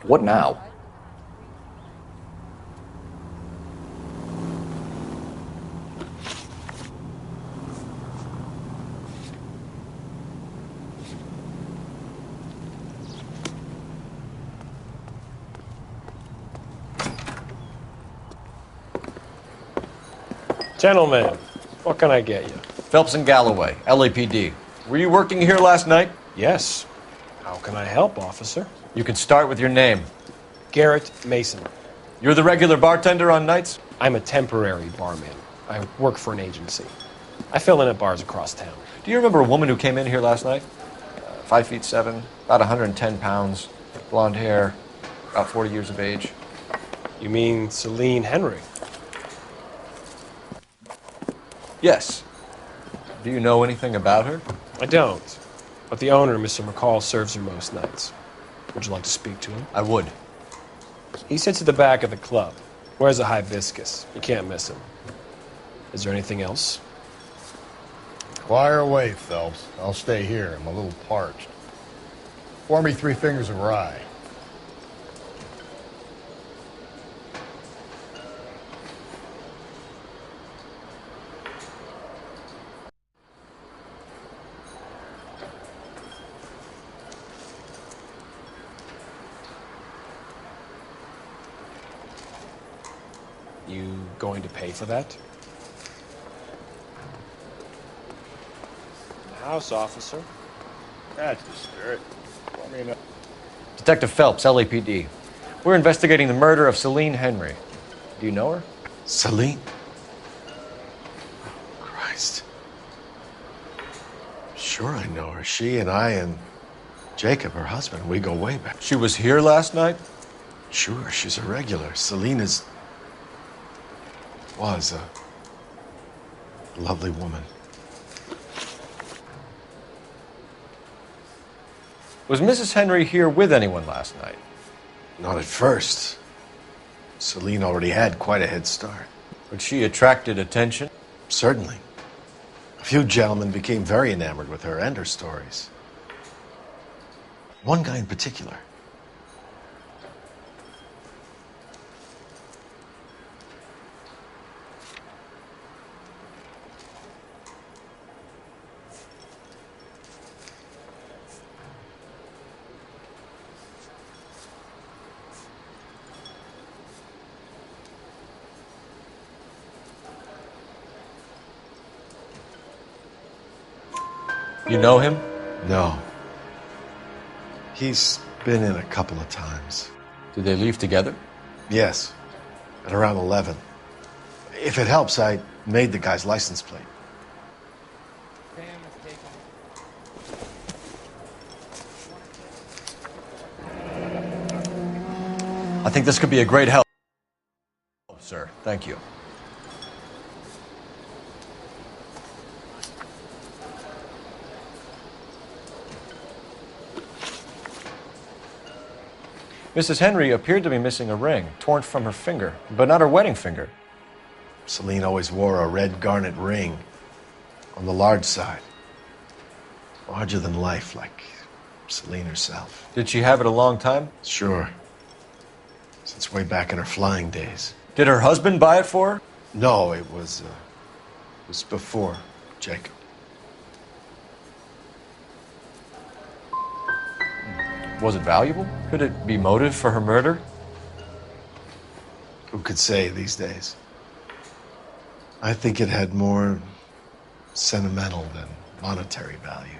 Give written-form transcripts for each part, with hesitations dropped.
What now? Gentlemen, what can I get you? Phelps and Galloway, LAPD. Were you working here last night? Yes. How can I help, officer? You can start with your name. Garrett Mason. You're the regular bartender on nights? I'm a temporary barman. I work for an agency. I fill in at bars across town. Do you remember a woman who came in here last night? 5'7", about 110 pounds, blonde hair, about 40 years of age. You mean Celine Henry? Yes. Do you know anything about her? I don't. But the owner, Mr. McCall, serves her most nights. Would you like to speak to him? I would. He sits at the back of the club. Wears a hibiscus. You can't miss him. Is there anything else? Fire away, Phelps. I'll stay here. I'm a little parched. Pour me 3 fingers of rye. You going to pay for that? House, officer. That's the spirit. Detective Phelps, LAPD. We're investigating the murder of Celine Henry. Do you know her? Celine? Christ. Sure I know her. She and I and Jacob, her husband, we go way back. She was here last night? Sure, she's a regular. Celine was a lovely woman. Was Mrs. Henry here with anyone last night? Not at first. Celine already had quite a head start. But she attracted attention? Certainly. A few gentlemen became very enamored with her and her stories. One guy in particular. You know him? No. He's been in a couple of times. Did they leave together? Yes. At around 11. If it helps, I made the guy's license plate. I think this could be a great help. Oh, sir, thank you. Mrs. Henry appeared to be missing a ring, torn from her finger, but not her wedding finger. Celine always wore a red garnet ring on the large side. Larger than life, like Celine herself. Did she have it a long time? Sure. Since way back in her flying days. Did her husband buy it for her? No, it was before Jacob. Was it valuable? Could it be motive for her murder? Who could say these days? I think it had more sentimental than monetary value.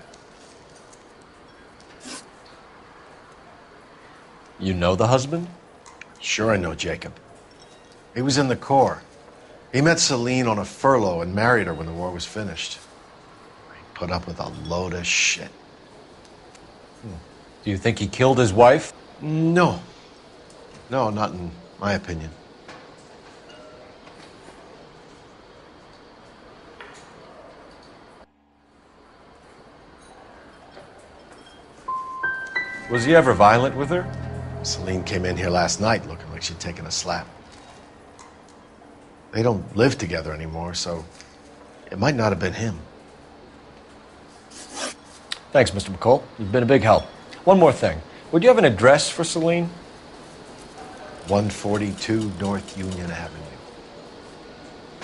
You know the husband? Sure I know Jacob. He was in the Corps. He met Celine on a furlough and married her when the war was finished. He put up with a load of shit. Do you think he killed his wife? No. No, not in my opinion. Was he ever violent with her? Celine came in here last night looking like she'd taken a slap. They don't live together anymore, so it might not have been him. Thanks, Mr. McCall. You've been a big help. One more thing. Would you have an address for Celine? 142 North Union Avenue.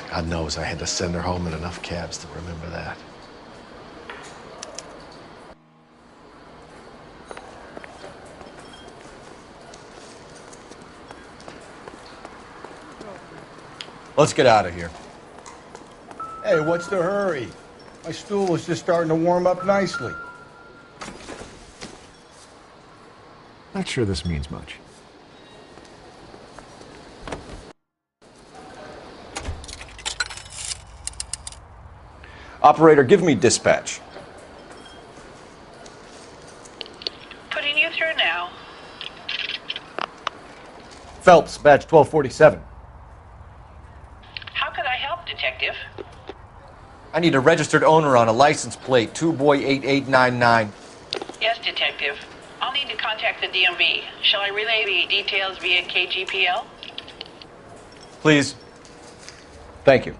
God knows I had to send her home in enough cabs to remember that. Let's get out of here. Hey, what's the hurry? My stool is just starting to warm up nicely. Not sure this means much. Operator, give me dispatch. Putting you through now. Phelps, badge 1247. How could I help, Detective? I need a registered owner on a license plate, 2boy8899. Yes, Detective. I'll need to contact the DMV. Shall I relay the details via KGPL? Please. Thank you.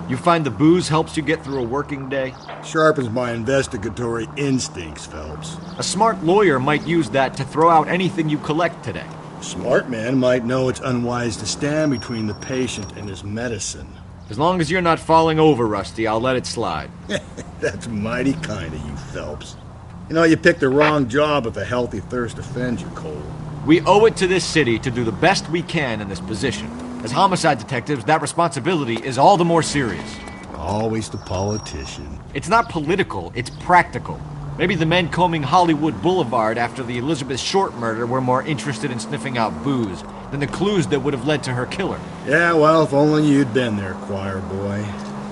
You find the booze helps you get through a working day? Sharpens my investigatory instincts, Phelps. A smart lawyer might use that to throw out anything you collect today. Smart man might know it's unwise to stand between the patient and his medicine. As long as you're not falling over, Rusty, I'll let it slide. That's mighty kind of you, Phelps. You know, you picked the wrong job if a healthy thirst offends you, Cole. We owe it to this city to do the best we can in this position. As homicide detectives, that responsibility is all the more serious. Always the politician. It's not political, it's practical. Maybe the men combing Hollywood Boulevard after the Elizabeth Short murder were more interested in sniffing out booze than the clues that would have led to her killer. Yeah, well, if only you'd been there, choir boy.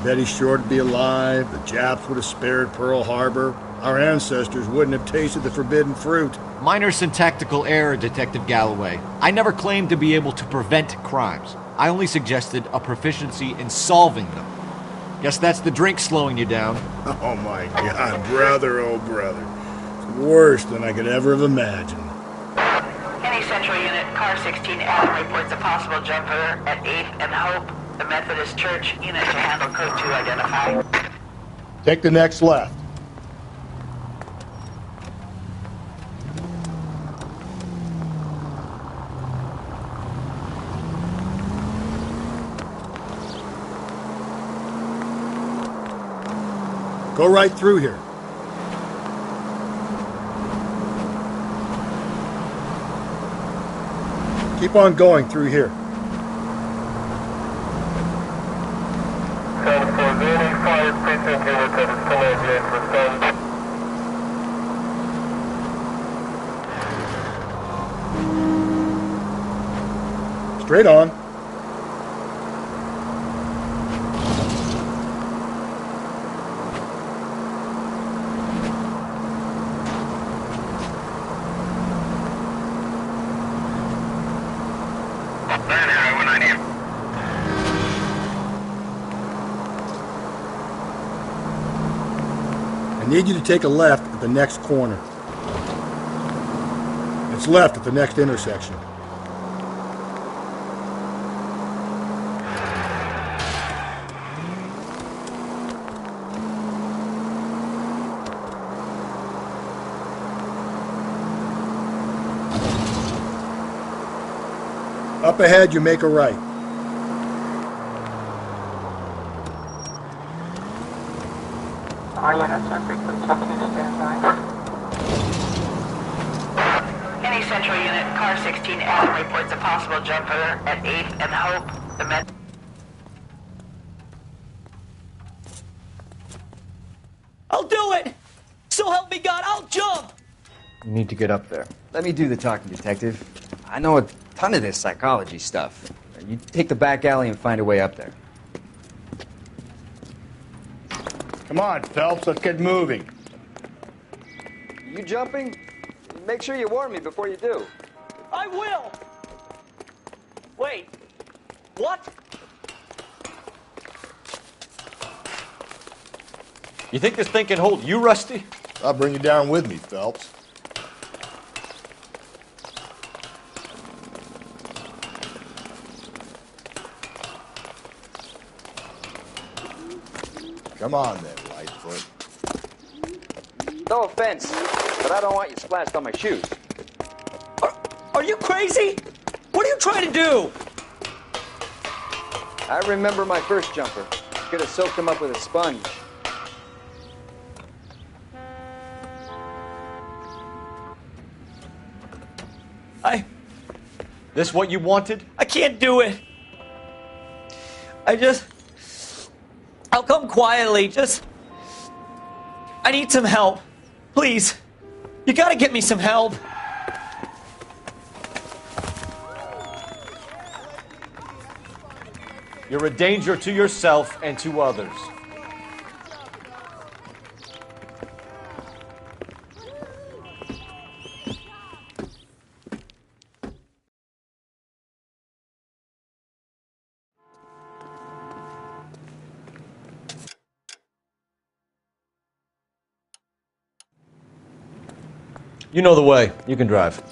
Betty Short would be alive, the Japs would have spared Pearl Harbor, our ancestors wouldn't have tasted the forbidden fruit. Minor syntactical error, Detective Galloway. I never claimed to be able to prevent crimes. I only suggested a proficiency in solving them. Guess that's the drink slowing you down. Oh my God, brother, oh brother. It's worse than I could ever have imagined. Any Central Unit, Car 16 Adam reports a possible jumper at 8th and Hope. The Methodist Church unit to handle code 2 identify. Take the next left. Go right through here. Keep on going through here. Straight on. I need you to take a left at the next corner. It's left at the next intersection. Up ahead, you make a right. Any Central Unit, Car 16 Adam reports a possible jumper at 8th and Hope. The Met. I'll do it! So help me God, I'll jump! You need to get up there. Let me do the talking, Detective. I know a ton of this psychology stuff. You take the back alley and find a way up there. Come on, Phelps, let's get moving. You jumping? Make sure you warn me before you do. I will! Wait. What? You think this thing can hold you, Rusty? I'll bring you down with me, Phelps. Come on then, Lightfoot. No offense, but I don't want you splashed on my shoes. Are you crazy? What are you trying to do? I remember my first jumper. Could have soaked him up with a sponge. This what you wanted? I can't do it. I'll come quietly. I need some help. Please. You gotta get me some help. You're a danger to yourself and to others. You know the way. You can drive.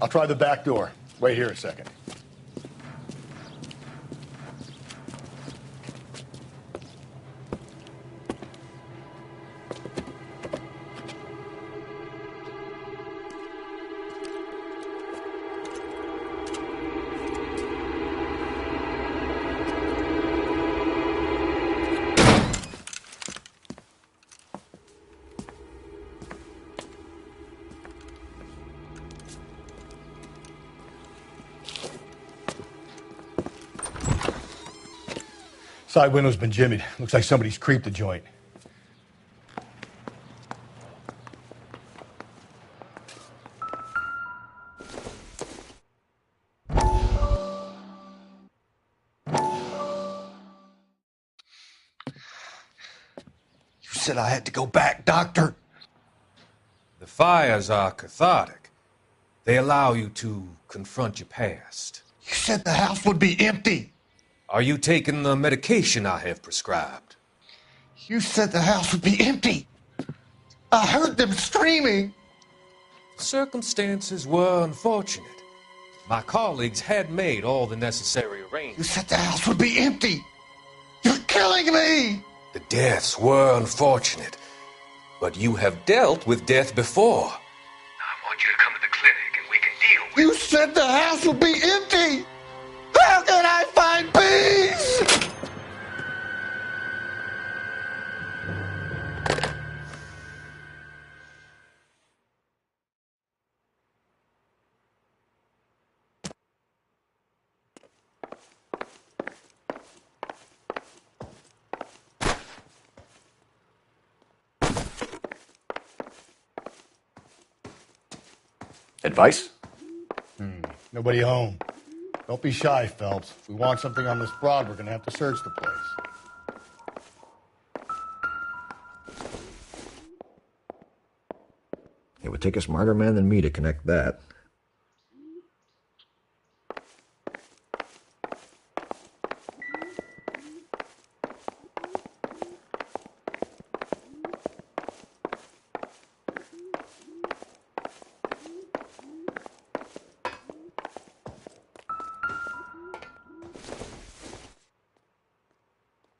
I'll try the back door. Wait here a second. Side window's been jimmied. Looks like somebody's creeped the joint. You said I had to go back, Doctor. The fires are cathartic. They allow you to confront your past. You said the house would be empty. Are you taking the medication I have prescribed? You said the house would be empty. I heard them screaming. Circumstances were unfortunate. My colleagues had made all the necessary You arrangements. said the house would be empty. You're killing me. The deaths were unfortunate, but you have dealt with death before. I want you to come to the clinic and we can deal with You said the house would be empty. How can I find peace? Advice? Nobody home. Don't be shy, Phelps. If we want something on this broad, we're gonna have to search the place. It would take a smarter man than me to connect that.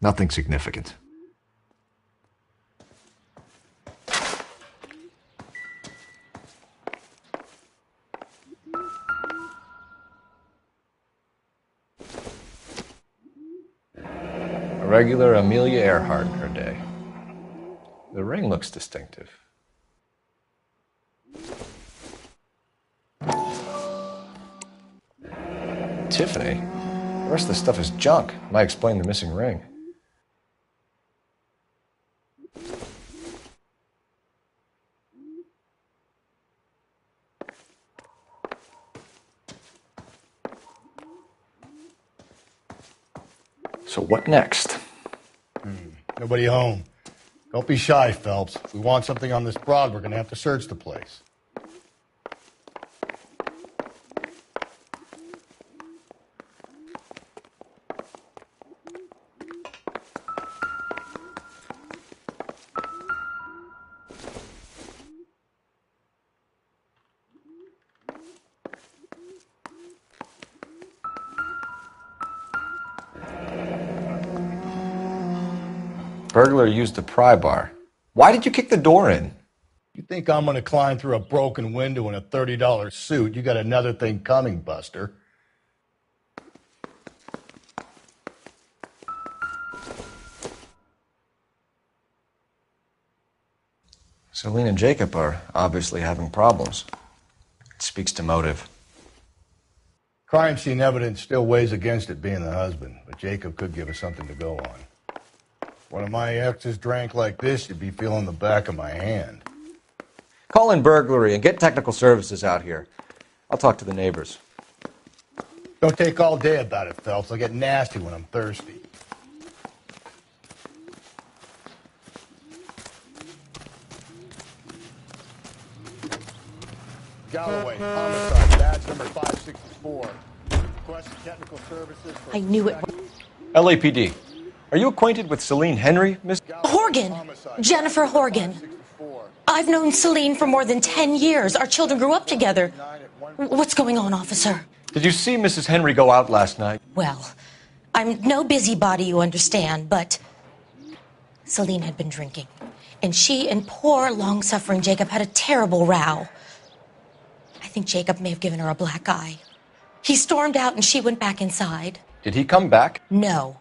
Nothing significant. All regular Amelia Earhart in her day. The ring looks distinctive. Tiffany? The rest of the stuff is junk. Might explain the missing ring. So what next? Nobody home. Don't be shy, Phelps. If we want something on this broad, we're going to have to search the place. Burglar used the pry bar. Why did you kick the door in? You think I'm going to climb through a broken window in a $30 suit? You got another thing coming, Buster. Celine and Jacob are obviously having problems. It speaks to motive. Crime scene evidence still weighs against it being the husband, but Jacob could give us something to go on. One of my exes drank like this, you'd be feeling the back of my hand. Call in burglary and get technical services out here. I'll talk to the neighbors. Don't take all day about it, Phelps. I'll get nasty when I'm thirsty. Galloway, homicide, badge number 564. Request technical services for... I knew it. LAPD. Are you acquainted with Celine Henry, Miss? Horgan. Jennifer Horgan. I've known Celine for more than 10 years. Our children grew up together. What's going on, officer? Did you see Mrs. Henry go out last night? Well, I'm no busybody, you understand, but Celine had been drinking. And she and poor, long-suffering Jacob had a terrible row. I think Jacob may have given her a black eye. He stormed out and she went back inside. Did he come back? No.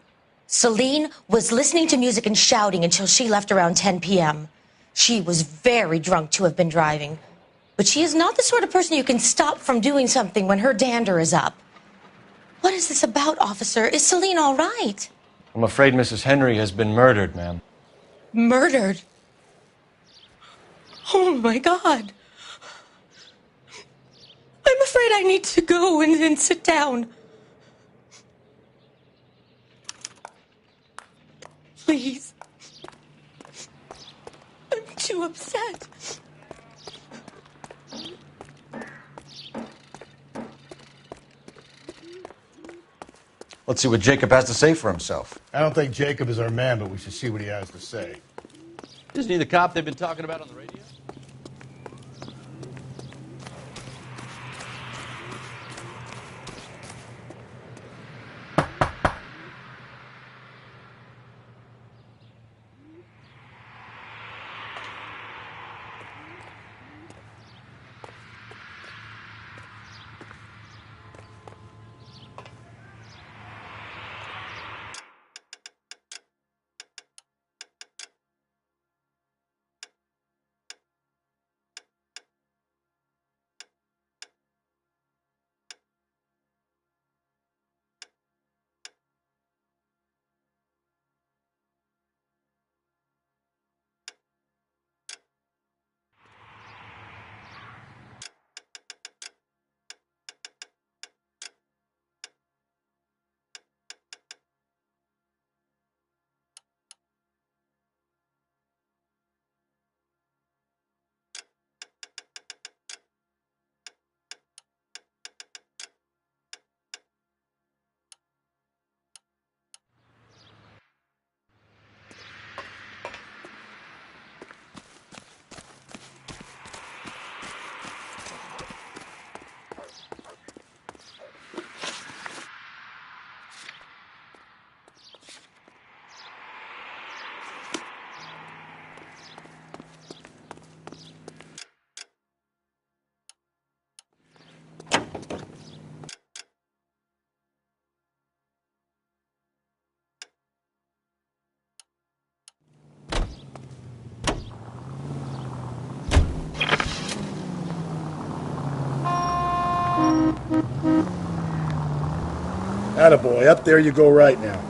Celine was listening to music and shouting until she left around 10 p.m. She was very drunk to have been driving. But she is not the sort of person you can stop from doing something when her dander is up. What is this about, officer? Is Celine all right? I'm afraid Mrs. Henry has been murdered, ma'am. Murdered? Oh, my God. I'm afraid I need to go and sit down. Please. I'm too upset. Let's see what Jacob has to say for himself. I don't think Jacob is our man, but we should see what he has to say. Isn't he the cop they've been talking about on the radio? Attaboy, up there you go right now.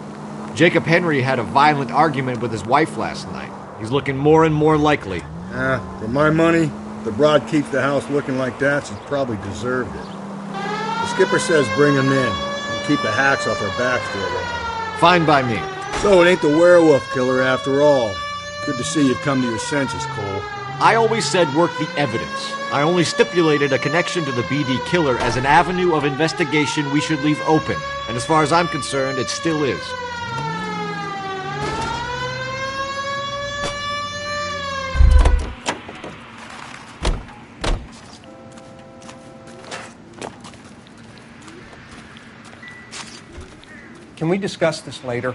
Jacob Henry had a violent argument with his wife last night. He's looking more and more likely. For my money, if the broad keeps the house looking like that, she's probably deserved it. The skipper says bring him in and keep the hacks off her backs for a while. Fine by me. So it ain't the werewolf killer after all. Good to see you've come to your senses, Cole. I always said work the evidence. I only stipulated a connection to the BD killer as an avenue of investigation we should leave open. And as far as I'm concerned, it still is. Can we discuss this later?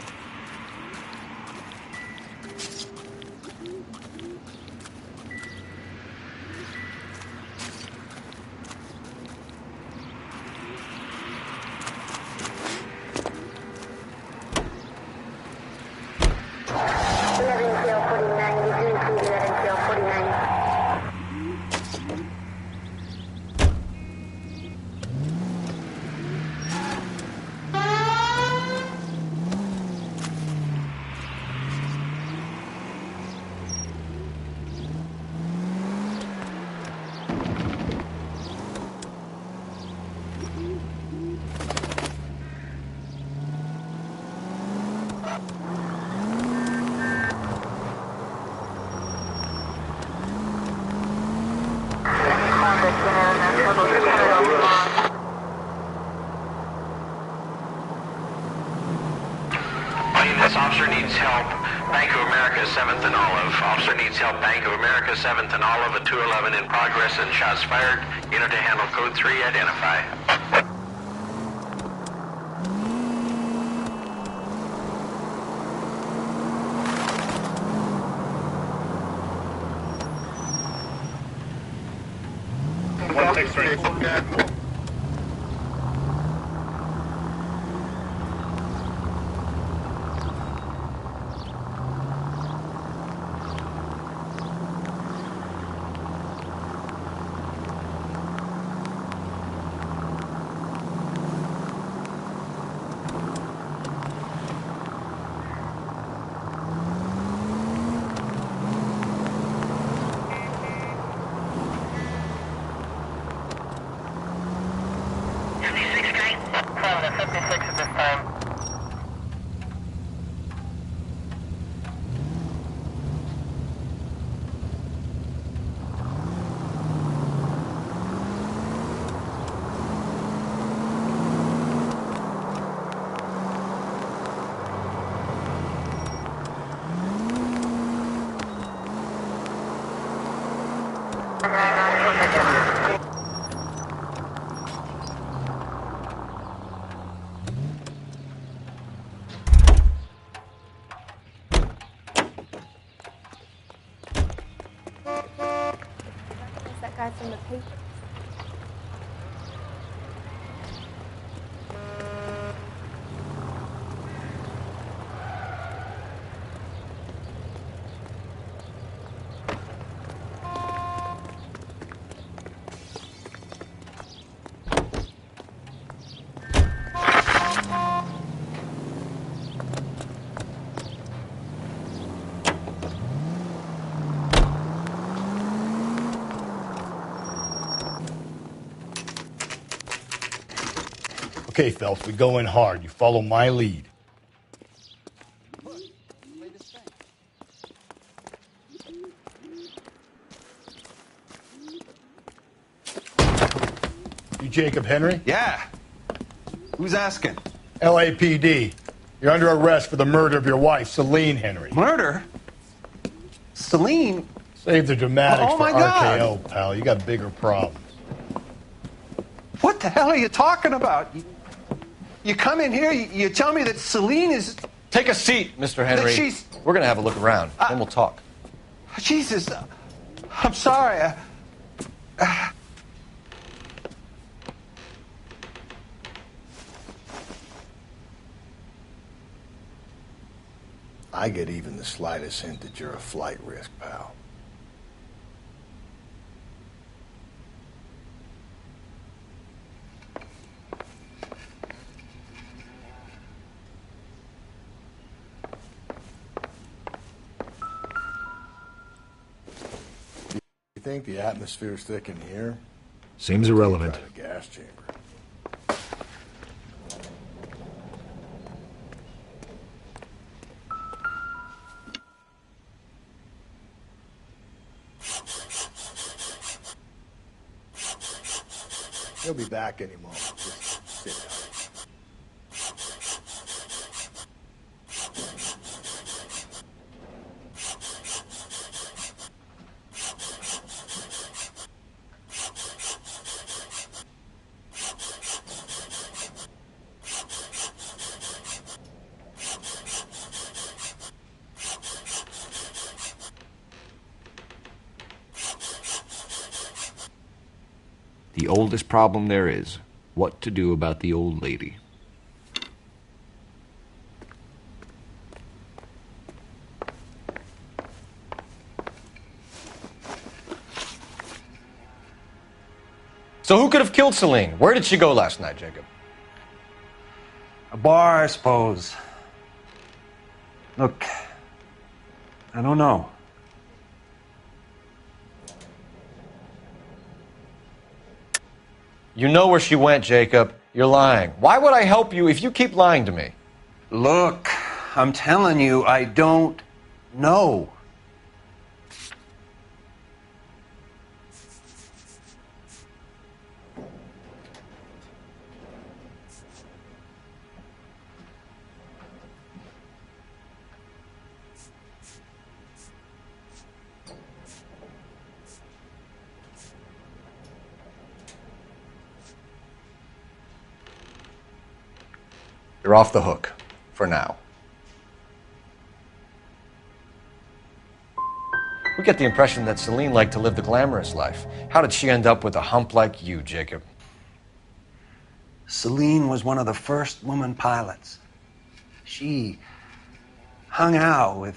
Officer needs help. Bank of America, 7th and Olive. Officer needs help. Bank of America, 7th and Olive. A 211 in progress and shots fired. Unit to handle code 3. Identify. That guy from the paper. Okay, Phelps, we go in hard. You follow my lead. You Jacob Henry? Yeah. Who's asking? LAPD. You're under arrest for the murder of your wife, Celine Henry. Murder? Celine? Save the dramatics Oh, for my RKO, God. pal. You got bigger problems. What the hell are you talking about? You come in here, you tell me that Celine is... Take a seat, Mr. Henry. That she's... We're going to have a look around, then we'll talk. Jesus, I'm sorry. I get even the slightest hint that you're a flight risk, pal. think the atmosphere's thick in here? Seems irrelevant. A gas chamber. He'll be back any moment. Just sit down. The oldest problem there is, what to do about the old lady. So who could have killed Celine? Where did she go last night, Jacob? A bar, I suppose. Look, I don't know. You know where she went, Jacob. You're lying. Why would I help you if you keep lying to me? Look, I'm telling you, I don't know. You're off the hook, for now. We get the impression that Celine liked to live the glamorous life. How did she end up with a hump like you, Jacob? Celine was one of the first woman pilots. She hung out with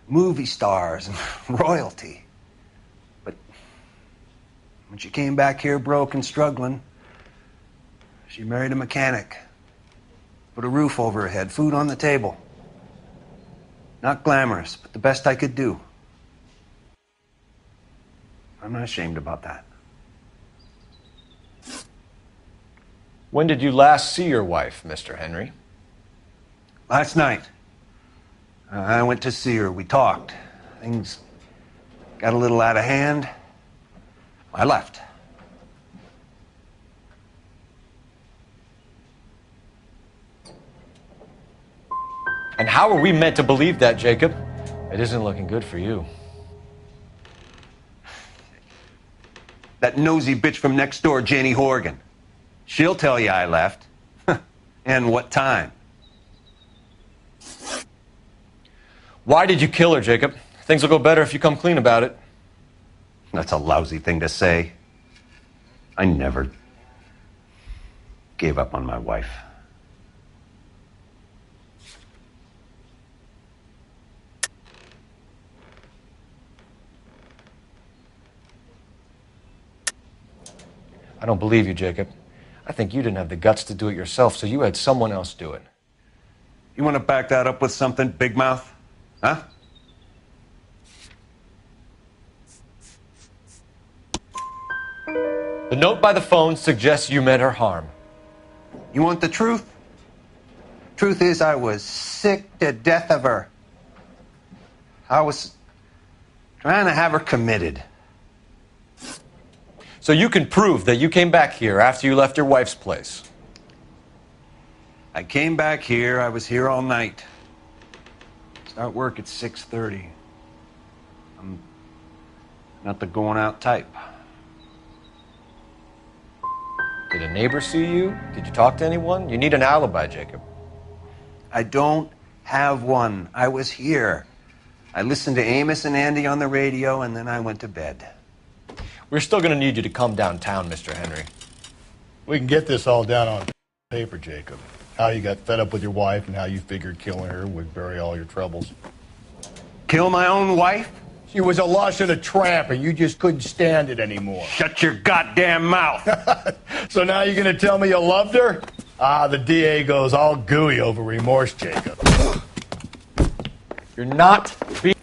movie stars and royalty. But when she came back here broke and struggling, she married a mechanic. Put a roof over her head, food on the table. Not glamorous, but the best I could do. I'm not ashamed about that. When did you last see your wife, Mr. Henry? Last night. I went to see her. We talked. Things got a little out of hand. I left. And how are we meant to believe that, Jacob? It isn't looking good for you. That nosy bitch from next door, Janie Horgan. She'll tell you I left. And what time. Why did you kill her, Jacob? Things will go better if you come clean about it. That's a lousy thing to say. I never gave up on my wife. I don't believe you, Jacob. I think you didn't have the guts to do it yourself, so you had someone else do it. You want to back that up with something, big mouth? Huh? The note by the phone suggests you meant her harm. You want the truth? Truth is, I was sick to death of her. I was trying to have her committed. So you can prove that you came back here after you left your wife's place. I came back here. I was here all night. Start work at 6:30. I'm not the going out type. Did a neighbor see you? Did you talk to anyone? You need an alibi, Jacob. I don't have one. I was here. I listened to Amos and Andy on the radio, and then I went to bed. We're still going to need you to come downtown, Mr. Henry. We can get this all down on paper, Jacob. How you got fed up with your wife and how you figured killing her would bury all your troubles. Kill my own wife? She was a lush and a tramp, and you just couldn't stand it anymore. Shut your goddamn mouth. So now you're going to tell me you loved her? Ah, the DA goes all gooey over remorse, Jacob. You're not being...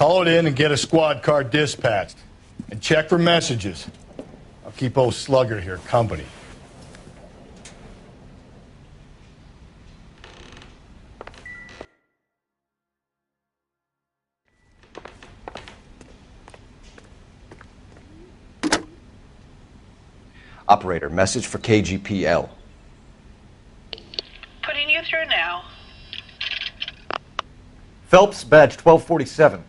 Call it in and get a squad car dispatched. And check for messages. I'll keep old Slugger here company. Operator, message for KGPL. Putting you through now. Phelps, badge 1247.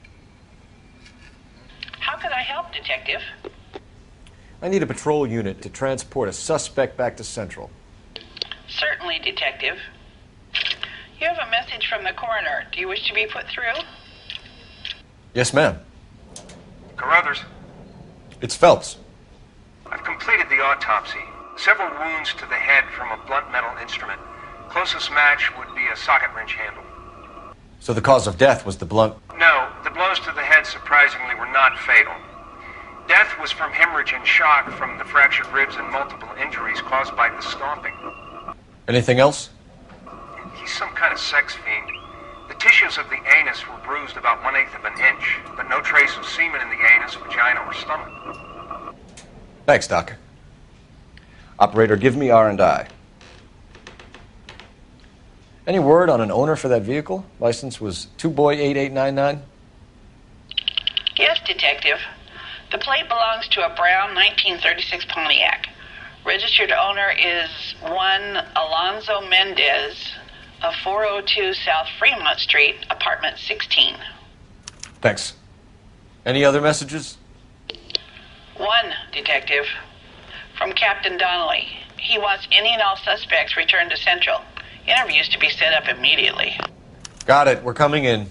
How could I help, Detective? I need a patrol unit to transport a suspect back to Central. Certainly, Detective. You have a message from the coroner. Do you wish to be put through? Yes, ma'am. Carruthers, It's Phelps. I've completed the autopsy. Several wounds to the head from a blunt metal instrument. Closest match would be a socket wrench handle. So the cause of death was the blunt. No, the blows to the head surprisingly were not fatal. Death was from hemorrhage and shock from the fractured ribs and multiple injuries caused by the stomping. Anything else? He's some kind of sex fiend. The tissues of the anus were bruised about 1/8 of an inch, but no trace of semen in the anus, vagina, or stomach. Thanks, Doc. Operator, give me R&I. Any word on an owner for that vehicle? License was 2boy8899. Yes, Detective. The plate belongs to a brown 1936 Pontiac. Registered owner is one Alonzo Mendez of 402 South Fremont Street, apartment 16. Thanks. Any other messages? One, Detective. From Captain Donnelly. He wants any and all suspects returned to Central. Interviews to be set up immediately. Got it. We're coming in.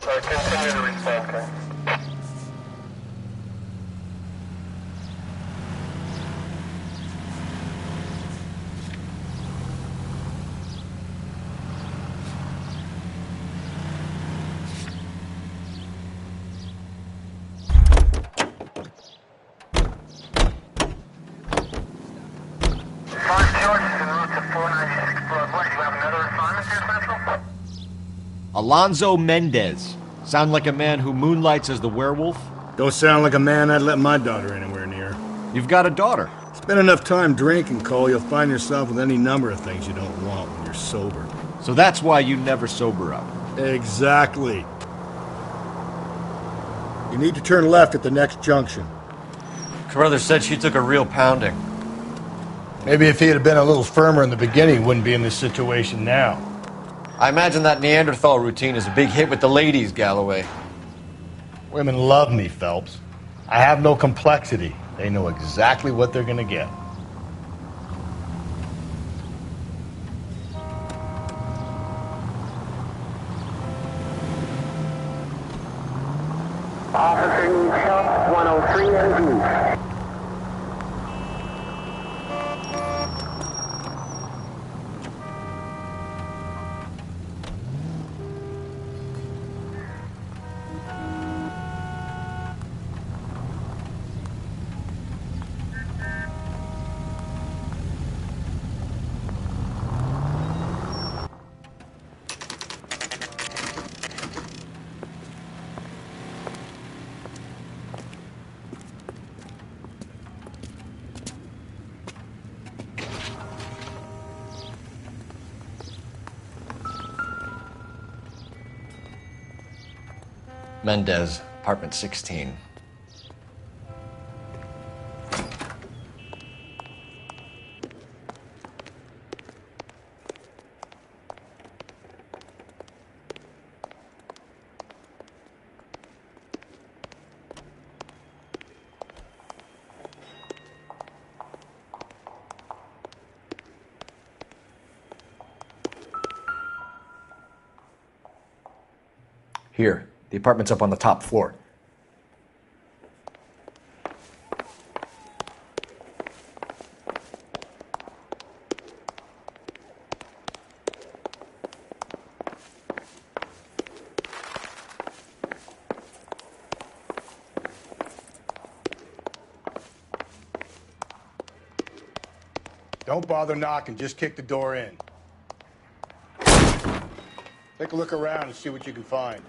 Continue to respond, okay? Alonzo Mendez. Sound like a man who moonlights as the werewolf? Don't sound like a man I'd let my daughter anywhere near. You've got a daughter. Spend enough time drinking, Cole, you'll find yourself with any number of things you don't want when you're sober. So that's why you never sober up. Exactly. You need to turn left at the next junction. Carruthers said she took a real pounding. Maybe if he had been a little firmer in the beginning, he wouldn't be in this situation now. I imagine that Neanderthal routine is a big hit with the ladies, Galloway. Women love me, Phelps. I have no complexity. They know exactly what they're gonna get. Officer needs help, 103 NG. Mendez, apartment 16. Here. The apartment's up on the top floor. Don't bother knocking, just kick the door in. Take a look around and see what you can find.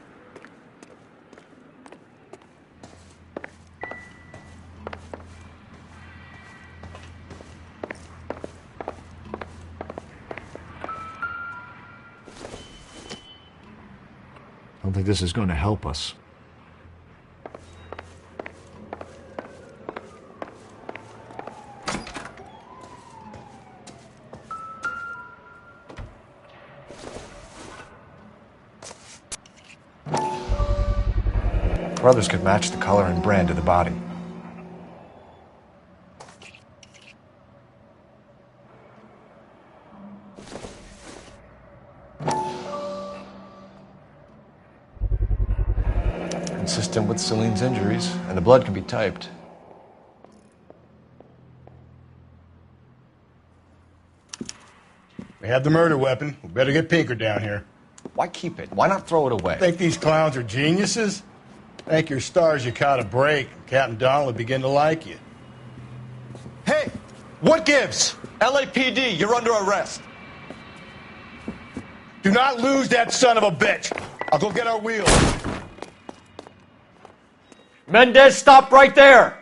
I don't think this is going to help us. Brothers could match the color and brand of the body. Consistent with Celine's injuries, and the blood can be typed. We have the murder weapon. We better get Pinker down here. Why keep it? Why not throw it away? Think these clowns are geniuses? Thank your stars you caught a break. Captain Donald will begin to like you. Hey! What gives? LAPD, you're under arrest. Do not lose that son of a bitch. I'll go get our wheels. Mendez, stop right there!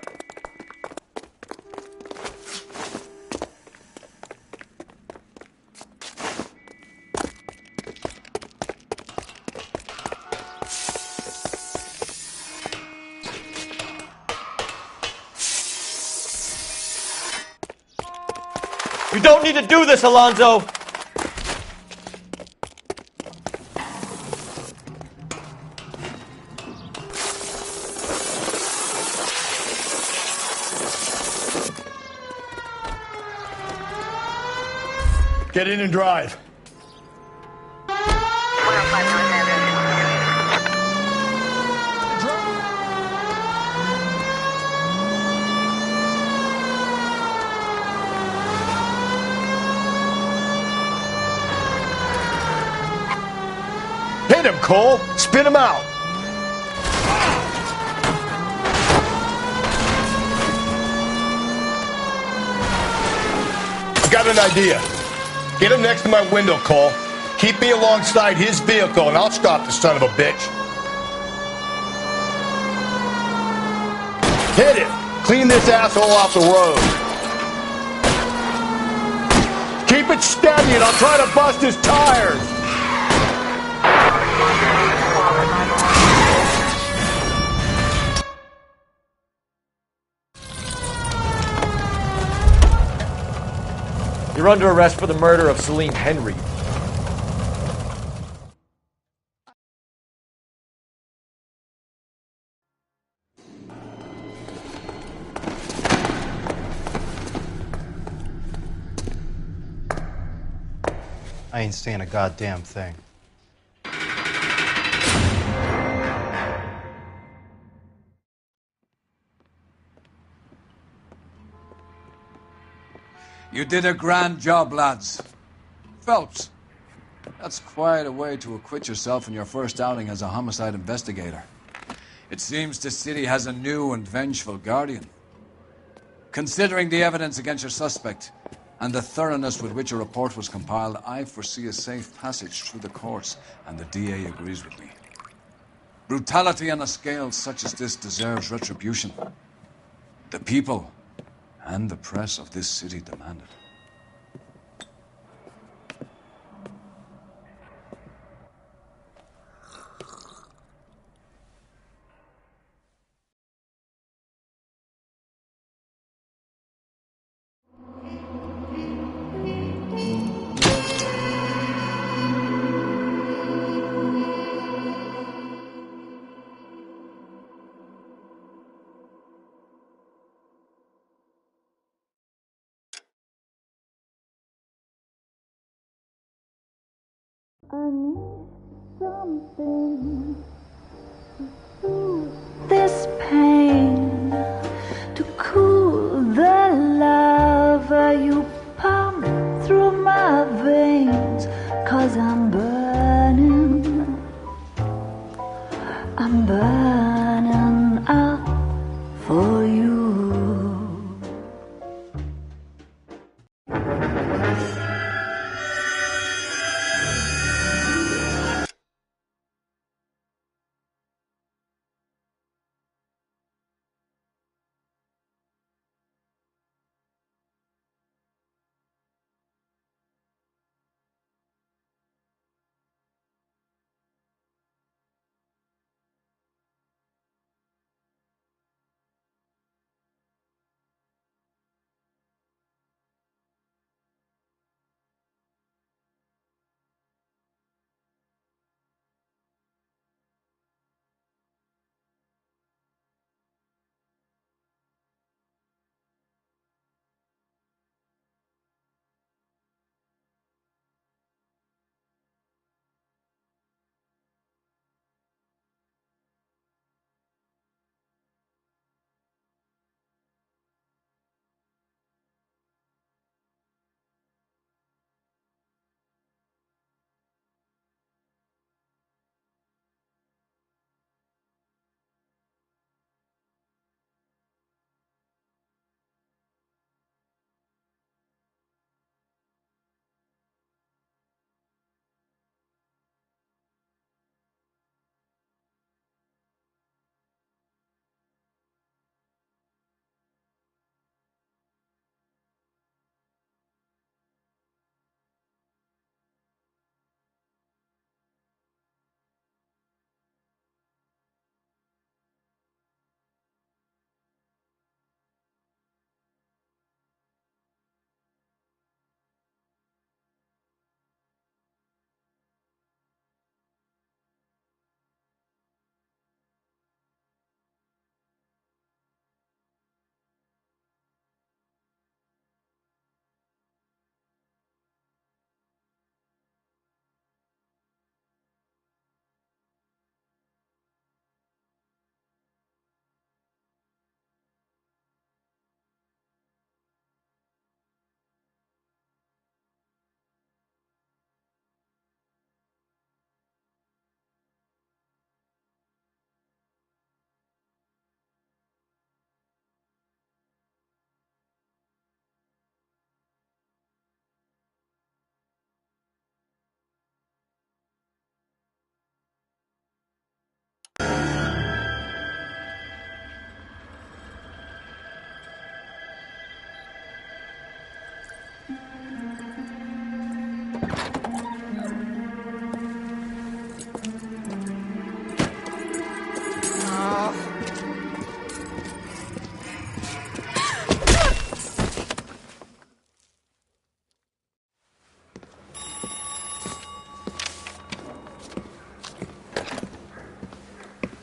You don't need to do this, Alonzo! Get in and drive. Hit him, Cole. Spin him out. I got an idea. Get him next to my window, Cole. Keep me alongside his vehicle, and I'll stop the son of a bitch. Hit him. Clean this asshole off the road. Keep it steady, and I'll try to bust his tires. You're under arrest for the murder of Celine Henry. I ain't seeing a goddamn thing. You did a grand job, lads. Phelps, that's quite a way to acquit yourself in your first outing as a homicide investigator. It seems the city has a new and vengeful guardian. Considering the evidence against your suspect and the thoroughness with which a report was compiled, I foresee a safe passage through the courts, and the DA agrees with me. Brutality on a scale such as this deserves retribution. The people and the press of this city demand it. I need something to soothe this pain, to cool the lava you pump through my veins, 'cause I'm burning out for you.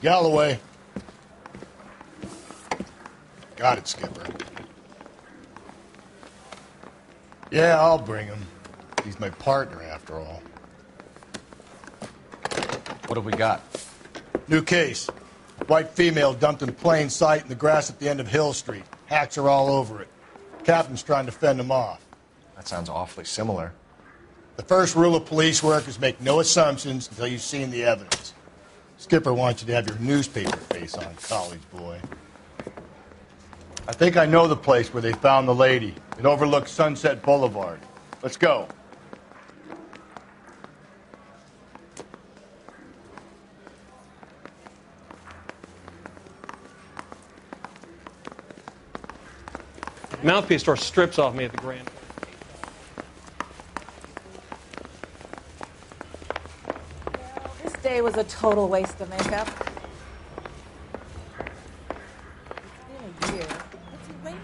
Galloway. Got it, Skipper. Yeah, I'll bring him. He's my partner, after all. What have we got? New case. White female dumped in plain sight in the grass at the end of Hill Street. Hats are all over it. Captain's trying to fend them off. That sounds awfully similar. The first rule of police work is make no assumptions until you've seen the evidence. Skipper wants you to have your newspaper face on, college boy. I think I know the place where they found the lady. It overlooks Sunset Boulevard. Let's go. Mouthpiece store strips off me at the Grand. This day was a total waste of makeup. It's been a year. What's he waiting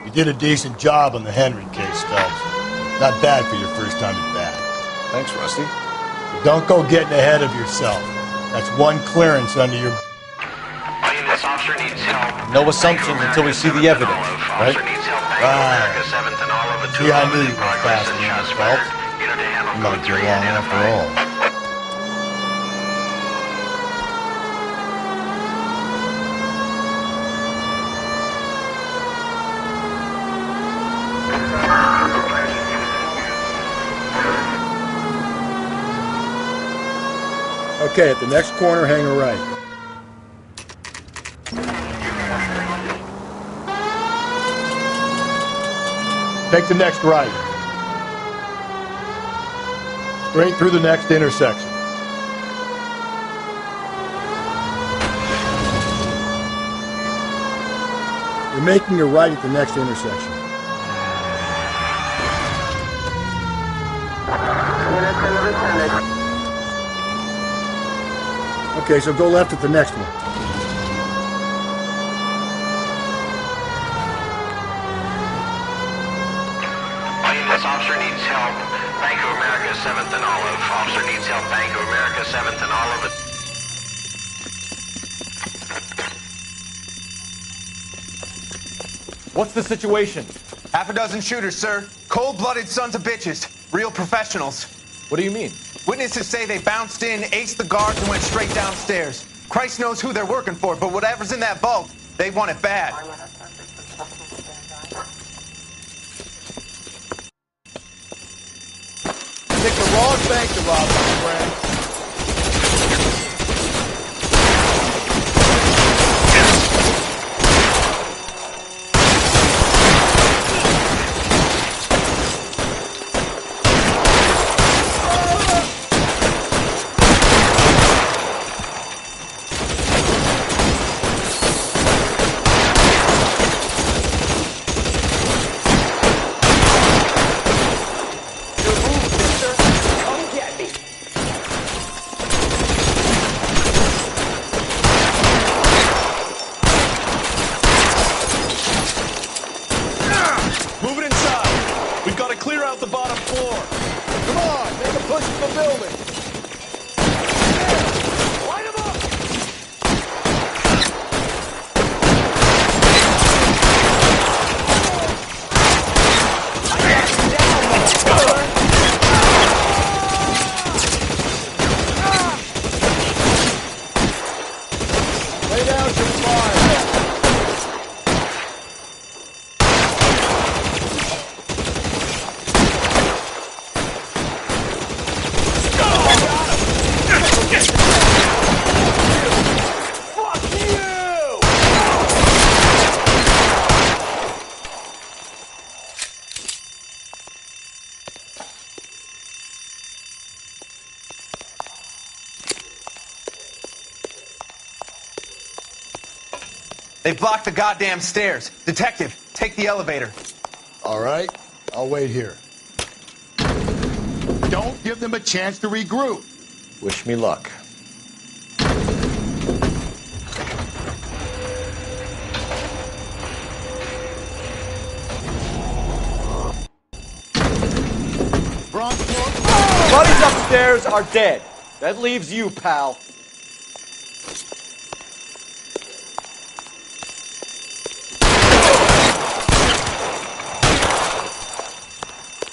You did a decent job on the Henry case, Phelps. Not bad for your first time at bat. Thanks, Rusty. But don't go getting ahead of yourself. That's one clearance under your... This officer needs help. No assumptions until we see the evidence, right? Right. See, I knew you were fast enough, Phelps. You might get along after all. Okay, at the next corner, hang a right. Take the next right. Straight through the next intersection. You're making a right at the next intersection. Okay, so go left at the next one. This officer needs help. Bank of America, 7th and Olive. Officer needs help. Bank of America, 7th and Olive. What's the situation? Half a dozen shooters, sir. Cold-blooded sons of bitches. Real professionals. What do you mean? Witnesses say they bounced in, aced the guards, and went straight downstairs. Christ knows who they're working for, but whatever's in that vault, they want it bad. Pick the wrong bank to rob, my friend. They've blocked the goddamn stairs. Detective, take the elevator. All right, I'll wait here. Don't give them a chance to regroup. Wish me luck. Buddies upstairs are dead. That leaves you, pal.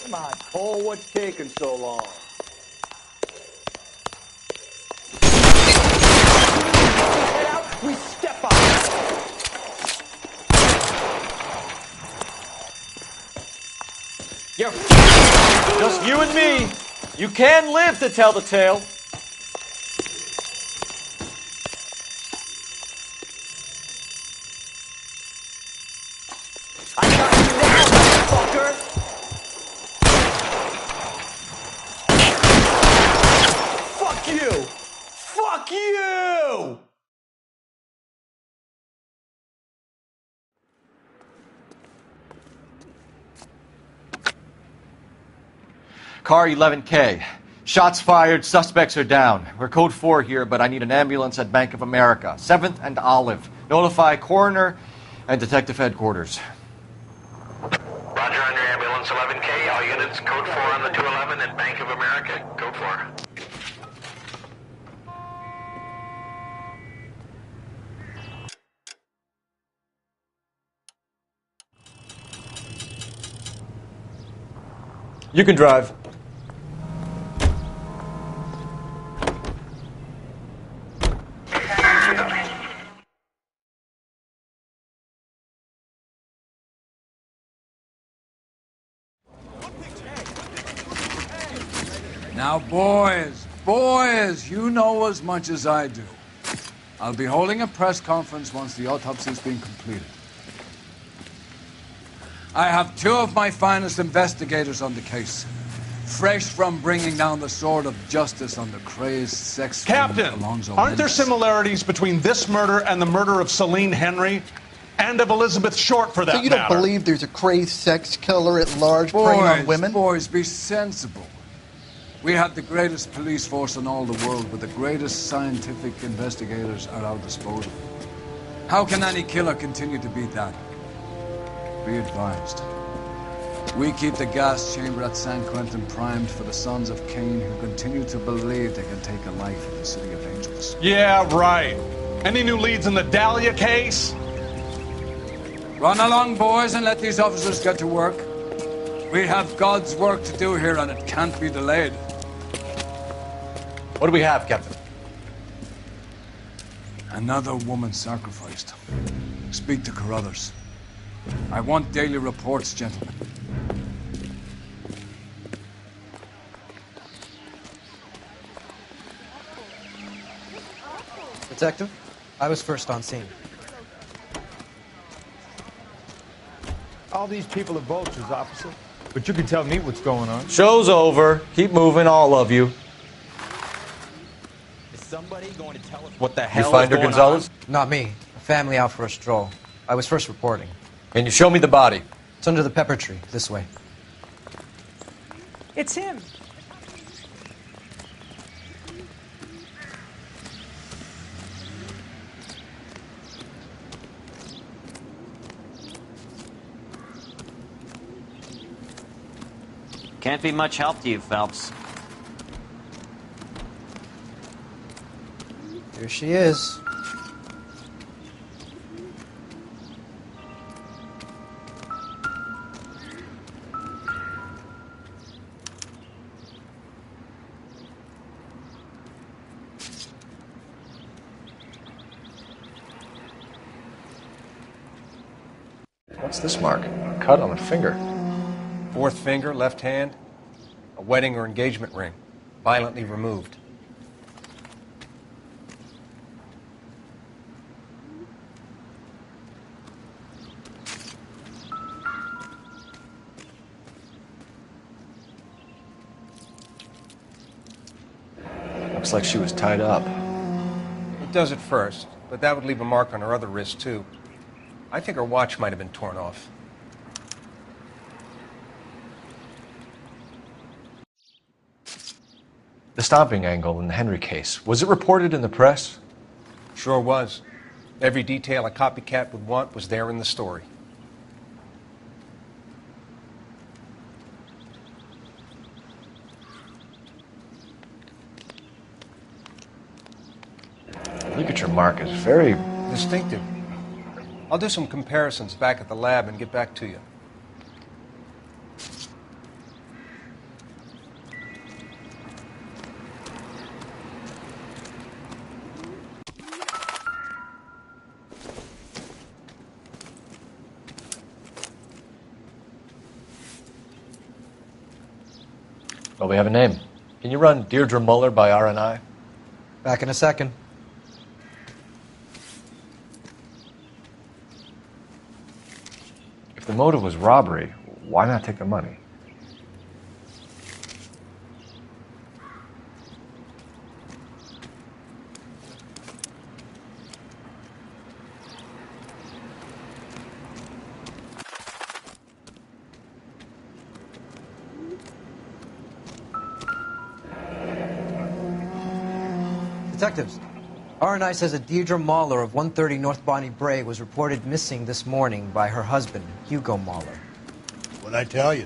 Come on, Cole, what's taking so long? Head out, we step up. You're just you and me. You can live to tell the tale. I got you now, fucker. Fuck you. Fuck you. Car 11K. Shots fired, suspects are down. We're code 4 here, but I need an ambulance at Bank of America. 7th and Olive. Notify coroner and detective headquarters. Roger on your ambulance 11K. All units code 4 on the 211 at Bank of America. Code 4. You can drive. Now, boys, you know as much as I do. I'll be holding a press conference once the autopsy's been completed. I have 2 of my finest investigators on the case. Fresh from bringing down the sword of justice on the crazed sex Captain, Alonzo aren't there Mendes. similarities between this murder and the murder of Celine Henry? And of Elizabeth Short, for that So you don't matter? believe there's a crazed sex killer at large preying on women? Boys, be sensible. We have the greatest police force in all the world, with the greatest scientific investigators at our disposal. How can any killer continue to beat that? Be advised. We keep the gas chamber at San Quentin primed for the sons of Cain who continue to believe they can take a life in the City of Angels. Yeah, right. Any new leads in the Dahlia case? Run along, boys, and let these officers get to work. We have God's work to do here, and it can't be delayed. What do we have, Captain? Another woman sacrificed. Speak to Carruthers. I want daily reports, gentlemen. Detective, I was first on scene. All these people are vultures, officer. But you can tell me what's going on. Show's over. Keep moving, all of you. Is somebody going to tell us what the You hell find is her, going Gonzalez? Not me. A family out for a stroll. I was first reporting. Can you show me the body? It's under the pepper tree, this way. It's him. Can't be much help to you, Phelps. Here she is. What's this mark? Cut on a finger. Fourth finger, left hand, a wedding or engagement ring, violently removed. Looks like she was tied up. It does at first, but that would leave a mark on her other wrist, too. I think her watch might have been torn off. The stomping angle in the Henry case, was it reported in the press? Sure was. Every detail a copycat would want was there in the story. Look at your mark, it's very distinctive. I'll do some comparisons back at the lab and get back to you. Well, we have a name. Can you run Deirdre Muller by RNI? Back in a second. If the motive was robbery, why not take the money? Detectives, RNI says that Deirdre Mahler of 130 North Bonnie Bray was reported missing this morning by her husband, Hugo Mahler. What'd I tell you?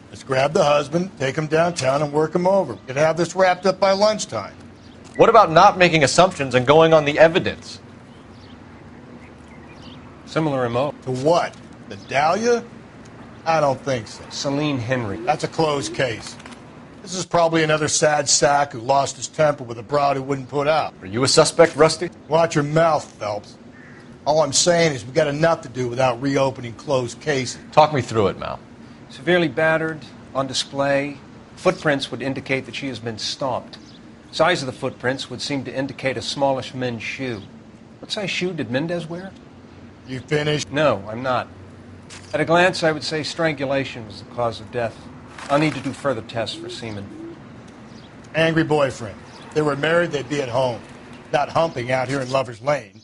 Let's grab the husband, take him downtown, and work him over. We could have this wrapped up by lunchtime. What about not making assumptions and going on the evidence? Similar MO. To what? The Dahlia? I don't think so. Celine Henry. That's a closed case. This is probably another sad sack who lost his temper with a broad who wouldn't put out. Are you a suspect, Rusty? Watch your mouth, Phelps. All I'm saying is we got enough to do without reopening closed cases. Talk me through it, Mal. Severely battered, on display. Footprints would indicate that she has been stomped. Size of the footprints would seem to indicate a smallish men's shoe. What size shoe did Mendez wear? You finished? No, I'm not. At a glance, I would say strangulation was the cause of death. I'll need to do further tests for semen. Angry boyfriend. If they were married, they'd be at home. Not humping out here in Lover's Lane.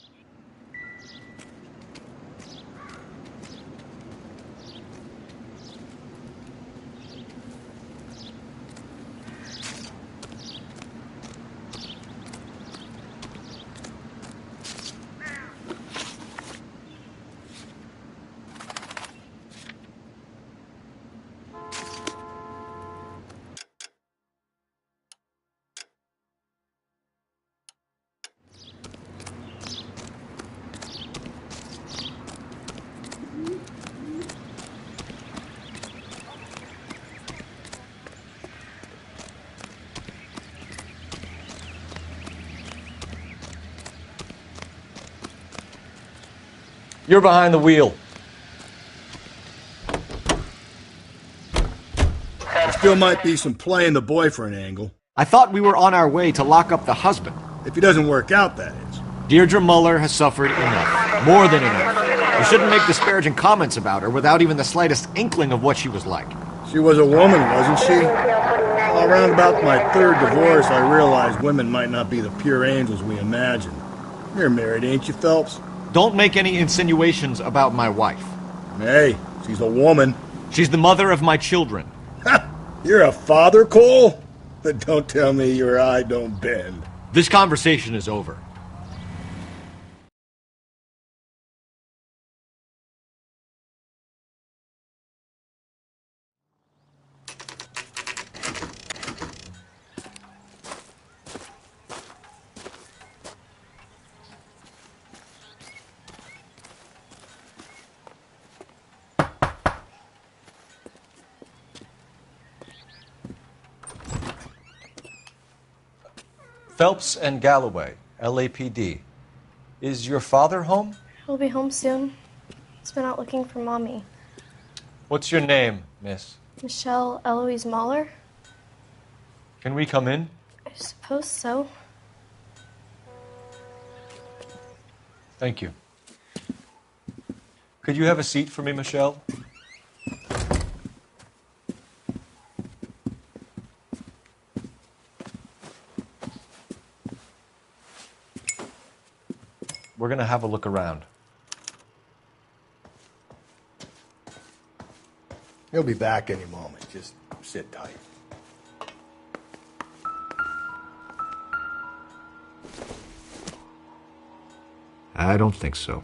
You're behind the wheel. Still might be some playing the boyfriend angle. I thought we were on our way to lock up the husband. If he doesn't work out, that is. Deirdre Muller has suffered enough. More than enough. You shouldn't make disparaging comments about her without even the slightest inkling of what she was like. She was a woman, wasn't she? Well, around about my third divorce, I realized women might not be the pure angels we imagine. You're married, ain't you, Phelps? Don't make any insinuations about my wife. Hey, she's a woman. She's the mother of my children. You're a father, Cole? But don't tell me your eye don't bend. This conversation is over. Phelps and Galloway, LAPD. Is your father home? He'll be home soon. He's been out looking for Mommy. What's your name, miss? Michelle Eloise Mahler? Can we come in? I suppose so. Thank you. Could you have a seat for me, Michelle? We're going to have a look around. He'll be back any moment. Just sit tight. I don't think so.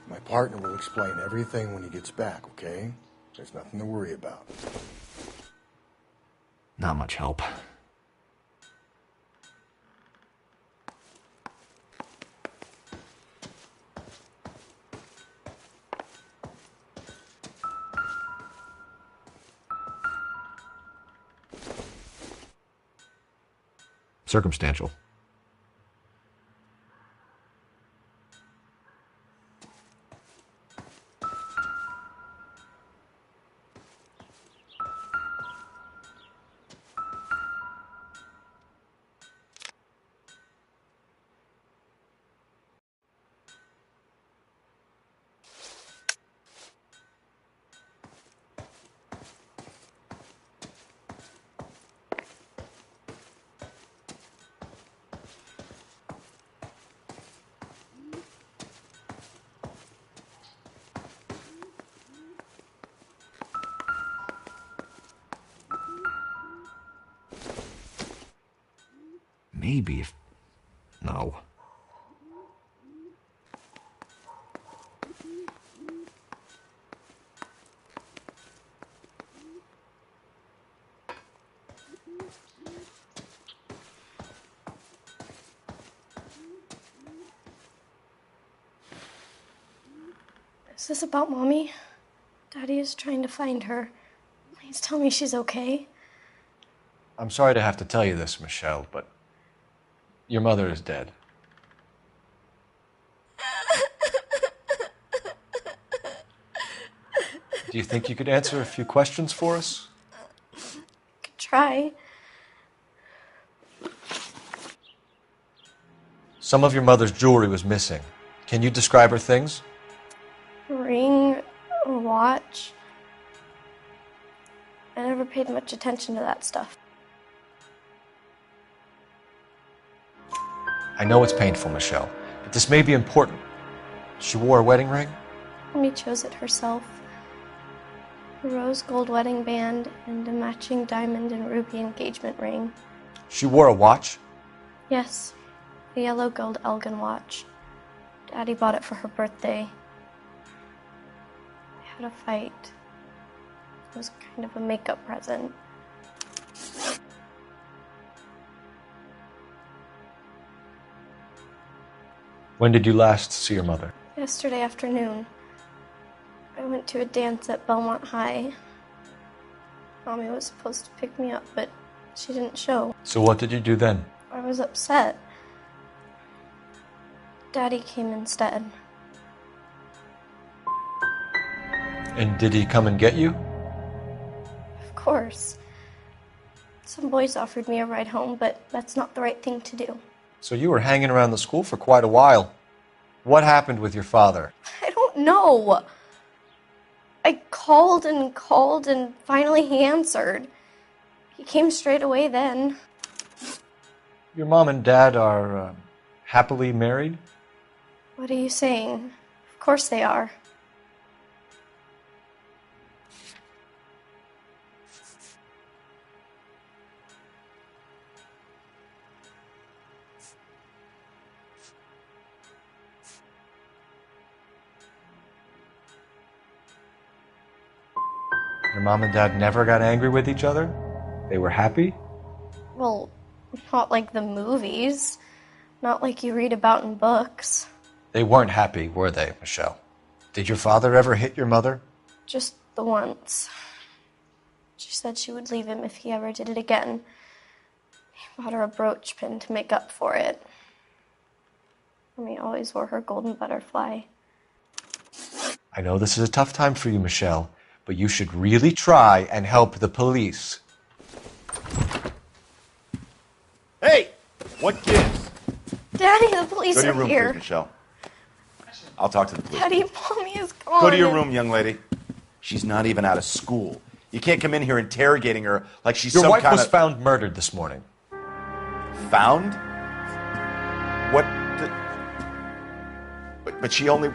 My partner will explain everything when he gets back, okay? There's nothing to worry about. Not much help. Circumstantial. Maybe if... No. Is this about Mommy? Daddy is trying to find her. Please tell me she's okay. I'm sorry to have to tell you this, Michelle, but your mother is dead. Do you think you could answer a few questions for us? Could try. Some of your mother's jewelry was missing. Can you describe her things? A ring, a watch. I never paid much attention to that stuff. I know it's painful, Michelle, but this may be important. She wore a wedding ring? Mommy chose it herself. A rose gold wedding band and a matching diamond and ruby engagement ring. She wore a watch? Yes, a yellow gold Elgin watch. Daddy bought it for her birthday. They had a fight. It was kind of a makeup present. When did you last see your mother? Yesterday afternoon. I went to a dance at Belmont High. Mommy was supposed to pick me up, but she didn't show. So what did you do then? I was upset. Daddy came instead. And did he come and get you? Of course. Some boys offered me a ride home, but that's not the right thing to do. So you were hanging around the school for quite a while. What happened with your father? I don't know. I called and finally he answered. He came straight away then. Your mom and dad are happily married? What are you saying? Of course they are. Your mom and dad never got angry with each other? They were happy? Well, not like the movies. Not like you read about in books. They weren't happy, were they, Michelle? Did your father ever hit your mother? Just the once. She said she would leave him if he ever did it again. He bought her a brooch pin to make up for it. Mommy always wore her golden butterfly. I know this is a tough time for you, Michelle, but you should really try and help the police. Hey! What gives? Daddy, the police Go to your are room, here. please, Michelle. I'll talk to the police. Daddy, Mommy is gone. Go to your room, young lady. She's not even out of school. You can't come in here interrogating her like she's Your some wife kind was of... found murdered this morning. Found? What the... But but she only...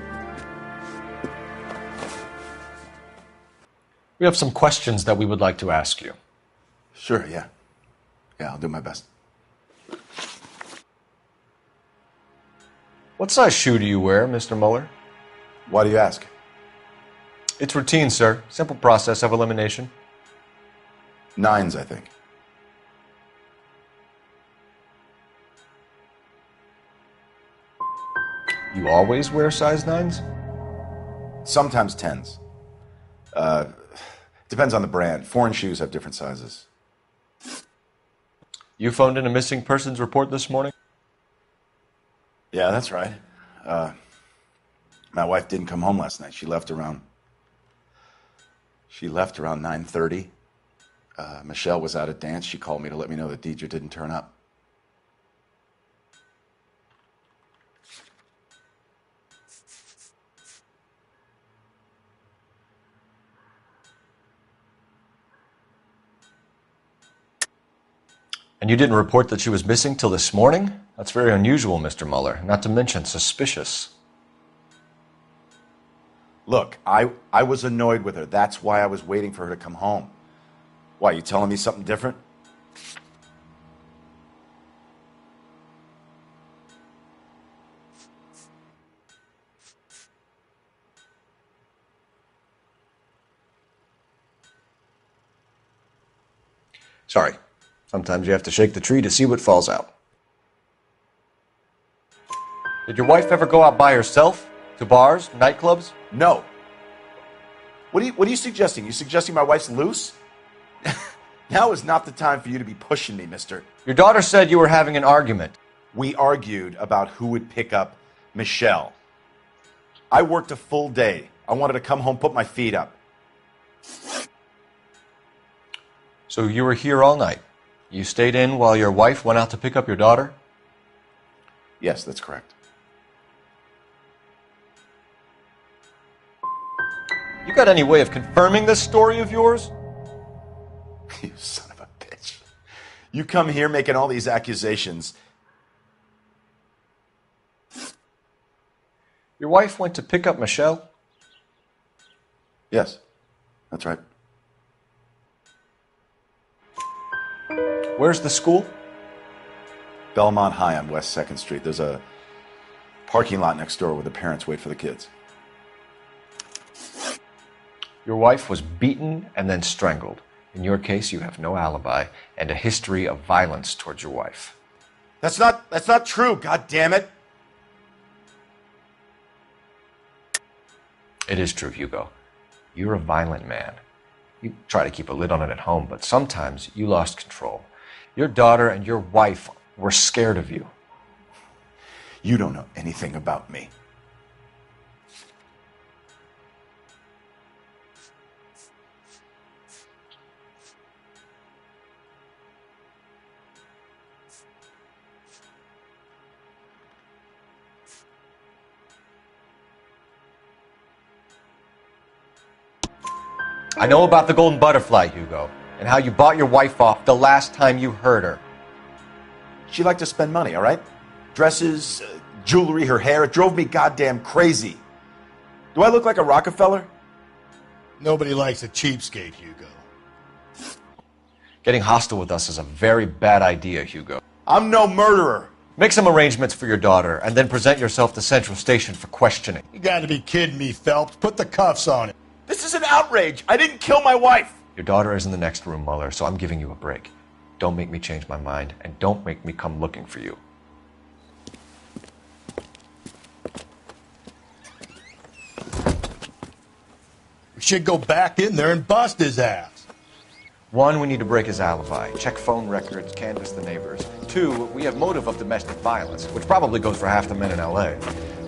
We have some questions that we would like to ask you. Sure, yeah. Yeah, I'll do my best. What size shoe do you wear, Mr. Mueller? Why do you ask? It's routine, sir. Simple process of elimination. 9s, I think. You always wear size 9s? Sometimes 10s. Depends on the brand. Foreign shoes have different sizes. You phoned in a missing persons report this morning? Yeah, that's right. My wife didn't come home last night. She left around 9:30. Michelle was out at dance. She called me to let me know that Deidre didn't turn up. And you didn't report that she was missing till this morning? That's very unusual, Mr. Mueller, not to mention suspicious. Look, I was annoyed with her. That's why I was waiting for her to come home. Why, you telling me something different? Sorry. Sometimes you have to shake the tree to see what falls out. Did your wife ever go out by herself? To bars, nightclubs? No. What are you suggesting? You suggesting my wife's loose? Now is not the time for you to be pushing me, mister. Your daughter said you were having an argument. We argued about who would pick up Michelle. I worked a full day. I wanted to come home, put my feet up. So you were here all night? You stayed in while your wife went out to pick up your daughter? Yes, that's correct. You got any way of confirming this story of yours? You son of a bitch. You come here making all these accusations. Your wife went to pick up Michelle? Yes, that's right. Where's the school? Belmont High on West 2nd Street. There's a parking lot next door where the parents wait for the kids. Your wife was beaten and then strangled. In your case, you have no alibi and a history of violence towards your wife. That's not true, God damn it. It is true, Hugo. You're a violent man. You try to keep a lid on it at home, but sometimes you lost control. Your daughter and your wife were scared of you. You don't know anything about me. I know about the golden butterfly, Hugo, and how you bought your wife off the last time you heard her. She liked to spend money, all right? Dresses, jewelry, her hair. It drove me goddamn crazy. Do I look like a Rockefeller? Nobody likes a cheapskate, Hugo. Getting hostile with us is a very bad idea, Hugo. I'm no murderer. Make some arrangements for your daughter, and then present yourself to Central Station for questioning. You gotta be kidding me, Phelps. Put the cuffs on him. This is an outrage. I didn't kill my wife. Your daughter is in the next room, Mueller, so I'm giving you a break. Don't make me change my mind, and don't make me come looking for you. We should go back in there and bust his ass. 1, we need to break his alibi. Check phone records, canvass the neighbors. 2, we have motive of domestic violence, which probably goes for half the men in L.A.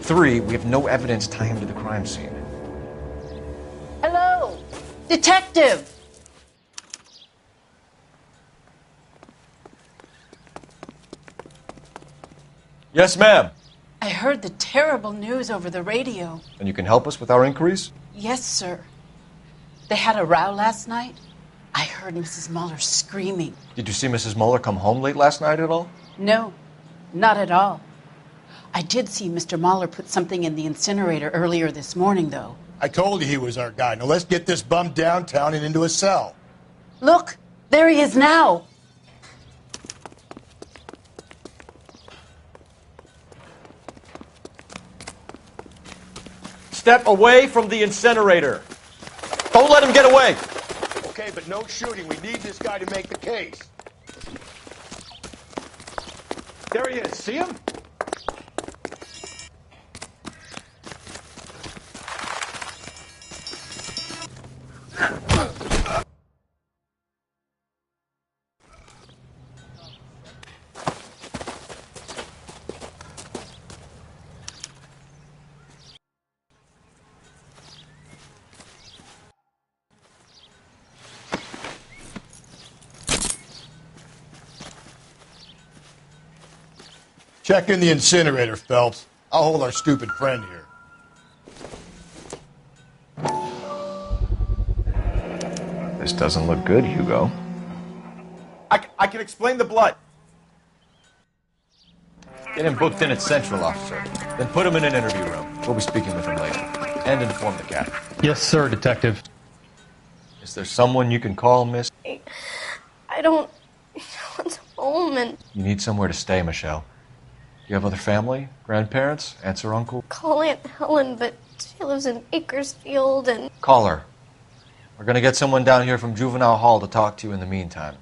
3, we have no evidence tying him to the crime scene. Hello, detective. Yes, ma'am. I heard the terrible news over the radio. And you can help us with our inquiries? Yes, sir. They had a row last night. I heard Mrs. Mueller screaming. Did you see Mrs. Mueller come home late last night at all? No, not at all. I did see Mr. Mahler put something in the incinerator earlier this morning, though. I told you he was our guy. Now let's get this bum downtown and into a cell. Look, there he is now. Step away from the incinerator. Don't let him get away. Okay, but no shooting. We need this guy to make the case. There he is. See him? Check in the incinerator, Phelps. I'll hold our stupid friend here. This doesn't look good, Hugo. I can explain the blood. Get him booked in at Central, officer. Then put him in an interview room. We'll be speaking with him later. And inform the captain. Yes, sir, Detective. Is there someone you can call, miss? I don't... No one's home and... You need somewhere to stay, Michelle. You have other family? Grandparents? Aunts or uncle? Call Aunt Helen, but she lives in Bakersfield and... Call her. We're gonna get someone down here from Juvenile Hall to talk to you in the meantime.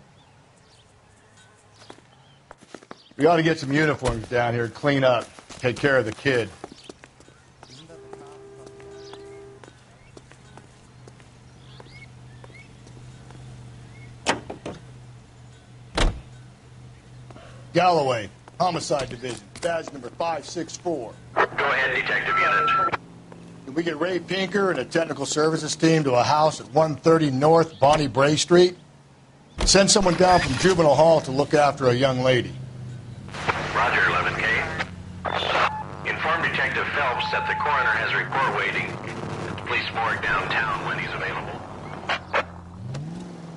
We ought to get some uniforms down here, clean up, take care of the kid. Galloway, Homicide Division, badge number 564. Go ahead, Detective Unit. Can we get Ray Pinker and a technical services team to a house at 130 North Bonnie Bray Street? Send someone down from Juvenile Hall to look after a young lady. Roger, 11K. Inform Detective Phelps that the coroner has a report waiting at the police morgue downtown when he's available.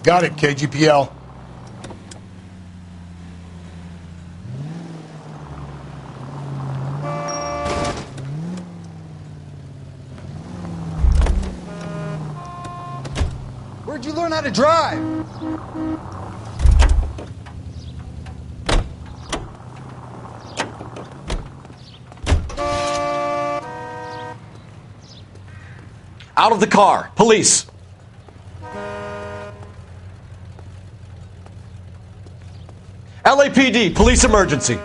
Got it, KGPL. Where'd you learn how to drive? Out of the car. Police. LAPD. Police emergency.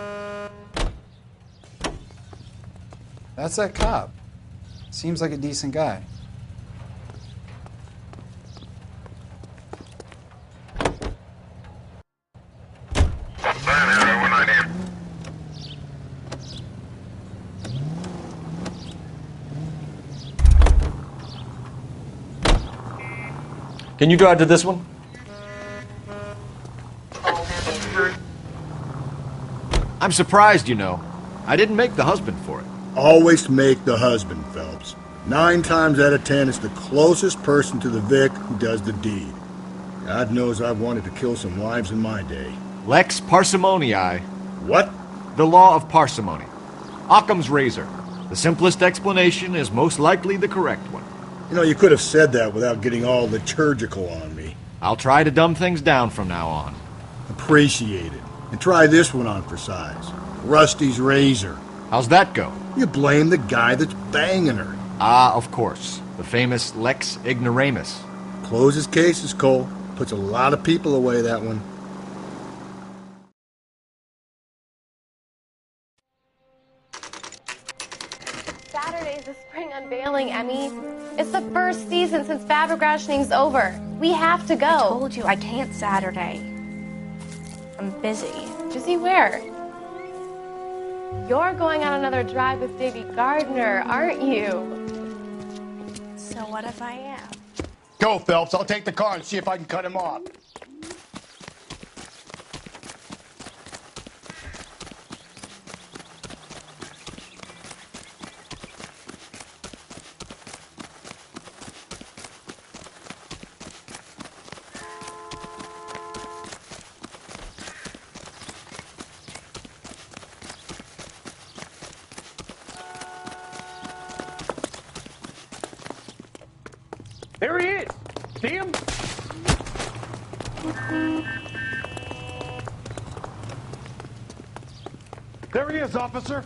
That's that cop. Seems like a decent guy. Can you drive to this one? I'm surprised, you know. I didn't make the husband for it. Always make the husband, Phelps. 9 times out of 10, it's the closest person to the Vic who does the deed. God knows I've wanted to kill some wives in my day. Lex parsimoniae. What? The law of parsimony. Occam's razor. The simplest explanation is most likely the correct one. You know, you could have said that without getting all liturgical on me. I'll try to dumb things down from now on. Appreciate it. And try this one on for size. Rusty's razor. How's that go? You blame the guy that's banging her. Ah, of course. The famous Lex ignoramus. Closes cases, Cole. Puts a lot of people away, that one. Saturday's the spring unveiling, Emmy. It's the first season since fabric rationing's over. We have to go. I told you I can't Saturday. I'm busy. Busy where? You're going on another drive with Davy Gardner, aren't you? So what if I am? Go, Phelps. I'll take the car and see if I can cut him off. There he is, officer.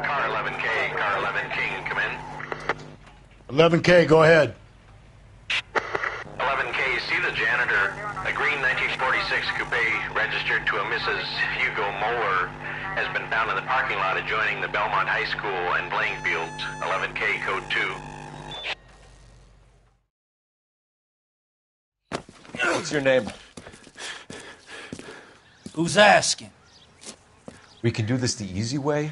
Car 11K, car 11K, come in. 11K, go ahead. 11K, see the janitor. A green 1946 coupe registered to a Mrs. Hugo Moeller has been found in the parking lot adjoining the Belmont High School and playing fields. 11K, code 2. What's your name? Who's asking? We can do this the easy way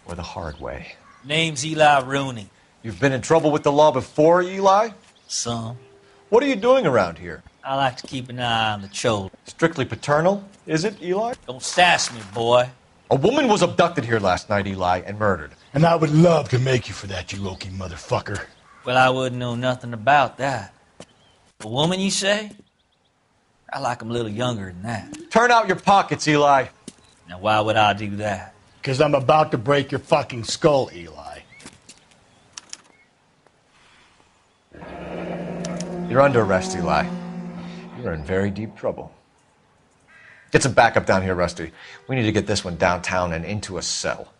or the hard way. Name's Eli Rooney. You've been in trouble with the law before, Eli? Some. What are you doing around here? I like to keep an eye on the children. Strictly paternal, is it, Eli? Don't sass me, boy. A woman was abducted here last night, Eli, and murdered. And I would love to make you for that, you oaky motherfucker. Well, I wouldn't know nothing about that. A woman, you say? I like 'em a little younger than that. Turn out your pockets, Eli. Now, why would I do that? Because I'm about to break your fucking skull, Eli. You're under arrest, Eli. You're in very deep trouble. Get some backup down here, Rusty. We need to get this one downtown and into a cell.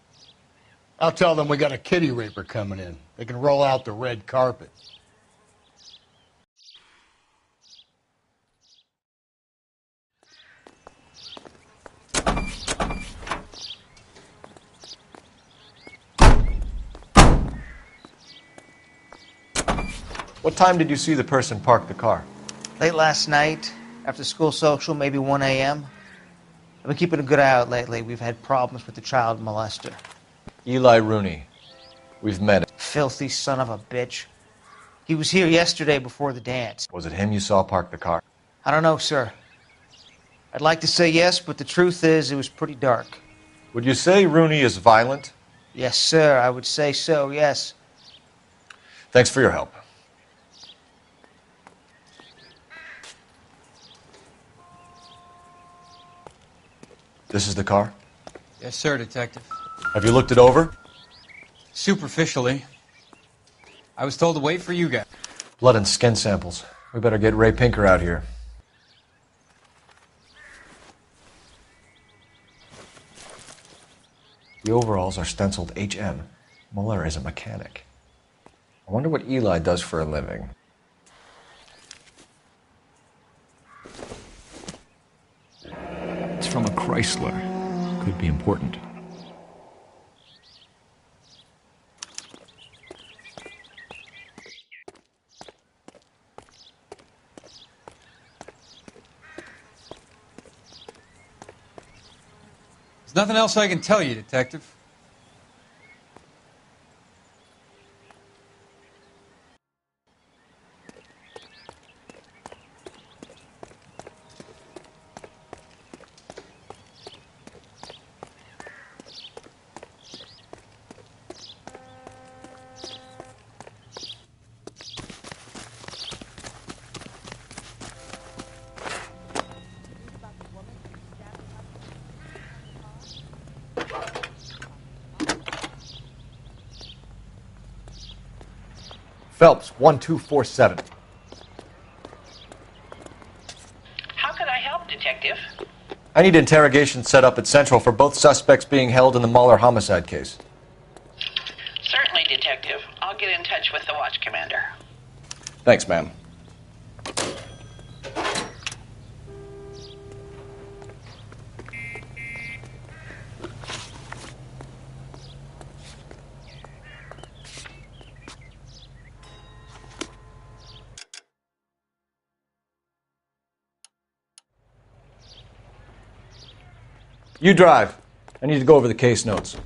I'll tell them we got a kitty raper coming in. They can roll out the red carpet. What time did you see the person park the car? Late last night, after school social, maybe 1 a.m. I've been keeping a good eye out lately. We've had problems with the child molester. Eli Rooney. We've met him. Filthy son of a bitch. He was here yesterday before the dance. Was it him you saw park the car? I don't know, sir. I'd like to say yes, but the truth is it was pretty dark. Would you say Rooney is violent? Yes, sir. I would say so, yes. Thanks for your help. This is the car? Yes, sir, Detective. Have you looked it over? Superficially. I was told to wait for you guys. Blood and skin samples. We better get Ray Pinker out here. The overalls are stenciled HM. Muller is a mechanic. I wonder what Eli does for a living. It's from a Chrysler. Could be important. There's nothing else I can tell you, Detective. Phelps, 1247. How can I help, Detective? I need interrogation set up at Central for both suspects being held in the Mahler homicide case. Certainly, Detective. I'll get in touch with the watch commander. Thanks, ma'am. You drive. I need to go over the case notes.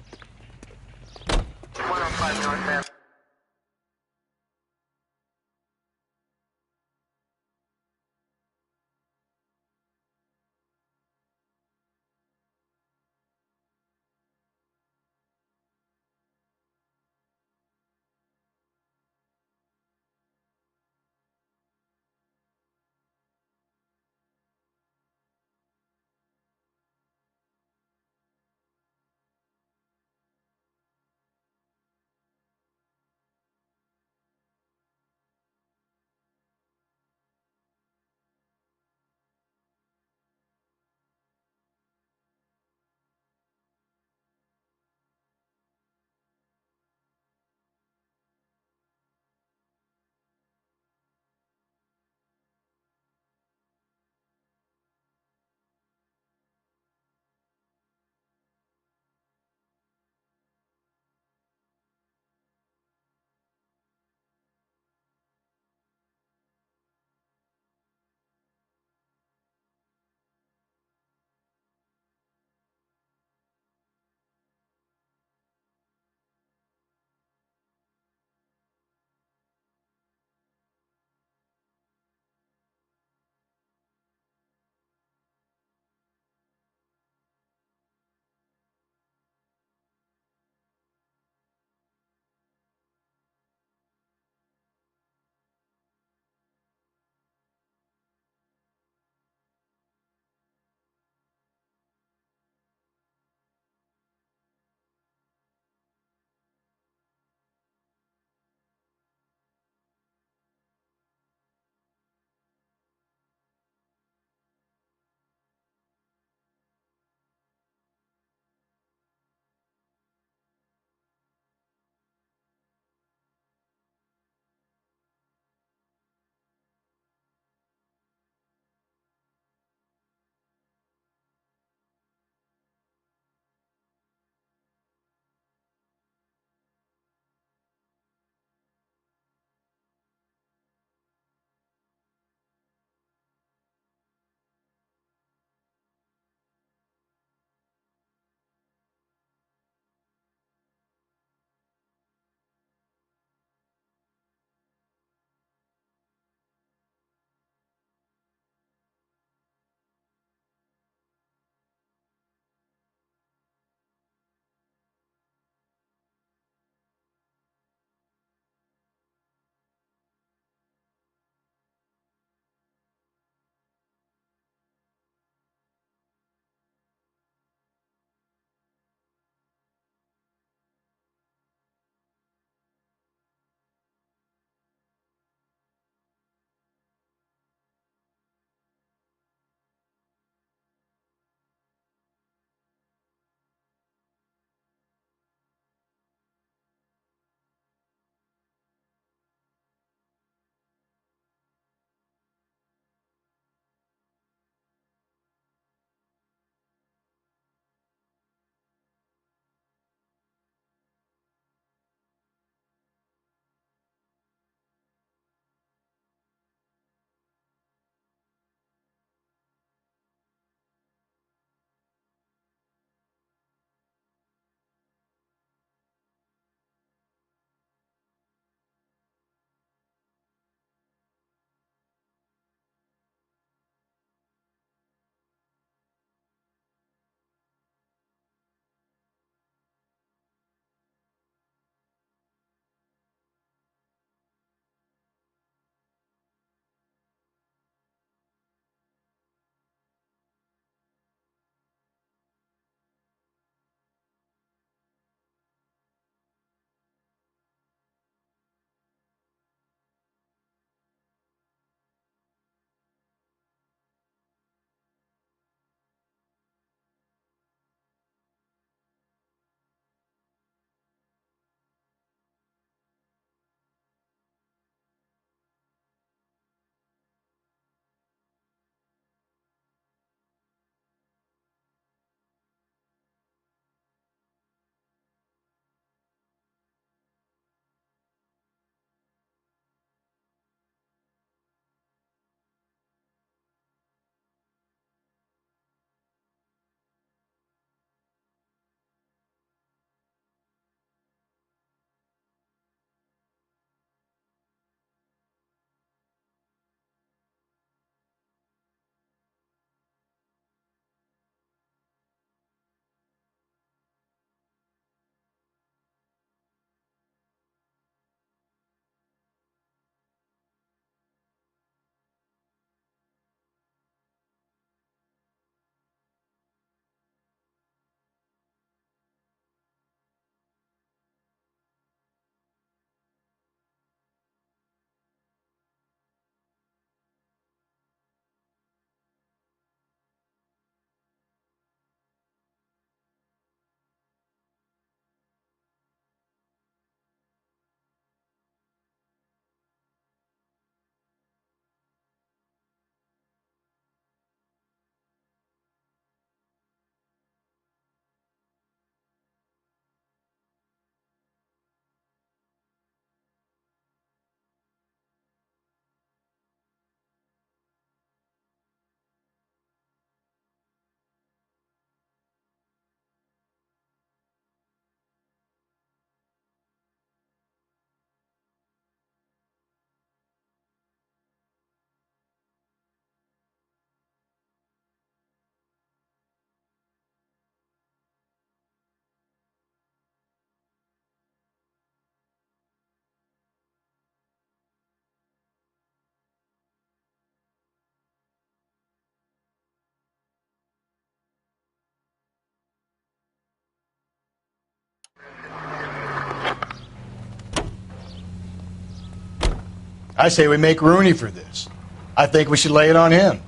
I say we make Rooney for this. I think we should lay it on him.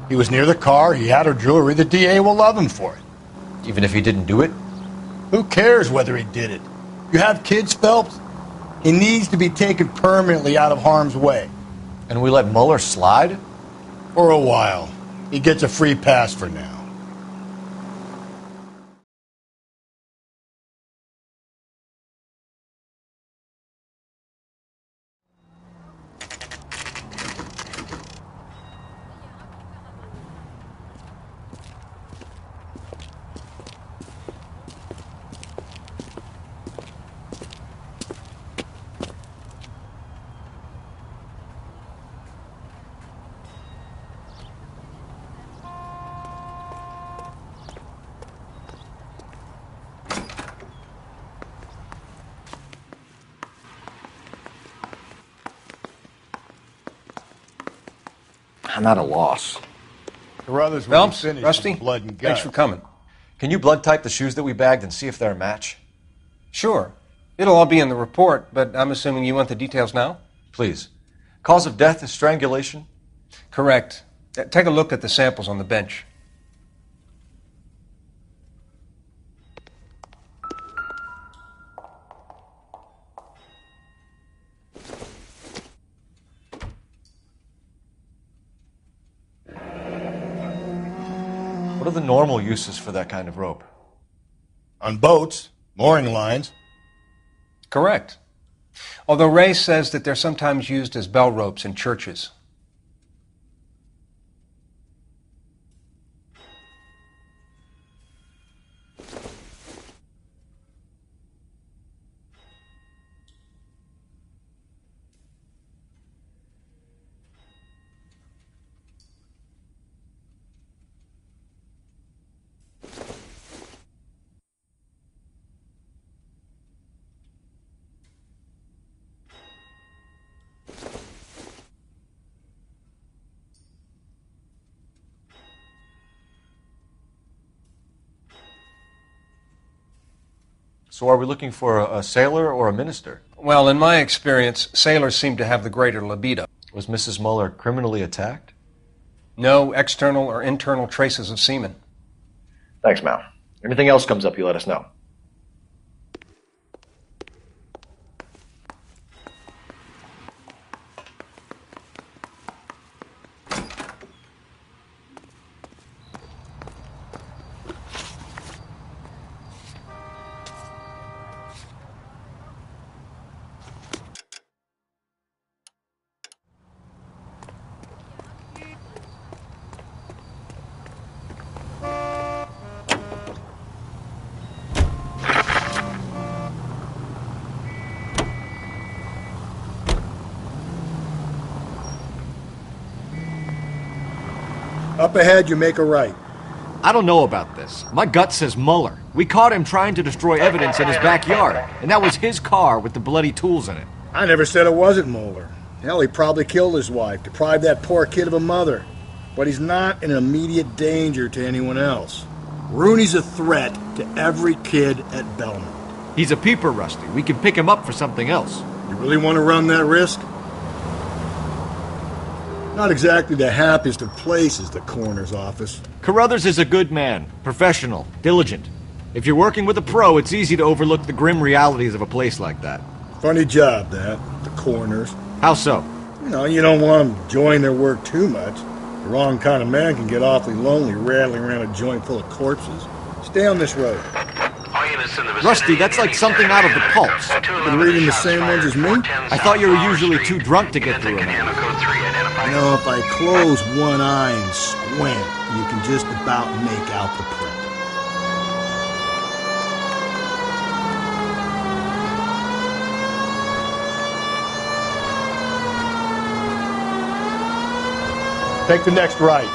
He was near the car, he had her jewelry, the DA will love him for it. Even if he didn't do it? Who cares whether he did it? You have kids, Phelps? He needs to be taken permanently out of harm's way. And we let Mueller slide? For a while. He gets a free pass for now. I'm at a loss. Carruthers will be Phelps, finished Rusty, with blood and guts. thanks for coming. Can you blood type the shoes that we bagged and see if they're a match? Sure. It'll all be in the report, but I'm assuming you want the details now? Please. Cause of death is strangulation? Correct. Take a look at the samples on the bench. What are the normal uses for that kind of rope? On boats, mooring lines. Correct. Although Ray says that they're sometimes used as bell ropes in churches. So are we looking for a sailor or a minister? Well, in my experience, sailors seem to have the greater libido. Was Mrs. Mueller criminally attacked? No external or internal traces of semen. Thanks, Mal. Anything else comes up, you let us know. Up ahead, you make a right. I don't know about this. My gut says Mueller. We caught him trying to destroy evidence in his backyard, and that was his car with the bloody tools in it. I never said it wasn't Mueller. Hell, he probably killed his wife, deprived that poor kid of a mother. But he's not an immediate danger to anyone else. Rooney's a threat to every kid at Belmont. He's a peeper, Rusty. We can pick him up for something else. You really want to run that risk? Not exactly the happiest of places, the coroner's office. Carruthers is a good man, professional, diligent. If you're working with a pro, it's easy to overlook the grim realities of a place like that. Funny job, that, the coroner's. How so? You don't want them enjoying their work too much. The wrong kind of man can get awfully lonely rattling around a joint full of corpses. Stay on this road. Rusty, that's like something out of the Pulps. Been reading the same ones as me? I thought you were usually too drunk to get through them. If I close one eye and squint, you can just about make out the print. Take the next right.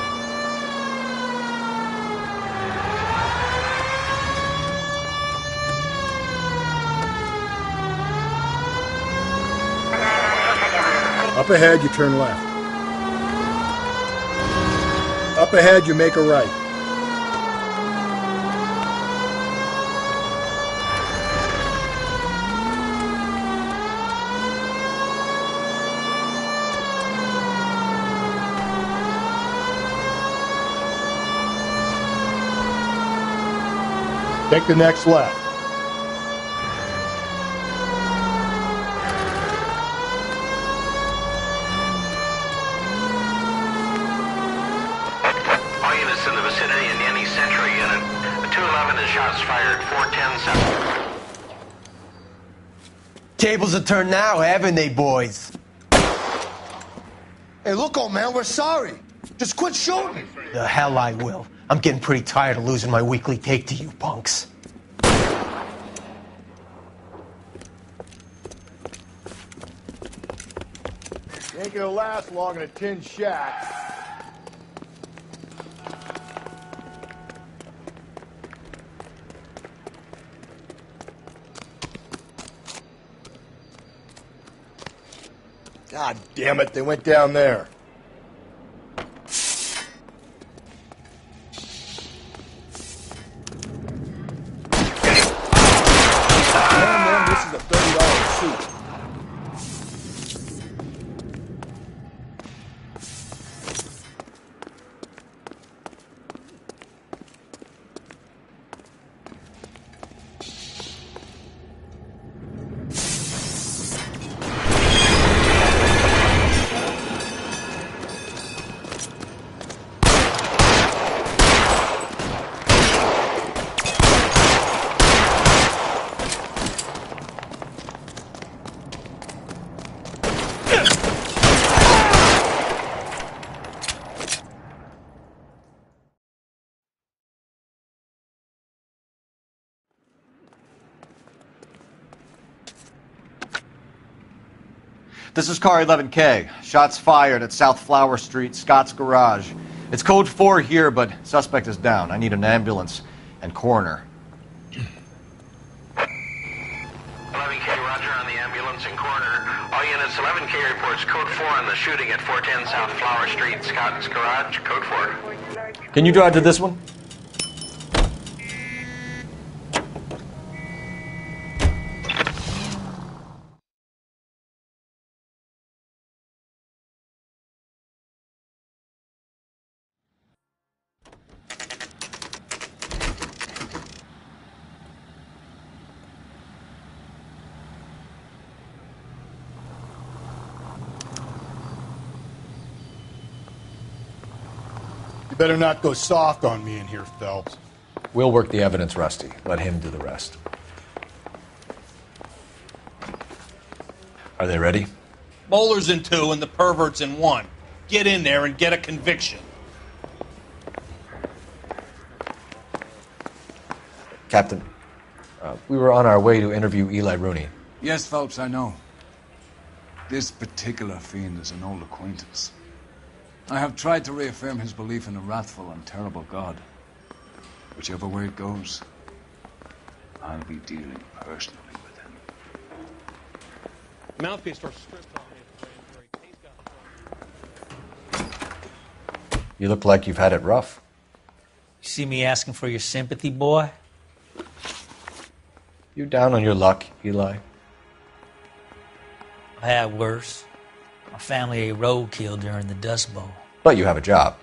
Up ahead, you turn left. Up ahead, you make a right. Take the next left. All units in the vicinity in any Century unit. The 211 is shots fired, 410 south. Tables are turned now, haven't they, boys? Hey, look, old man, we're sorry. Just quit shooting. The hell I will. I'm getting pretty tired of losing my weekly take to you punks. You ain't gonna last long in a tin shack. God damn it, they went down there. Damn, man, this is a $30 suit. This is car 11K. Shots fired at South Flower Street, Scott's Garage. It's code 4 here, but suspect is down. I need an ambulance and coroner. 11K, roger on the ambulance and coroner. All units, 11K reports code 4 on the shooting at 410 South Flower Street, Scott's Garage, code 4. Can you drive to this one? You better not go soft on me in here, Phelps. We'll work the evidence, Rusty. Let him do the rest. Are they ready? Bowler's in 2 and the pervert's in 1. Get in there and get a conviction. Captain, we were on our way to interview Eli Rooney. Yes, Phelps, I know. This particular fiend is an old acquaintance. I have tried to reaffirm his belief in a wrathful and terrible God. Whichever way it goes, I'll be dealing personally with him. Mouthpiece store stripped off me at the grand. You look like you've had it rough. You see me asking for your sympathy, boy? You down on your luck, Eli? I had worse. My family ate roadkill during the Dust Bowl. But you have a job.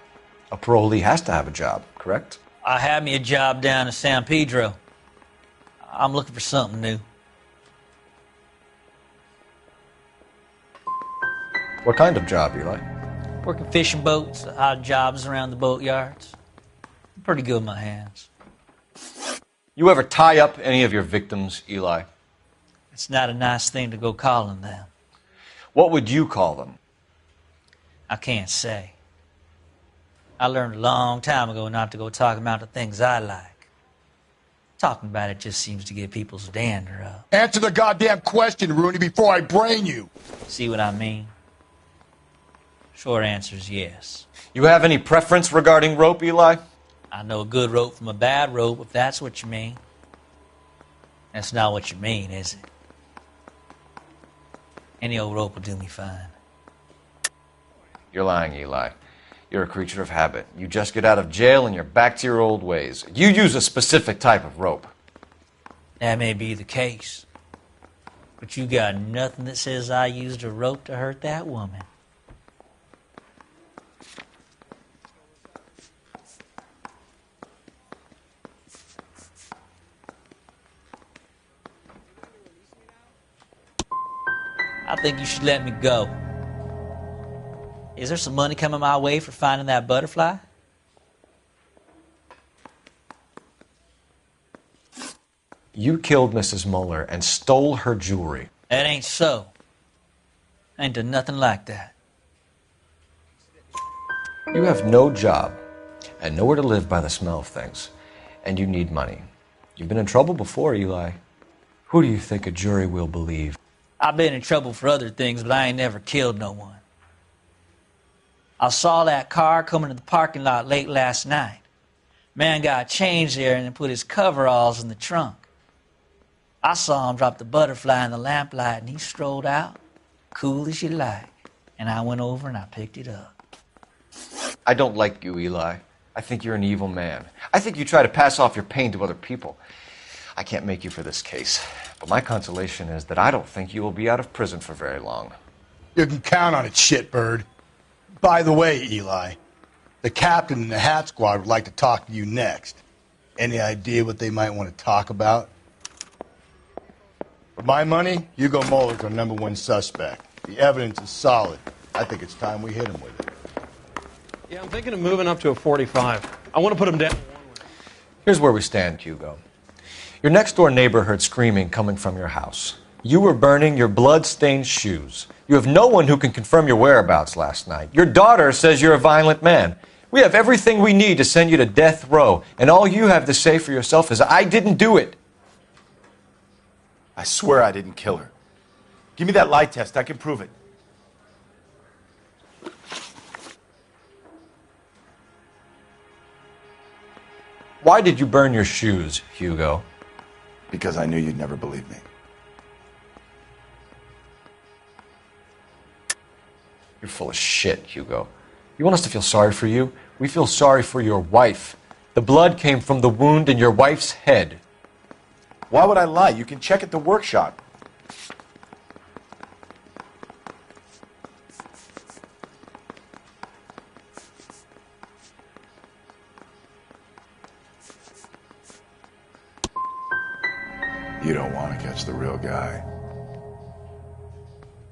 A parolee has to have a job, correct? I had me a job down in San Pedro. I'm looking for something new. What kind of job, Eli? Working fishing boats, odd jobs around the boatyards. I'm pretty good with my hands. You ever tie up any of your victims, Eli? It's not a nice thing to go calling them. What would you call them? I can't say. I learned a long time ago not to go talking about the things I like. Talking about it just seems to get people's dander up. Answer the goddamn question, Rooney, before I brain you. See what I mean? Short answer is yes. You have any preference regarding rope, Eli? I know a good rope from a bad rope, if that's what you mean. That's not what you mean, is it? Any old rope will do me fine. You're lying, Eli. You're a creature of habit. You just get out of jail and you're back to your old ways. You use a specific type of rope. That may be the case. But you got nothing that says I used a rope to hurt that woman. I think you should let me go. Is there some money coming my way for finding that butterfly? You killed Mrs. Muller and stole her jewelry. That ain't so. I ain't done nothing like that. You have no job and nowhere to live by the smell of things, and you need money. You've been in trouble before, Eli. Who do you think a jury will believe? I've been in trouble for other things, but I ain't never killed no one. I saw that car coming to the parking lot late last night. Man got changed there and then put his coveralls in the trunk. I saw him drop the butterfly in the lamplight and he strolled out, cool as you like. And I went over and I picked it up. I don't like you, Eli. I think you're an evil man. I think you try to pass off your pain to other people. I can't make you for this case, but my consolation is that I don't think you will be out of prison for very long. You can count on it, shitbird. By the way, Eli, the captain and the Hat Squad would like to talk to you next. Any idea what they might want to talk about? For my money, Hugo Muller's our #1 suspect. The evidence is solid. I think it's time we hit him with it. Yeah, I'm thinking of moving up to a 45. I want to put him down. Here's where we stand, Hugo. Your next-door neighbor heard screaming coming from your house. You were burning your blood-stained shoes. You have no one who can confirm your whereabouts last night. Your daughter says you're a violent man. We have everything we need to send you to death row, and all you have to say for yourself is, I didn't do it. I swear I didn't kill her. Give me that lie test. I can prove it. Why did you burn your shoes, Hugo? Because I knew you'd never believe me. You're full of shit, Hugo. You want us to feel sorry for you? We feel sorry for your wife. The blood came from the wound in your wife's head. Why would I lie? You can check at the workshop. You don't want to catch the real guy.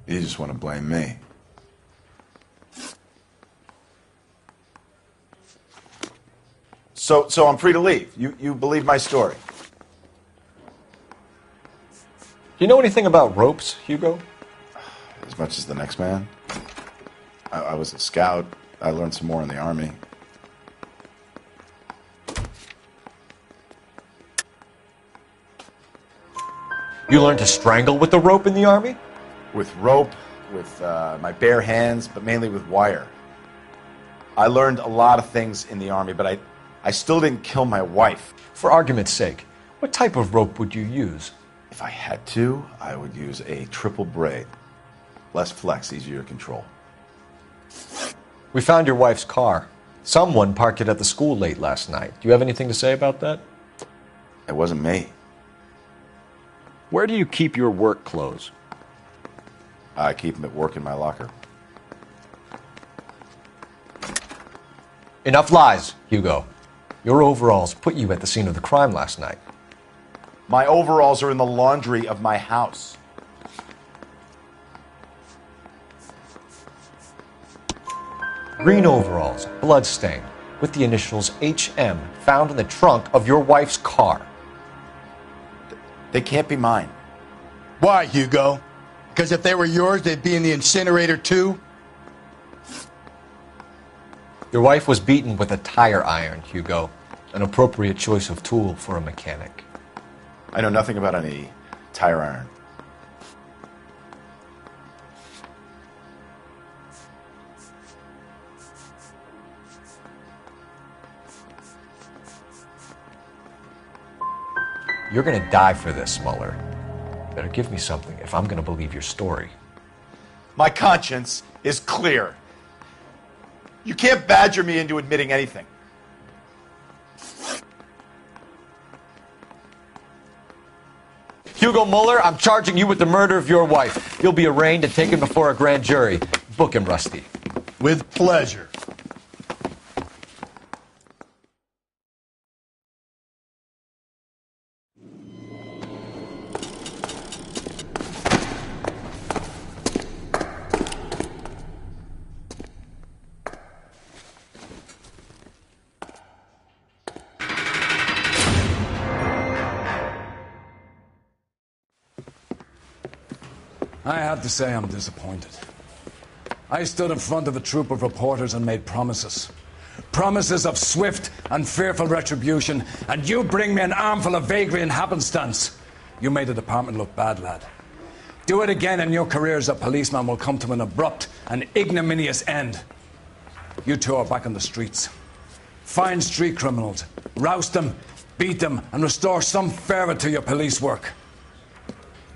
You just want to blame me. So I'm free to leave. You believe my story. Do you know anything about ropes, Hugo? As much as the next man. I was a scout. I learned some more in the Army. You learned to strangle with the rope in the Army? With rope, with my bare hands, but mainly with wire. I learned a lot of things in the Army, but I still didn't kill my wife. For argument's sake, what type of rope would you use? If I had to, I would use a triple braid. Less flex, easier to control. We found your wife's car. Someone parked it at the school late last night. Do you have anything to say about that? It wasn't me. Where do you keep your work clothes? I keep them at work in my locker. Enough lies, Hugo. Your overalls put you at the scene of the crime last night. My overalls are in the laundry of my house. Green overalls, bloodstained, with the initials HM found in the trunk of your wife's car. They can't be mine. Why, Hugo? Because if they were yours, they'd be in the incinerator too? Your wife was beaten with a tire iron, Hugo. An appropriate choice of tool for a mechanic. I know nothing about any tire iron. You're gonna die for this, Muller. Better give me something if I'm gonna believe your story. My conscience is clear. You can't badger me into admitting anything. Hugo Muller, I'm charging you with the murder of your wife. You'll be arraigned and taken before a grand jury. Book him, Rusty. With pleasure. I have to say I'm disappointed. I stood in front of a troop of reporters and made promises. Promises of swift and fearful retribution, and you bring me an armful of vagary and happenstance. You made the department look bad, lad. Do it again and your career as a policeman will come to an abrupt and ignominious end. You two are back on the streets. Find street criminals, roust them, beat them, and restore some fervor to your police work.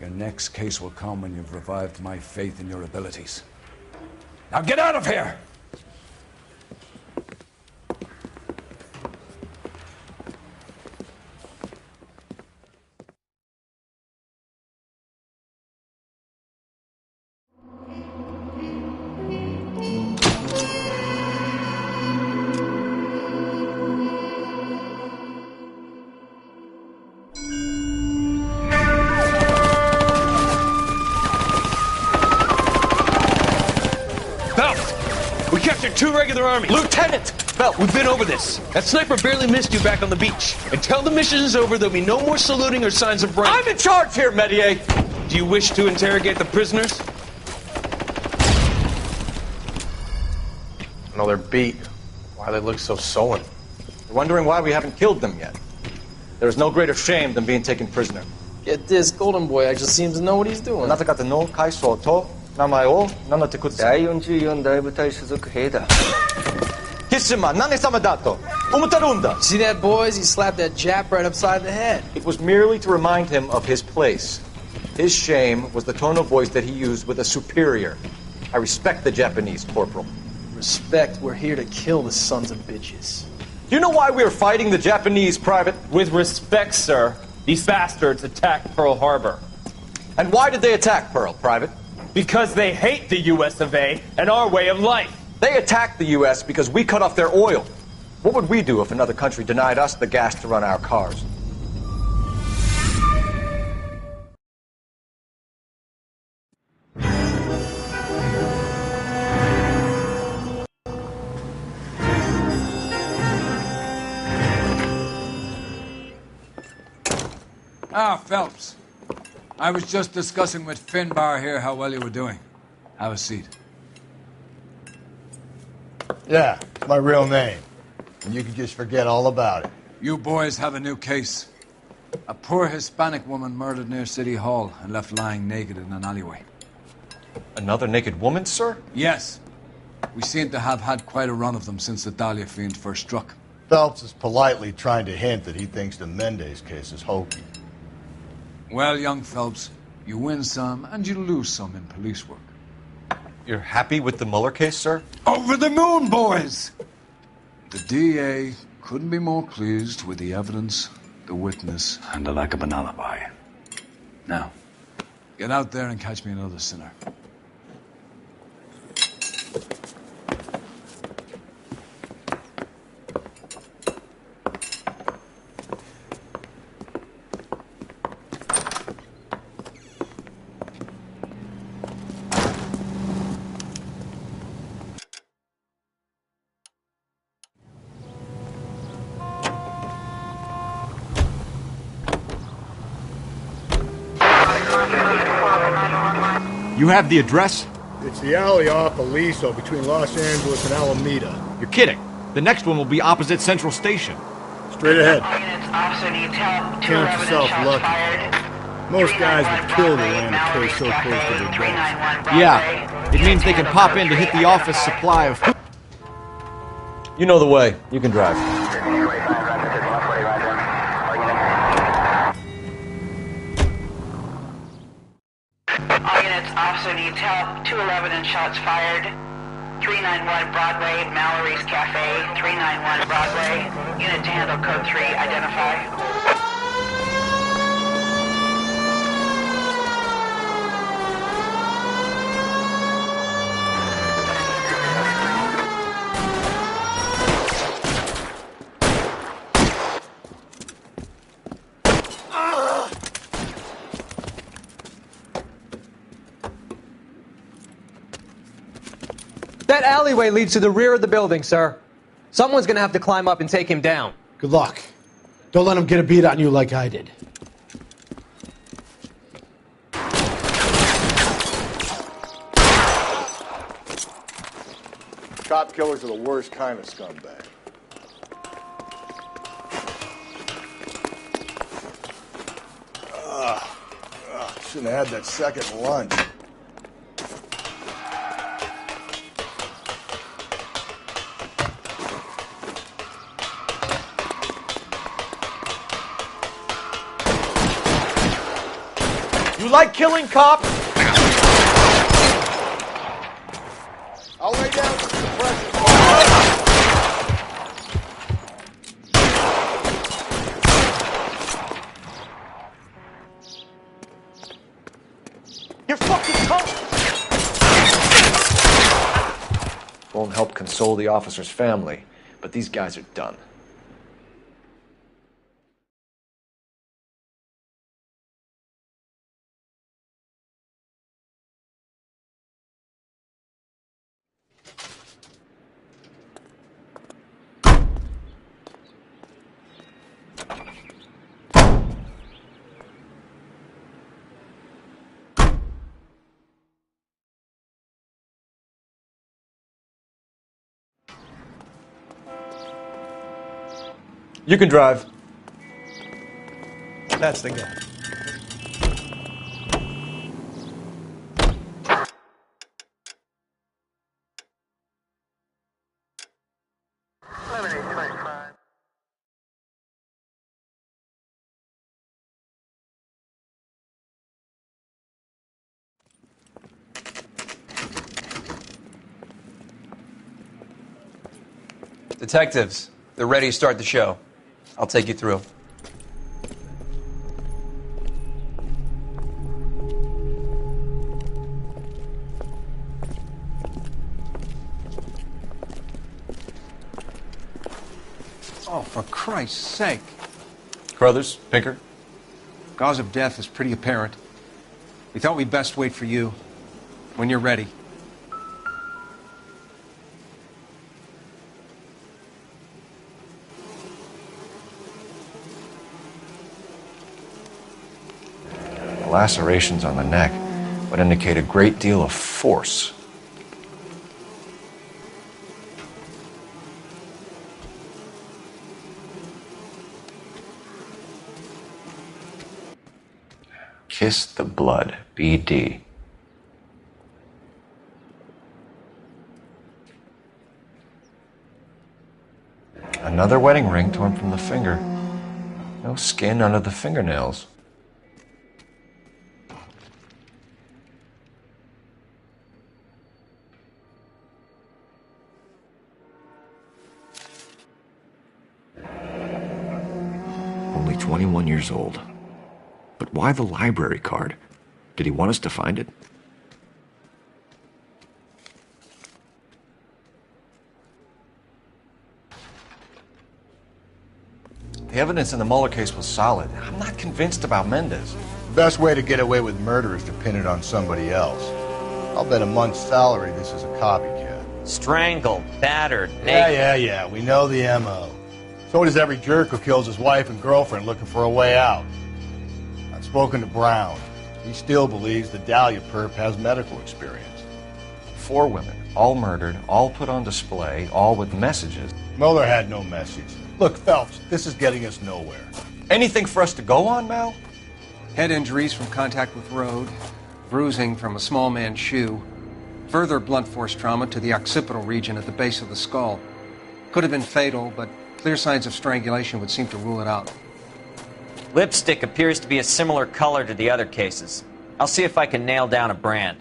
Your next case will come when you've revived my faith in your abilities. Now get out of here! Two regular army. Lieutenant! Belt, we've been over this. That sniper barely missed you back on the beach. Until the mission is over, there'll be no more saluting or signs of rank. I'm in charge here, Medier! Do you wish to interrogate the prisoners? No, they're beat. Why they look so sullen? You're wondering why we haven't killed them yet. There is no greater shame than being taken prisoner. Get this, Golden Boy actually seems to know what he's doing. あなた方の階層と名前を名乗ってください。第44大部隊所属兵だ。キスマ、何様だと思ってるんだ。See that, boys? He slapped that Jap right upside the head. It was merely to remind him of his place. His shame was the tone of voice that he used with a superior. I respect the Japanese, Corporal. Respect, we're here to kill the sons of bitches. Do you know why we are fighting the Japanese, Private? With respect, sir, these bastards attacked Pearl Harbor. And why did they attack Pearl, Private? Because they hate the US of A and our way of life. They attacked the US because we cut off their oil. What would we do if another country denied us the gas to run our cars? Ah, Phelps. I was just discussing with Finbar here how well you were doing. Have a seat. Yeah, it's my real name. And you can just forget all about it. You boys have a new case. A poor Hispanic woman murdered near City Hall and left lying naked in an alleyway. Another naked woman, sir? Yes. We seem to have had quite a run of them since the Dahlia fiend first struck. Phelps is politely trying to hint that he thinks the Mendez case is hokey. Well, young Phelps, you win some and you lose some in police work. You're happy with the Mueller case, sir? Over the moon, boys! The DA couldn't be more pleased with the evidence, the witness, and the lack of an alibi. Now, get out there and catch me another sinner. You have the address? It's the alley off Aliso between Los Angeles and Alameda. You're kidding. The next one will be opposite Central Station. Straight ahead. Count yourself lucky. Most guys would kill to land a case so close to their base. Yeah, it means they can pop in to hit the office supply of... You know the way. You can drive. Officer needs help. 211 and shots fired. 391 Broadway, Mallory's Cafe. 391 Broadway. Unit to handle code 3. Identify. That alleyway leads to the rear of the building, sir. Someone's gonna have to climb up and take him down. Good luck. Don't let him get a beat on you like I did. Cop killers are the worst kind of scumbag. Shouldn't have had that second lunch. You like killing cops? I'll lay down some suppression. You're fucking tough! Won't help console the officer's family, but these guys are done. You can drive. That's the guy. Detectives, they're ready to start the show. I'll take you through. Oh, for Christ's sake. Carruthers, Pinker. Cause of death is pretty apparent. We thought we'd best wait for you. When you're ready. The lacerations on the neck would indicate a great deal of force. Kiss the blood, BD. Another wedding ring torn from the finger. No skin under the fingernails. Only 21 years old. But why the library card? Did he want us to find it? The evidence in the Mueller case was solid. I'm not convinced about Mendez. The best way to get away with murder is to pin it on somebody else. I'll bet a month's salary this is a copycat. Strangled, battered, naked. Yeah. We know the M.O. So does every jerk who kills his wife and girlfriend looking for a way out. I've spoken to Brown. He still believes the Dahlia perp has medical experience. 4 women, all murdered, all put on display, all with messages. Mueller had no message. Look, Phelps, this is getting us nowhere. Anything for us to go on, Mal? Head injuries from contact with road, bruising from a small man's shoe, further blunt force trauma to the occipital region at the base of the skull. Could have been fatal, but clear signs of strangulation would seem to rule it out. Lipstick appears to be a similar color to the other cases. I'll see if I can nail down a brand.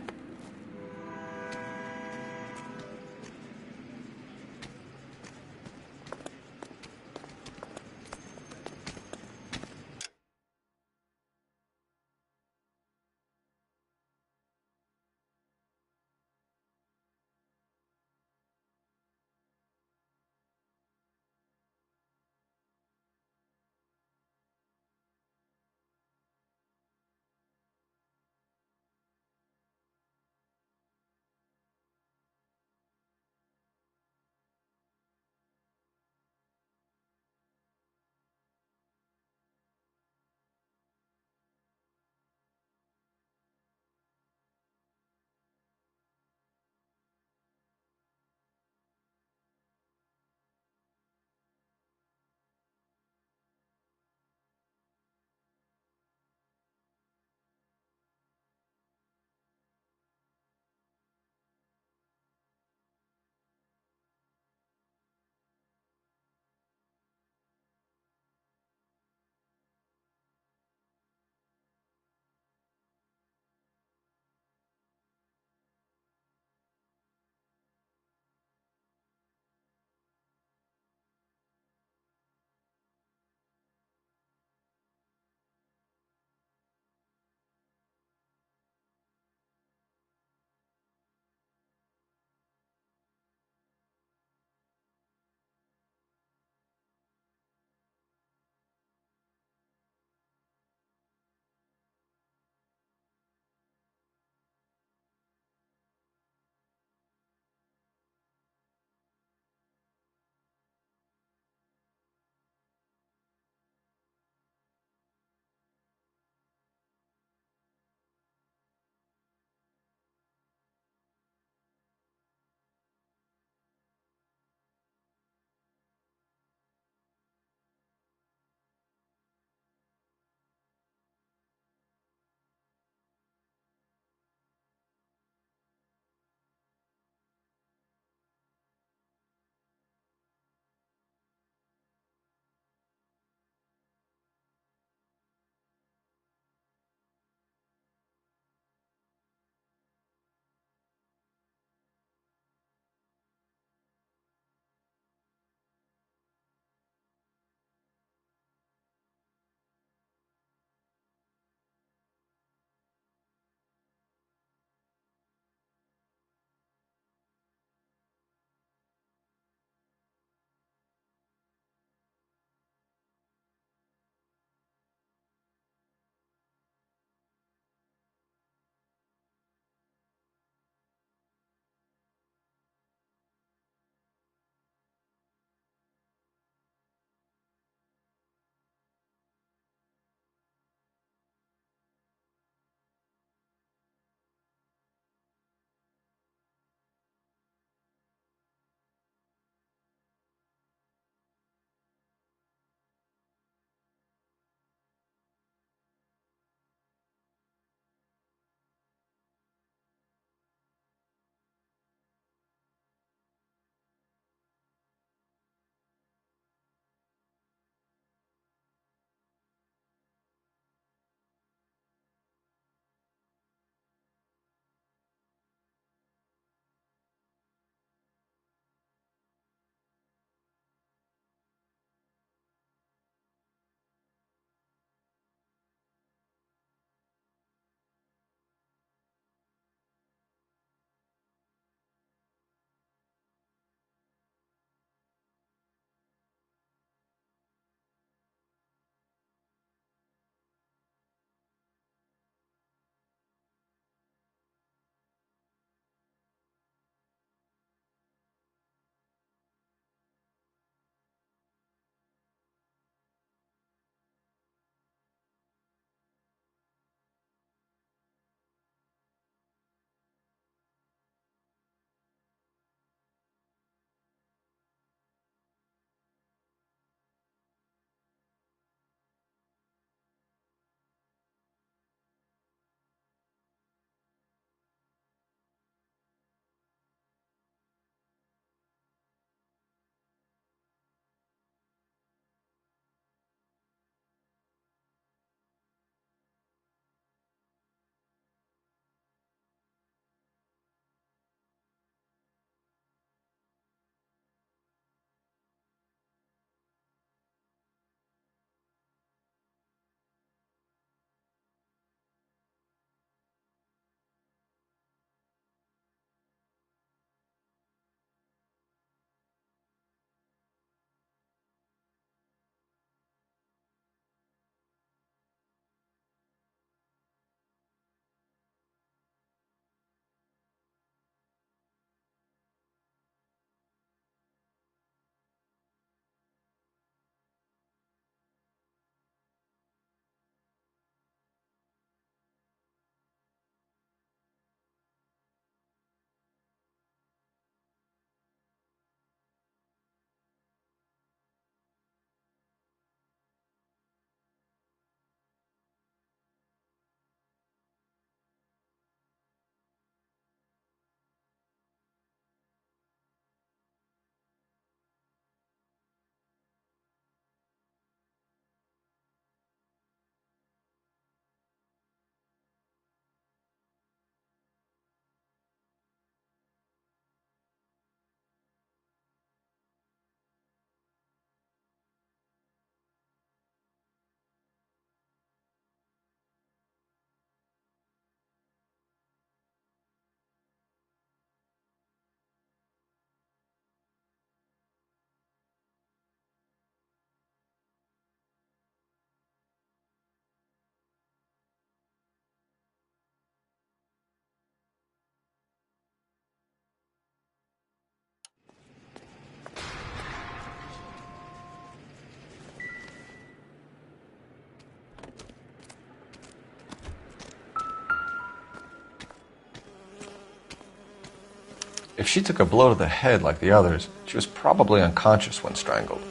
If she took a blow to the head like the others, she was probably unconscious when strangled.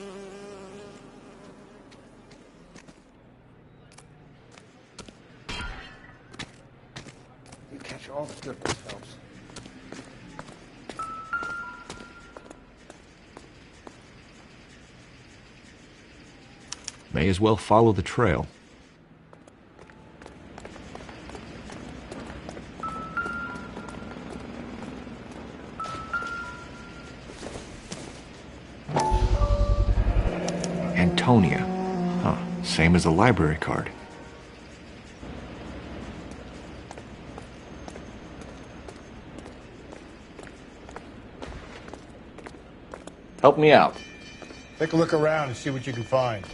You catch all the good ones, Phelps. May as well follow the trail. Antonia. Huh, same as the library card. Help me out. Take a look around and see what you can find.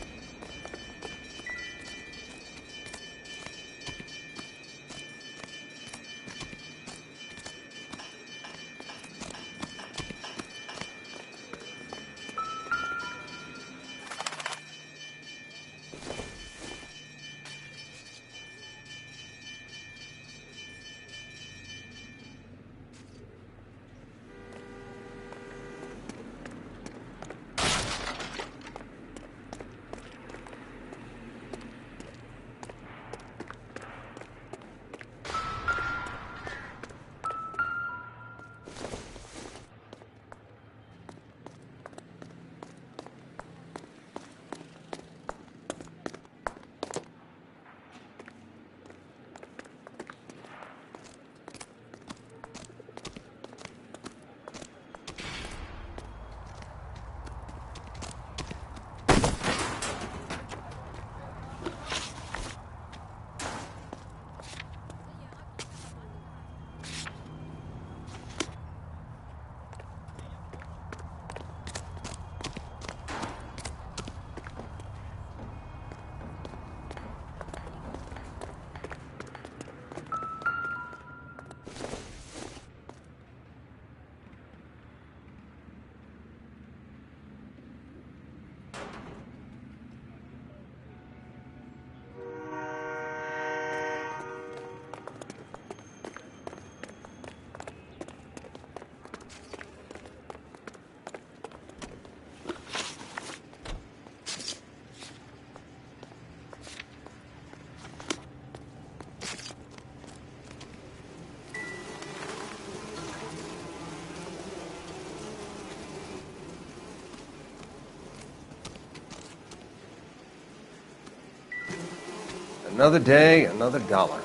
Another day, another dollar.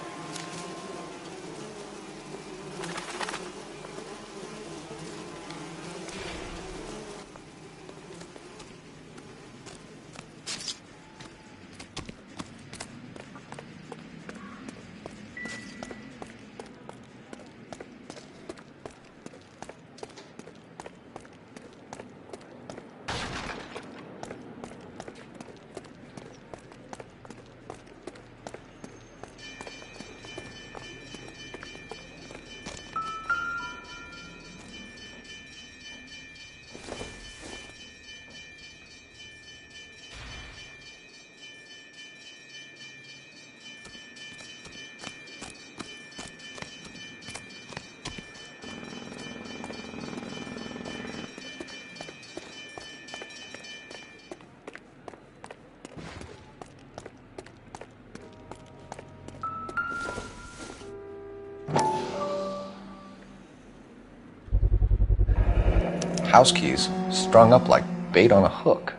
House keys, strung up like bait on a hook.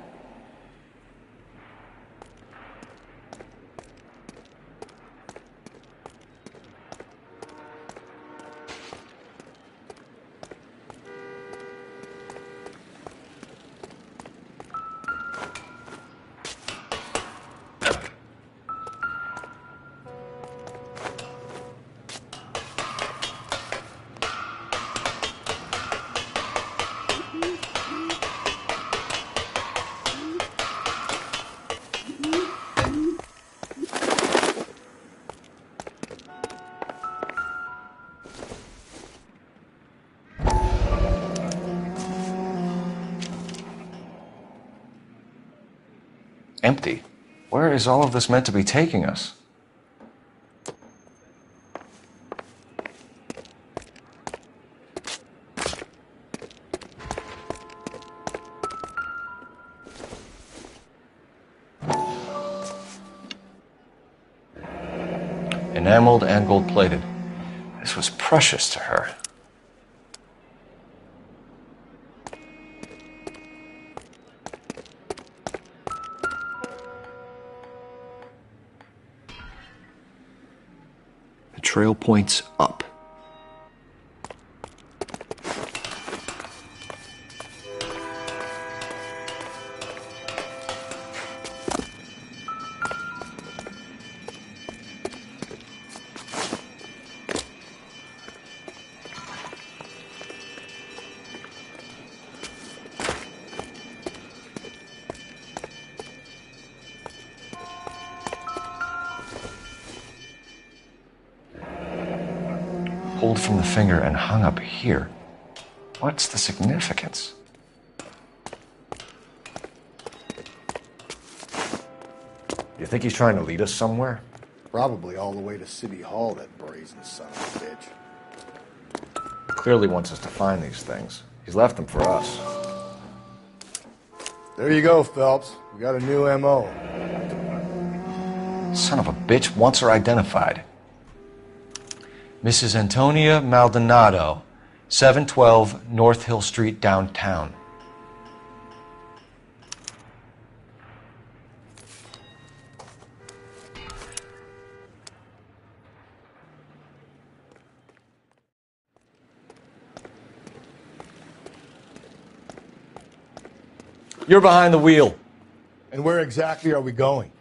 Empty. Where is all of this meant to be taking us? Enameled and gold-plated. This was precious to her. The trail points up. Pulled from the finger and hung up here. What's the significance? You think he's trying to lead us somewhere? Probably all the way to City Hall, that brazen son of a bitch. Clearly wants us to find these things. He's left them for us. There you go, Phelps. We got a new M.O. Son of a bitch wants her identified. Mrs. Antonia Maldonado, 712 North Hill Street, downtown. You're behind the wheel. And where exactly are we going?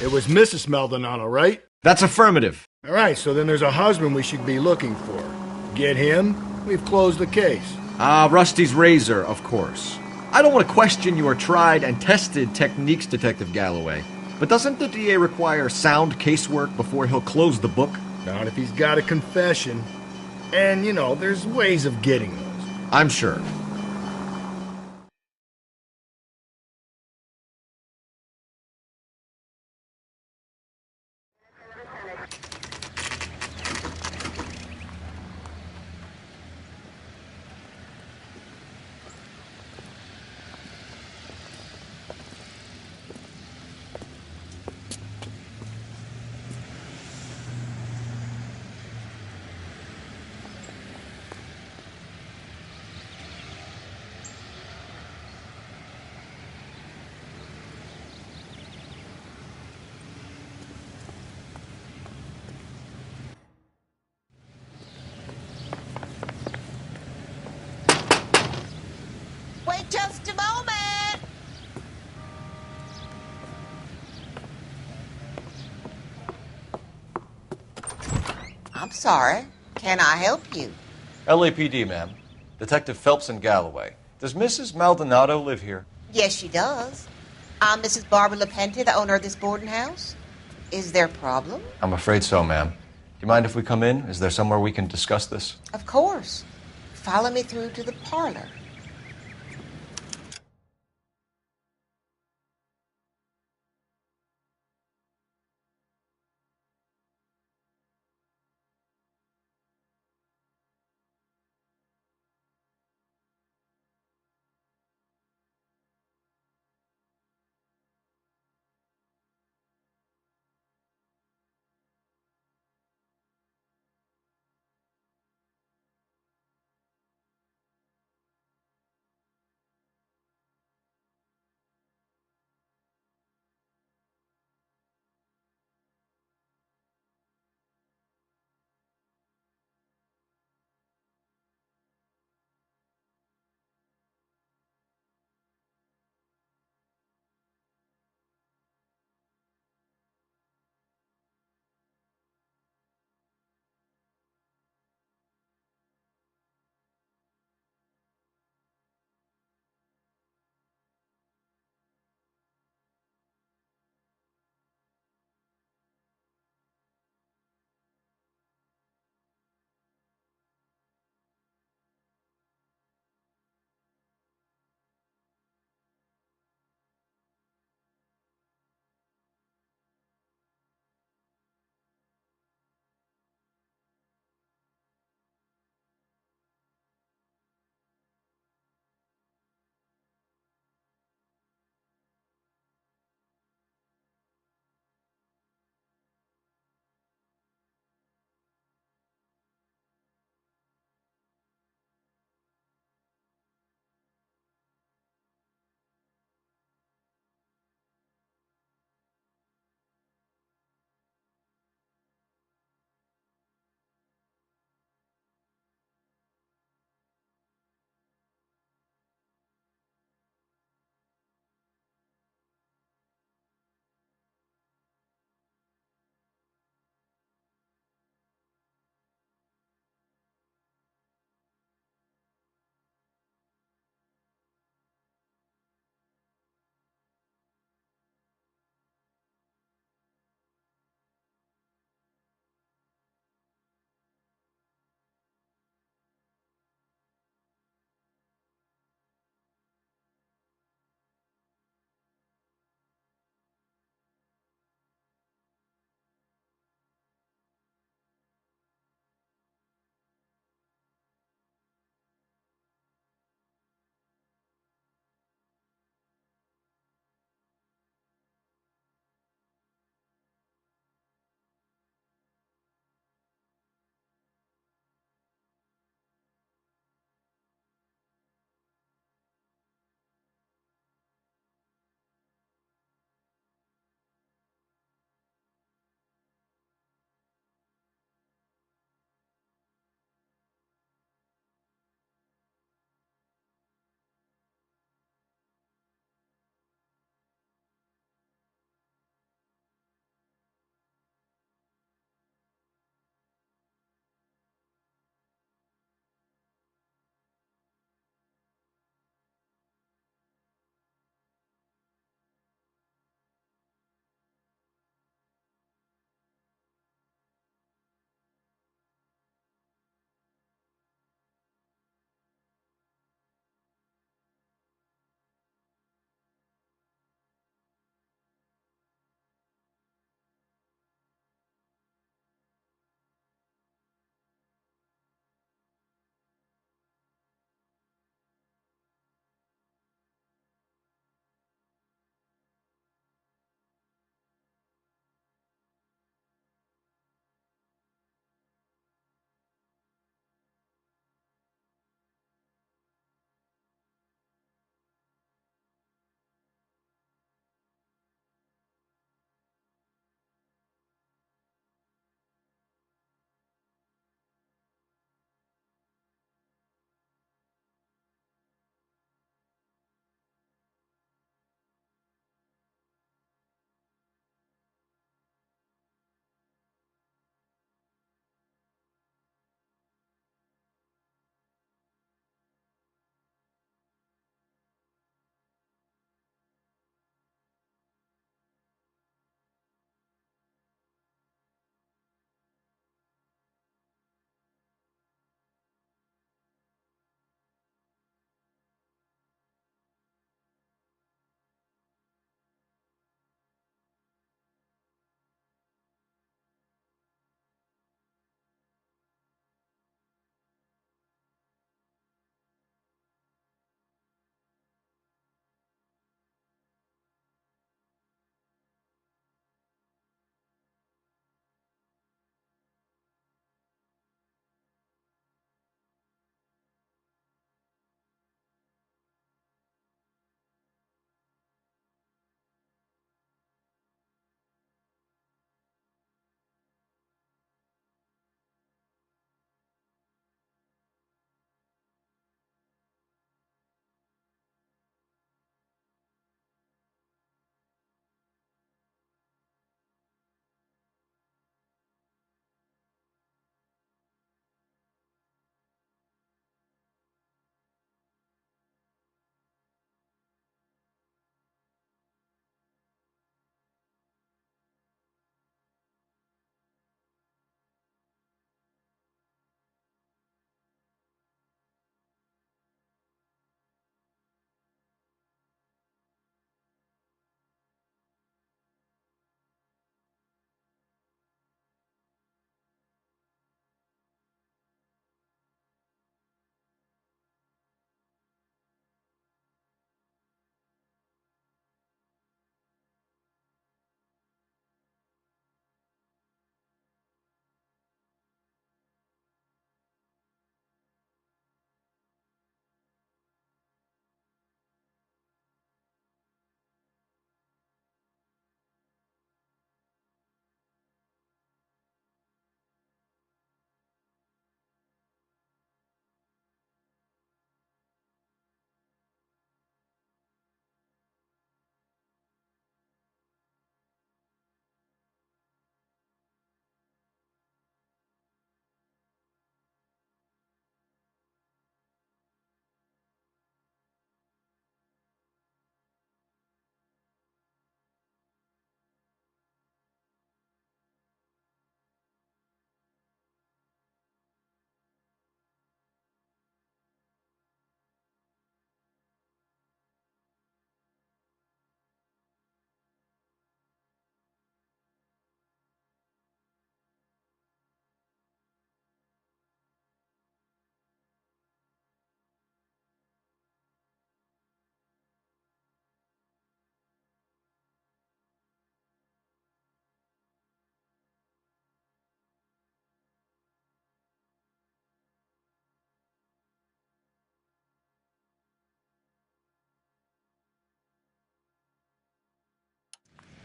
It was Mrs. Maldonado, right? That's affirmative. All right, so then there's a husband we should be looking for. Get him, we've closed the case. Rusty's razor, of course. I don't want to question your tried and tested techniques, Detective Galloway. But doesn't the DA require sound casework before he'll close the book? Not if he's got a confession. And, you know, there's ways of getting those. I'm sure. Wait just a moment! I'm sorry. Can I help you? LAPD, ma'am. Detective Phelps and Galloway. Does Mrs. Maldonado live here? Yes, she does. I'm Mrs. Barbara LaPente, the owner of this boarding house. Is there a problem? I'm afraid so, ma'am. Do you mind if we come in? Is there somewhere we can discuss this? Of course. Follow me through to the parlor.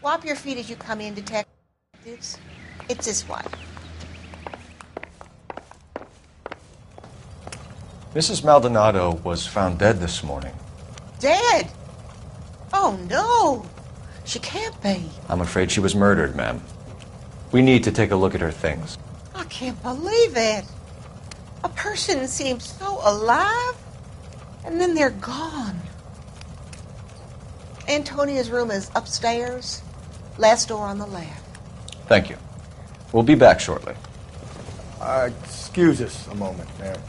Wipe your feet as you come in, detectives. It's this way. Mrs. Maldonado was found dead this morning. Dead? Oh, no. She can't be. I'm afraid she was murdered, ma'am. We need to take a look at her things. I can't believe it. A person seems so alive, and then they're gone. Antonia's room is upstairs, last door on the left. Thank you. We'll be back shortly. Excuse us a moment, ma'am.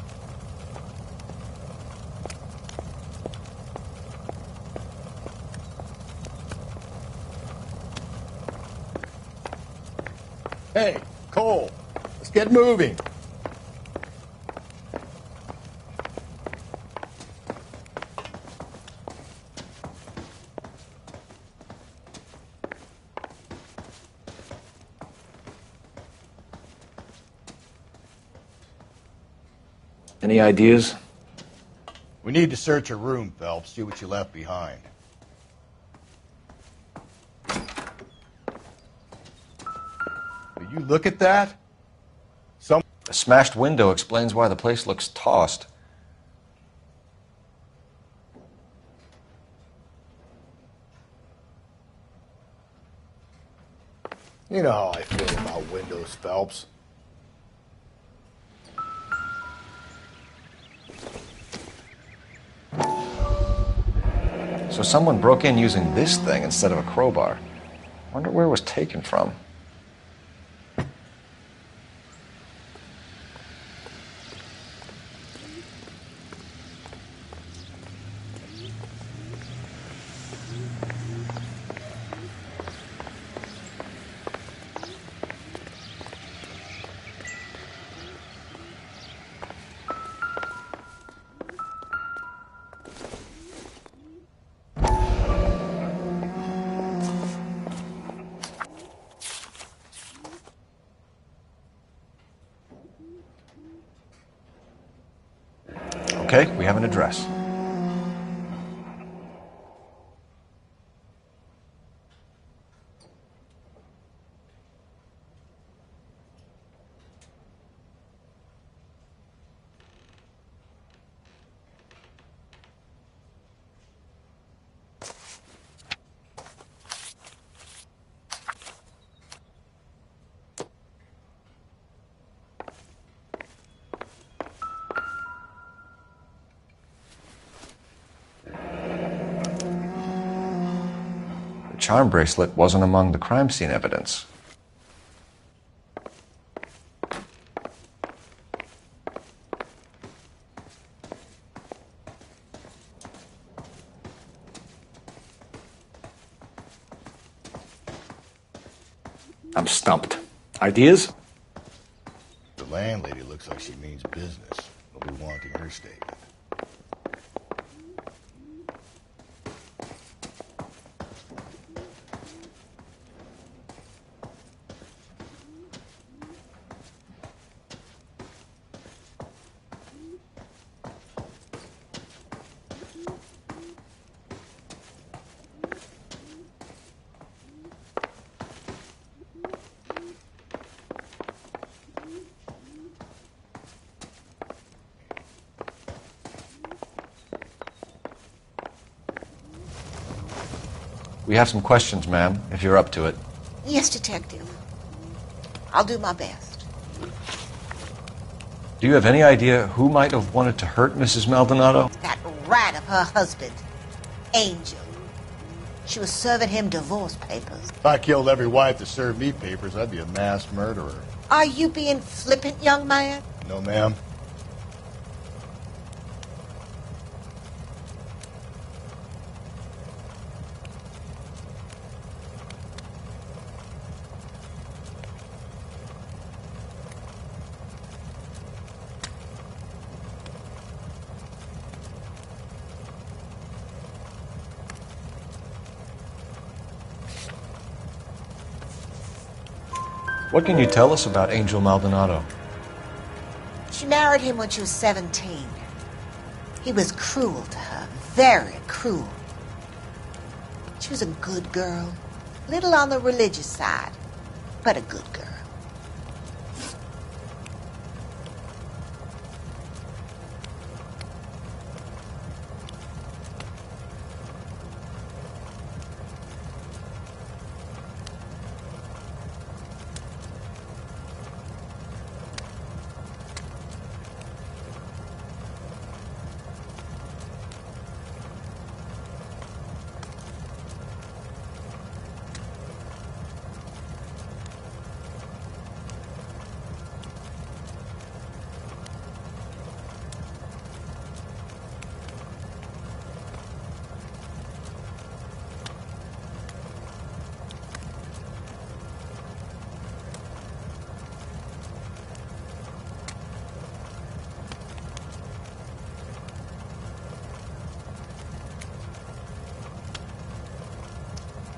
Hey, Cole, let's get moving. Any ideas? We need to search your room, Phelps, see what you left behind. Will you look at that? A smashed window explains why the place looks tossed. You know how I feel about windows, Phelps. So someone broke in using this thing instead of a crowbar. Wonder where it was taken from. Okay, we have an address. Charm bracelet wasn't among the crime scene evidence. I'm stumped. Ideas? The landlady looks like she means business. We'll be wanting her statement. We have some questions, ma'am, if you're up to it. Yes, detective. I'll do my best. Do you have any idea who might have wanted to hurt Mrs. Maldonado? That rat of her husband, Angel. She was serving him divorce papers. If I killed every wife that served me papers, I'd be a mass murderer. Are you being flippant, young man? No, ma'am. What can you tell us about Angel Maldonado? She married him when she was 17. He was cruel to her, very cruel. She was a good girl, Little on the religious side, but a good girl.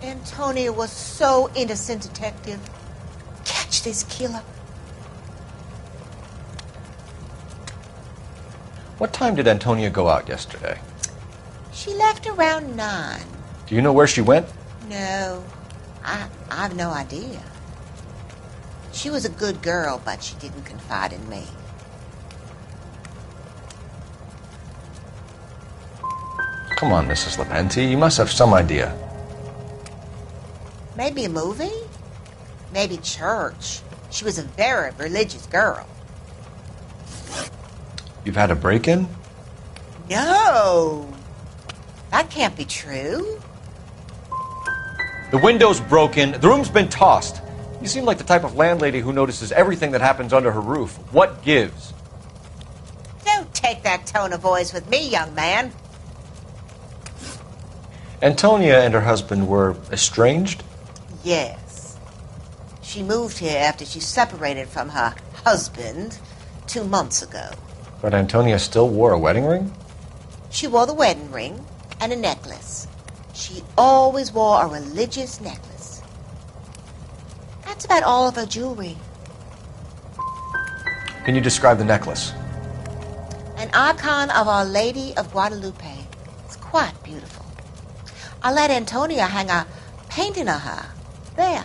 Antonia was so innocent, detective. Catch this killer. What time did Antonia go out yesterday? She left around 9. Do you know where she went? No, I've no idea. She was a good girl, but she didn't confide in me. Come on, Mrs. Lepenti, you must have some idea. Maybe a movie? Maybe church. She was a very religious girl. You've had a break-in? No! That can't be true. The window's broken, the room's been tossed. You seem like the type of landlady who notices everything that happens under her roof. What gives? Don't take that tone of voice with me, young man. Antonia and her husband were estranged? Yes. She moved here after she separated from her husband 2 months ago. But Antonia still wore a wedding ring? She wore the wedding ring and a necklace. She always wore a religious necklace. That's about all of her jewelry. Can you describe the necklace? An icon of Our Lady of Guadalupe. It's quite beautiful. I let Antonia hang a painting of her there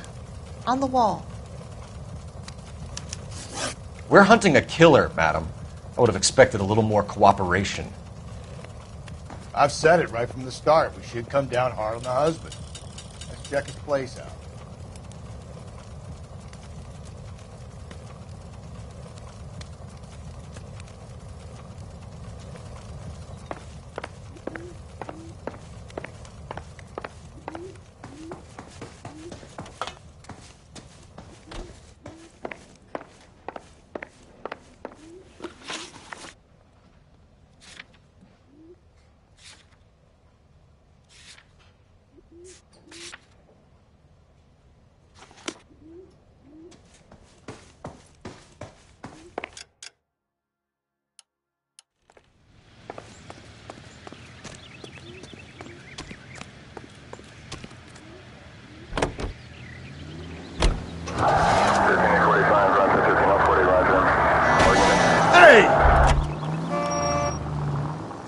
on the wall. We're hunting a killer, madam. I would have expected a little more cooperation. I've said it right from the start. We should come down hard on the husband. Let's check his place out.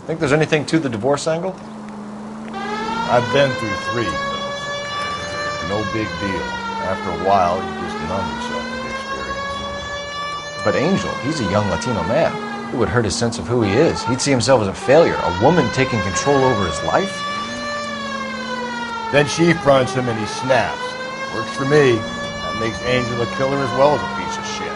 Think there's anything to the divorce angle? I've been through 3 of those. No big deal. After a while, you just numb yourself to the experience. But Angel, he's a young Latino man. It would hurt his sense of who he is. He'd see himself as a failure, a woman taking control over his life. Then she fronts him and he snaps. Works for me. That makes Angel a killer as well as a piece of shit.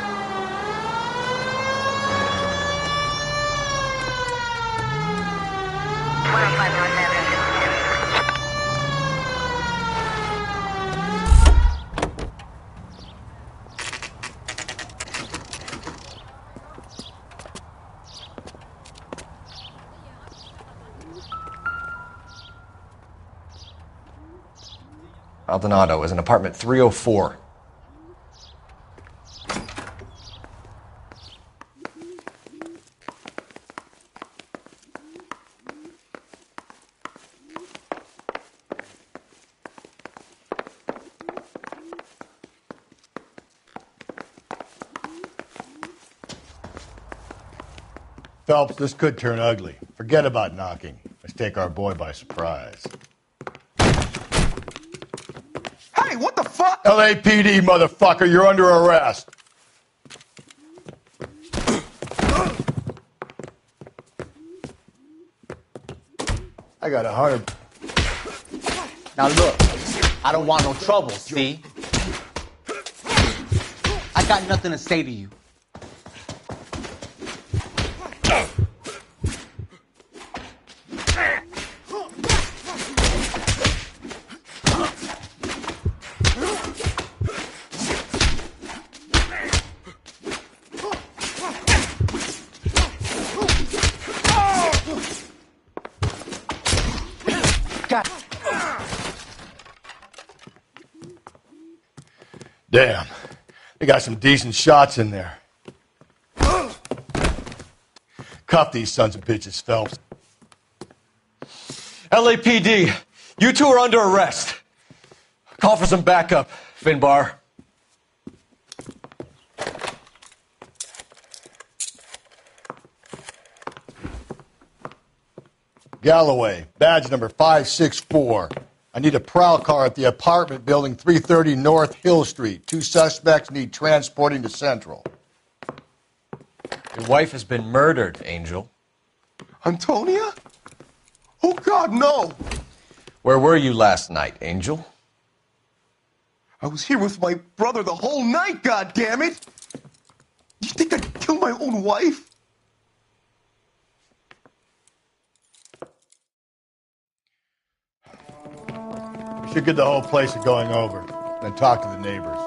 Maldonado is in apartment 304. Phelps, this could turn ugly. Forget about knocking. Let's take our boy by surprise. Hey, fuck? LAPD, motherfucker, you're under arrest. I got 100. Now look, I don't want no trouble, see? I got nothing to say to you. Damn, they got some decent shots in there. Cuff these sons of bitches, Phelps. LAPD, you two are under arrest. Call for some backup, Finbar. Galloway, badge number 564. I need a prowl car at the apartment building 330 North Hill Street. 2 suspects need transporting to Central. Your wife has been murdered, Angel. Antonia? Oh, God, no! Where were you last night, Angel? I was here with my brother the whole night, God damn it! You think I'd kill my own wife? We should get the whole place going over, then talk to the neighbors.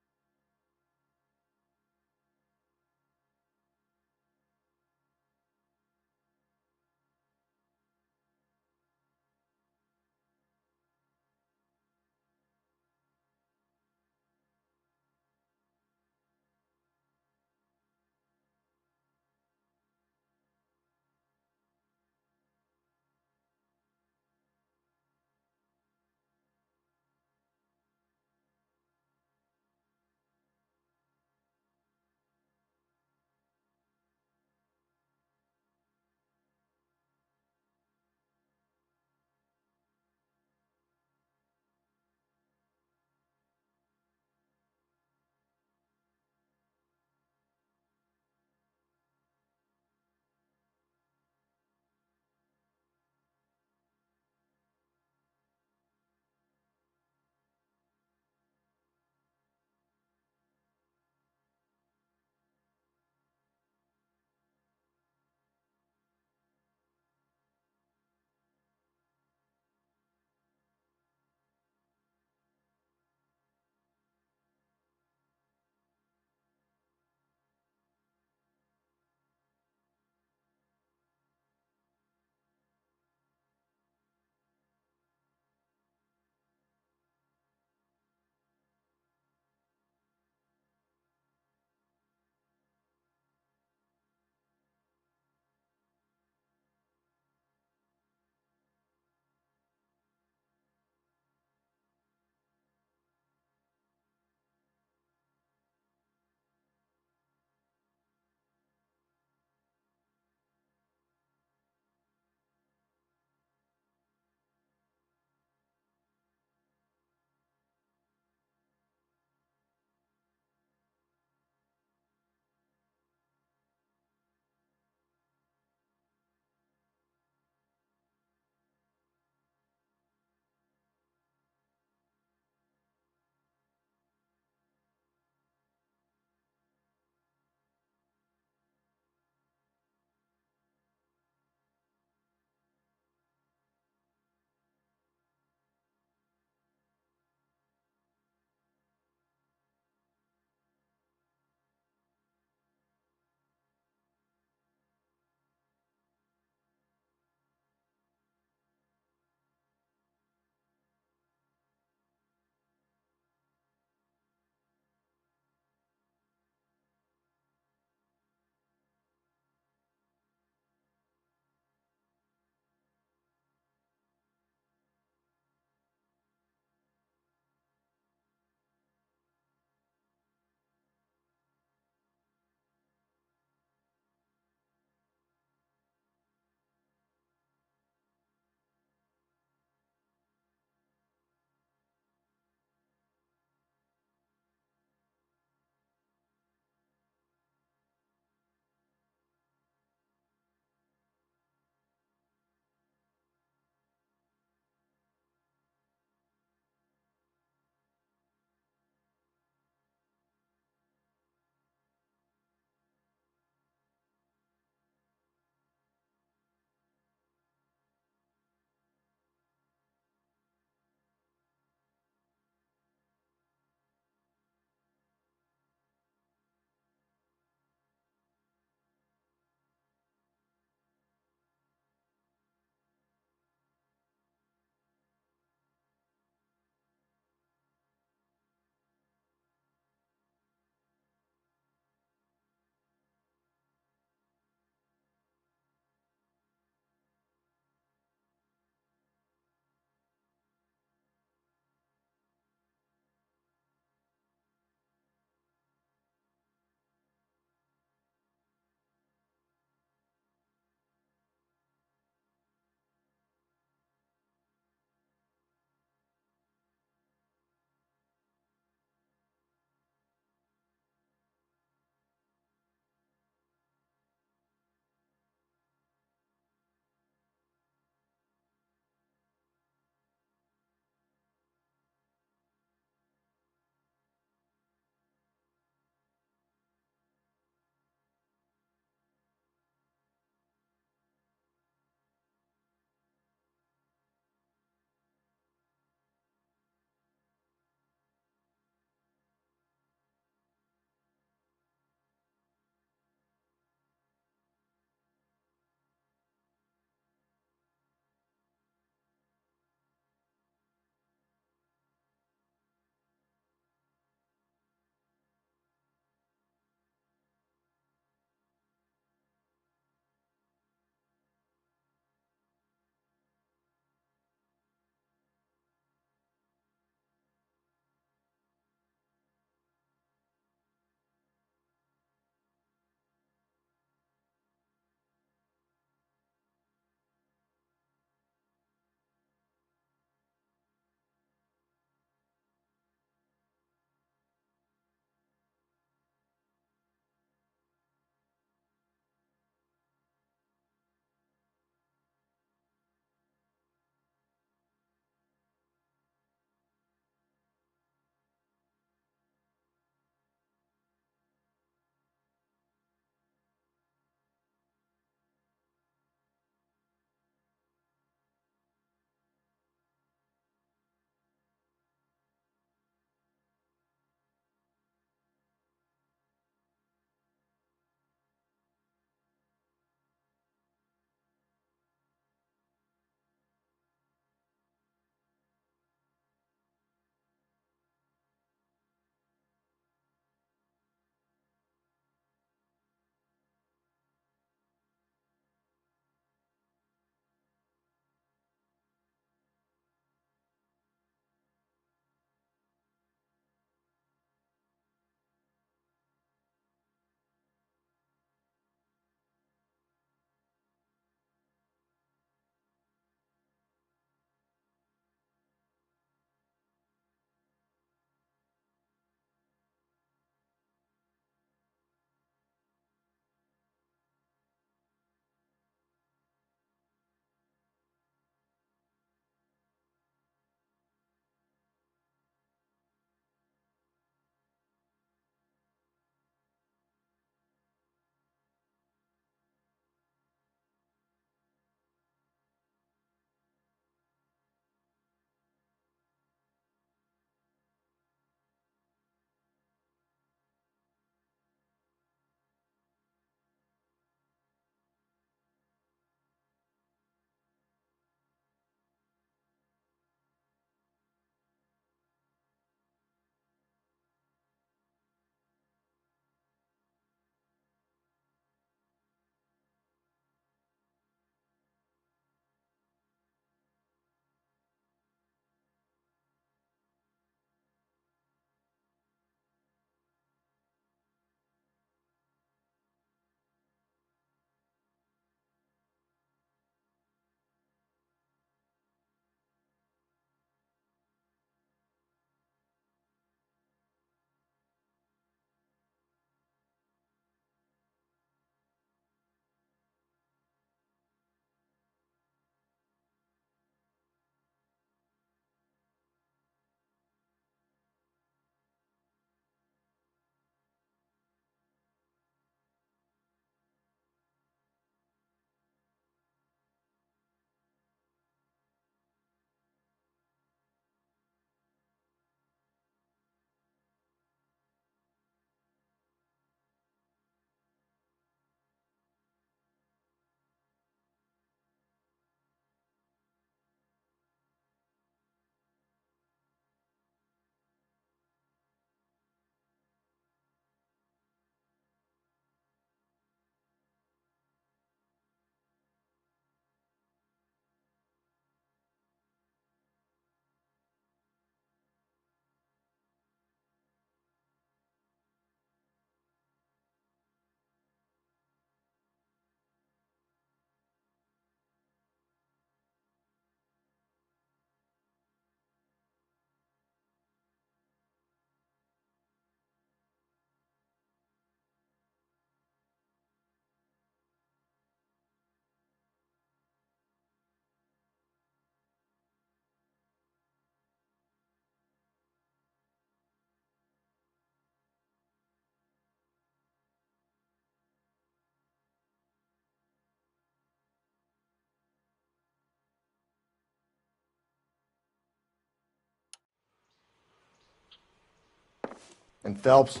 And Phelps,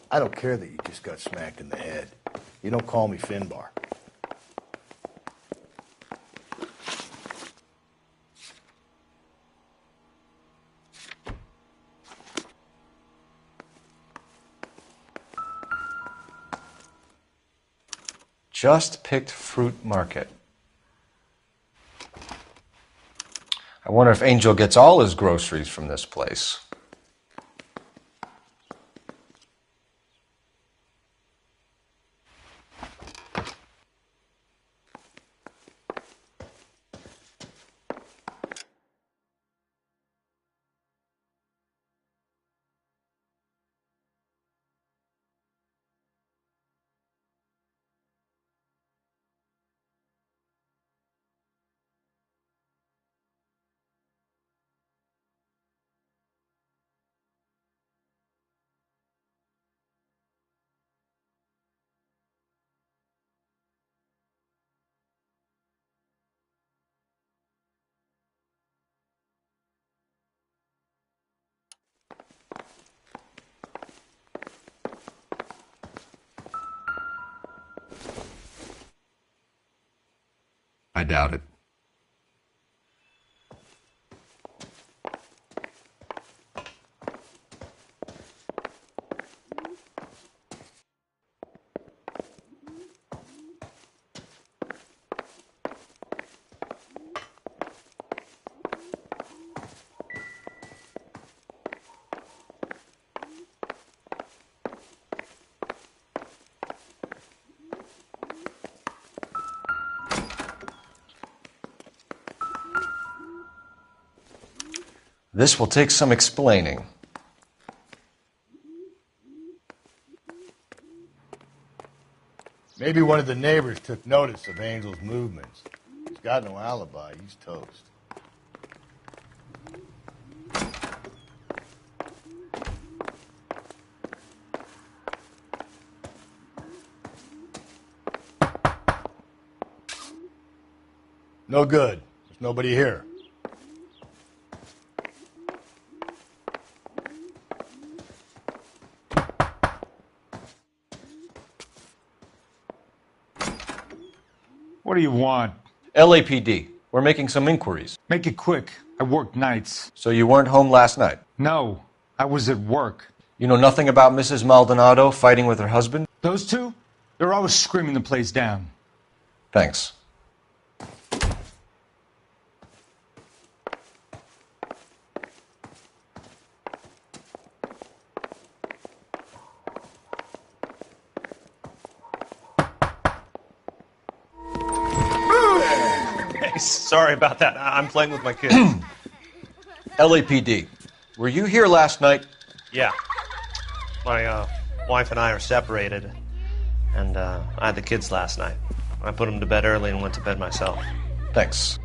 I don't care that you just got smacked in the head. You don't call me Finbar. Just picked fruit market. I wonder if Angel gets all his groceries from this place. I doubt it. This will take some explaining. Maybe one of the neighbors took notice of Angel's movements. He's got no alibi. He's toast. No good. There's nobody here. What do you want? LAPD. We're making some inquiries. Make it quick. I work nights. So you weren't home last night? No, I was at work. You know nothing about Mrs. Maldonado fighting with her husband? Those two? They're always screaming the place down. Thanks. Sorry about that. I'm playing with my kids. LAPD. Were you here last night? Yeah. My wife and I are separated, and I had the kids last night. I put them to bed early and went to bed myself. Thanks.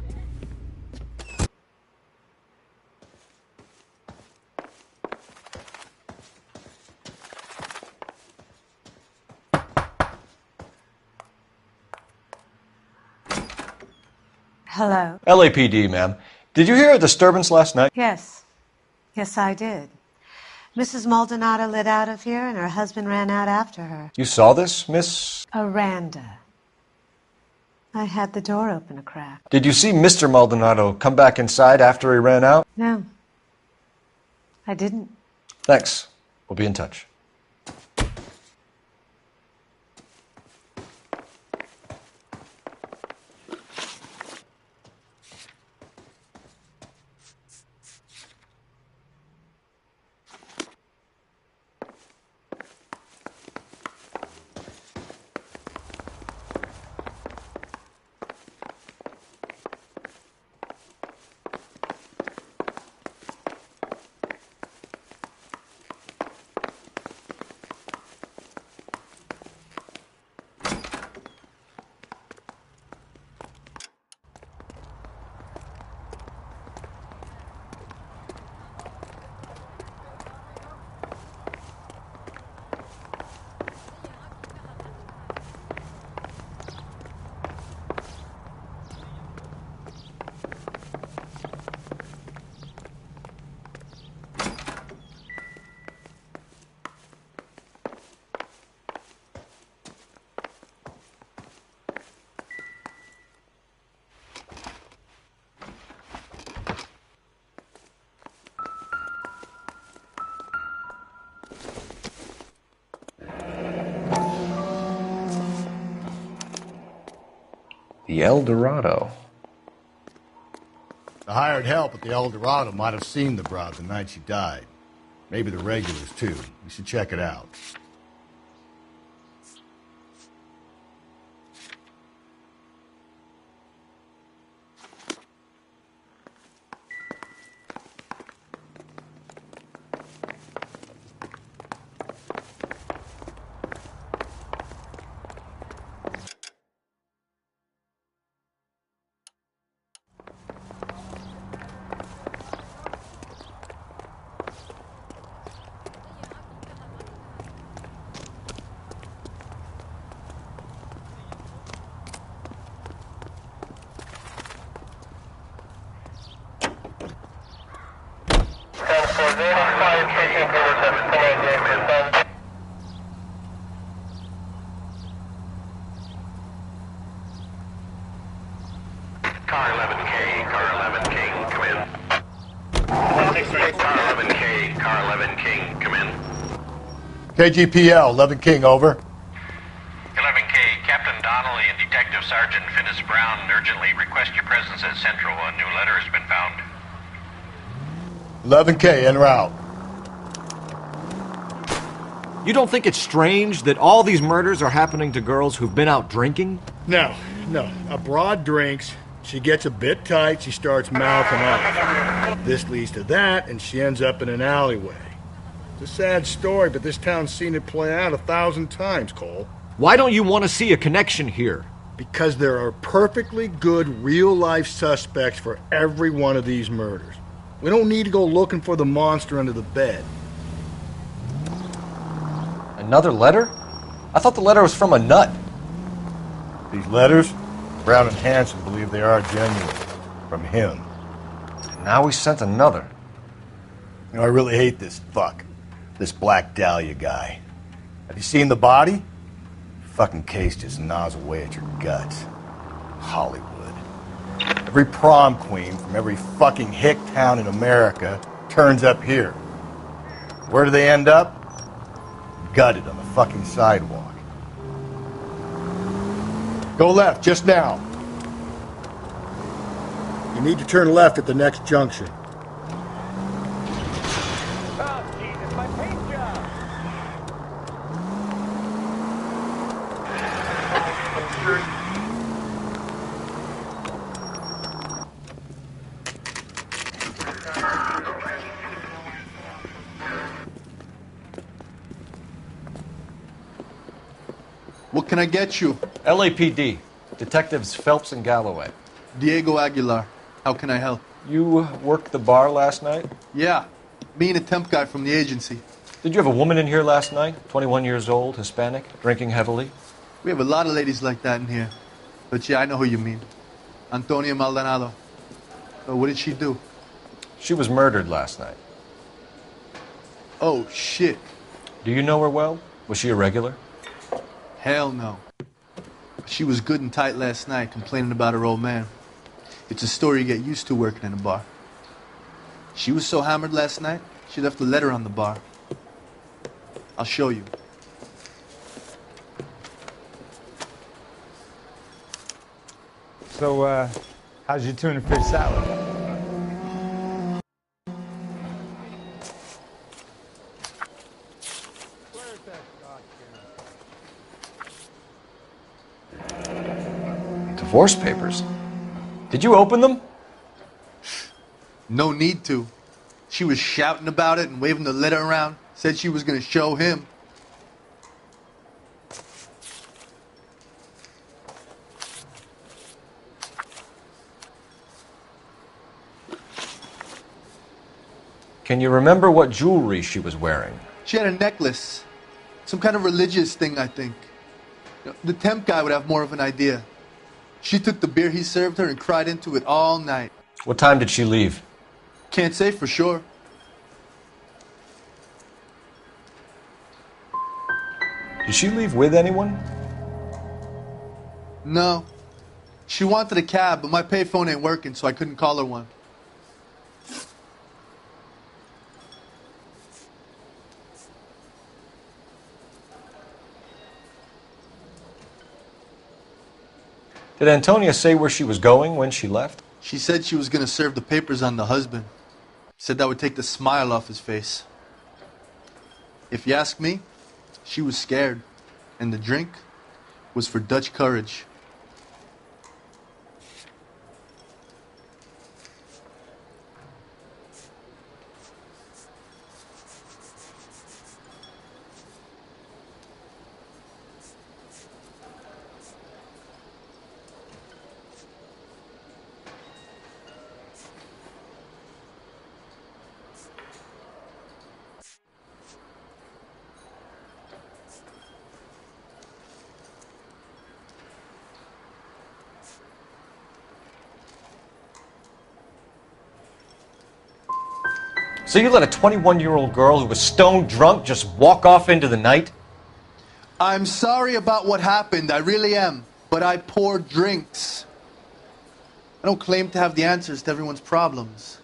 Hello. LAPD, ma'am. Did you hear a disturbance last night? Yes. Yes, I did. Mrs. Maldonado lit out of here, and her husband ran out after her. You saw this, Miss? Aranda. I had the door open a crack. Did you see Mr. Maldonado come back inside after he ran out? No. I didn't. Thanks. We'll be in touch. The El Dorado. The hired help at the El Dorado might have seen the broad the night she died. Maybe the regulars, too. You should check it out. Car 11K, car 11 King, come in. Car 11K, car 11 King, come in. KGPL, 11 King, over. 11K, Captain Donnelly and Detective Sergeant Finnis Brown urgently request your presence at Central. A new letter has been found. 11K, en route. You don't think it's strange that all these murders are happening to girls who've been out drinking? No. A broad drinks, she gets a bit tight, she starts mouthing off. This leads to that, and she ends up in an alleyway. It's a sad story, but this town's seen it play out 1,000 times, Cole. Why don't you want to see a connection here? Because there are perfectly good real-life suspects for every one of these murders. We don't need to go looking for the monster under the bed. Another letter? I thought the letter was from a nut. These letters, Brown and Hanson believe they are genuine. From him. And now we sent another. You know, I really hate this fuck. This Black Dahlia guy. Have you seen the body? Fucking case just gnaws away at your guts. Hollywood. Every prom queen from every fucking hick town in America turns up here. Where do they end up? Gutted on the fucking sidewalk. Go left, just now. You need to turn left at the next junction. What can I get you? LAPD. Detectives Phelps and Galloway. Diego Aguilar. How can I help? You worked the bar last night? Yeah. Me and a temp guy from the agency. Did you have a woman in here last night? 21 years old, Hispanic, drinking heavily? We have a lot of ladies like that in here. But yeah, I know who you mean. Antonia Maldonado. So what did she do? She was murdered last night. Oh, shit. Do you know her well? Was she a regular? Hell no. She was good and tight last night, complaining about her old man. It's a story you get used to working in a bar. She was so hammered last night, she left a letter on the bar. I'll show you. So, how's your tuna fish salad? Divorce papers. Did you open them? No need to. She was shouting about it and waving the letter around. Said she was going to show him. Can you remember what jewelry she was wearing? She had a necklace. Some kind of religious thing, I think. The temp guy would have more of an idea. She took the beer he served her and cried into it all night. What time did she leave? Can't say for sure. Did she leave with anyone? No. She wanted a cab, but my payphone ain't working, so I couldn't call her one. Did Antonia say where she was going when she left? She said she was going to serve the papers on the husband. Said that would take the smile off his face. If you ask me, she was scared. And the drink was for Dutch courage. So you let a 21-year-old girl who was stone drunk just walk off into the night? I'm sorry about what happened, I really am. But I pour drinks. I don't claim to have the answers to everyone's problems.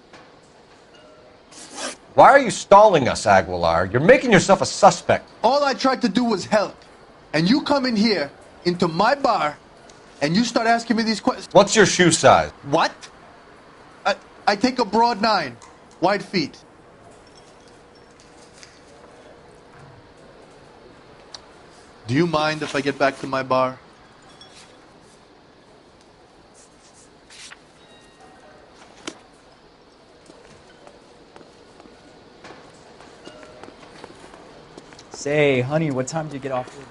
Why are you stalling us, Aguilar? You're making yourself a suspect. All I tried to do was help. And you come in here, into my bar, and you start asking me these questions. What's your shoe size? What? I take a broad 9, wide feet. Do you mind if I get back to my bar? Say, honey, what time do you get off work?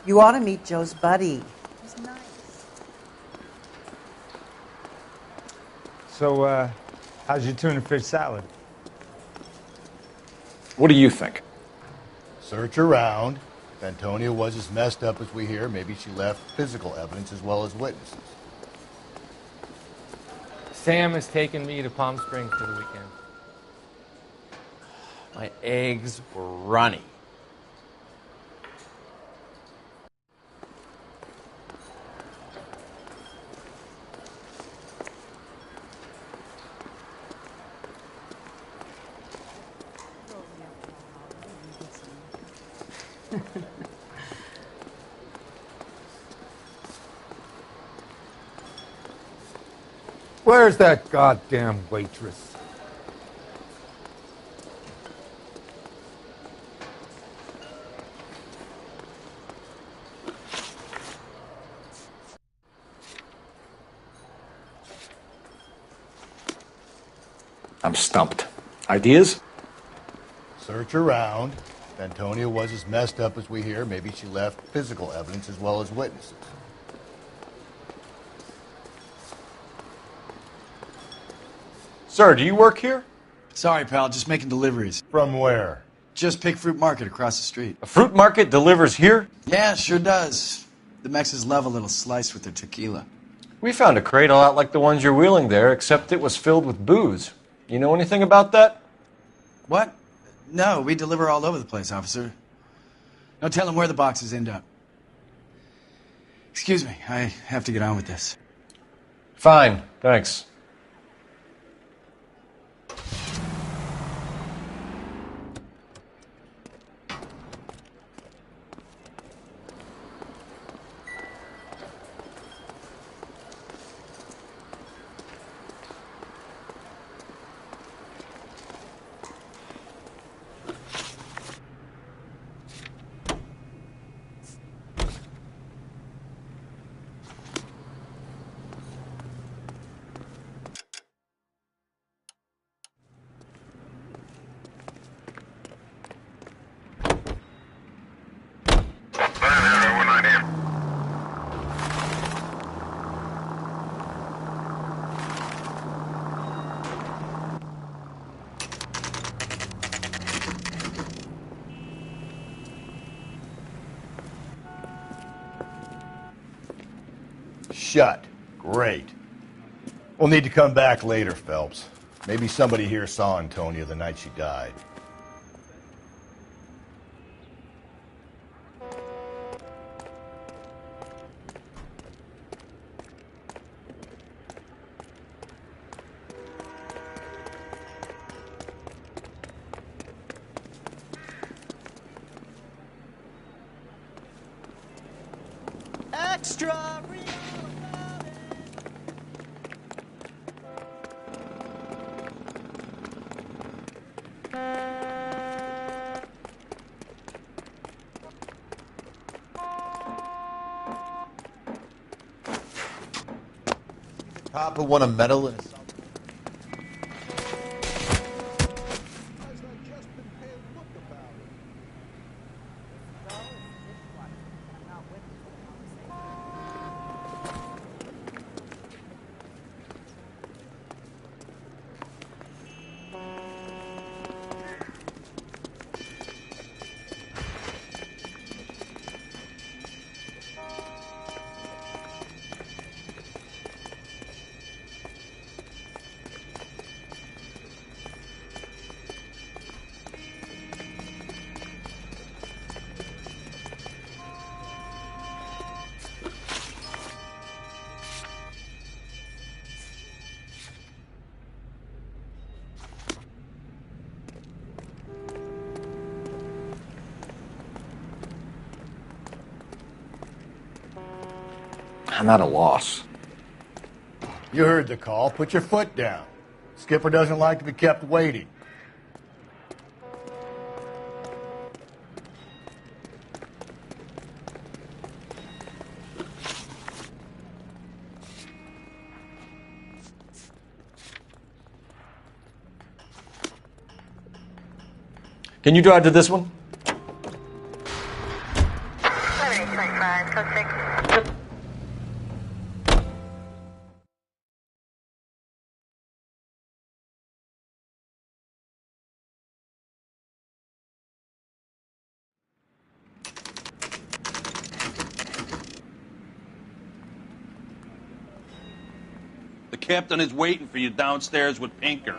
You ought to meet Joe's buddy. He's nice. So, how's your tuna fish salad? What do you think? Search around. If Antonia was as messed up as we hear, maybe she left physical evidence as well as witnesses. Sam has taken me to Palm Springs for the weekend. My eggs were runny. Where's that goddamn waitress? I'm stumped. Ideas? Search around. If Antonia was as messed up as we hear, maybe she left physical evidence as well as witnesses. Sir, do you work here? Sorry, pal, just making deliveries. From where? Just Pig Fruit Market across the street. A fruit market delivers here? Yeah, sure does. The Mexes love a little slice with their tequila. We found a crate a lot like the ones you're wheeling there, except it was filled with booze. You know anything about that? What? No, we deliver all over the place, officer. No telling where the boxes end up. Excuse me, I have to get on with this. Fine, thanks. Shut. Great. We'll need to come back later, Phelps. Maybe somebody here saw Antonia the night she died. Extra! Cop who won a medal in a I'm at a loss. You heard the call. Put your foot down. Skipper doesn't like to be kept waiting. Can you drive to this one? The captain is waiting for you downstairs with Pinker.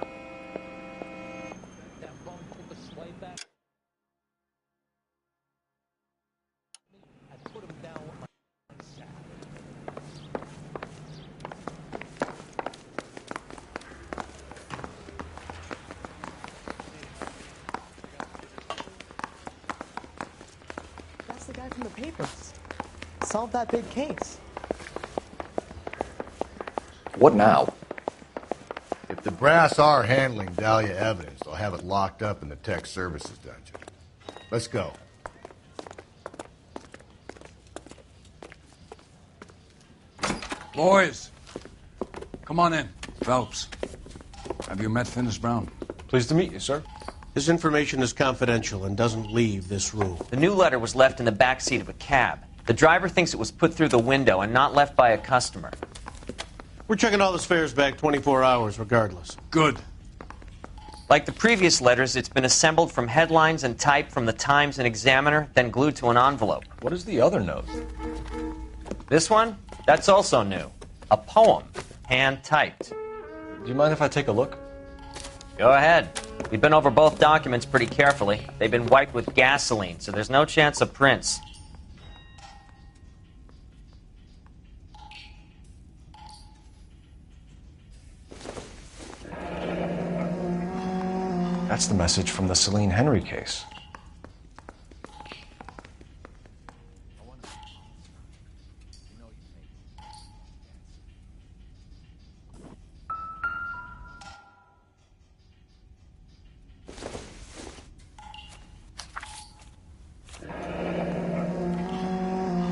That's the guy from the papers. Solved that big case. What now? If the brass are handling Dahlia evidence, they'll have it locked up in the tech services dungeon. Let's go. Boys, come on in. Phelps, have you met Finis Brown? Pleased to meet you, sir. His information is confidential and doesn't leave this room. The new letter was left in the back seat of a cab. The driver thinks it was put through the window and not left by a customer. We're checking all the fares back 24 hours regardless. Good. Like the previous letters, it's been assembled from headlines and typed from the Times and Examiner, then glued to an envelope. What is the other note? This one? That's also new. A poem, hand-typed. Do you mind if I take a look? Go ahead. We've been over both documents pretty carefully. They've been wiped with gasoline, so there's no chance of prints. That's the message from the Celine Henry case.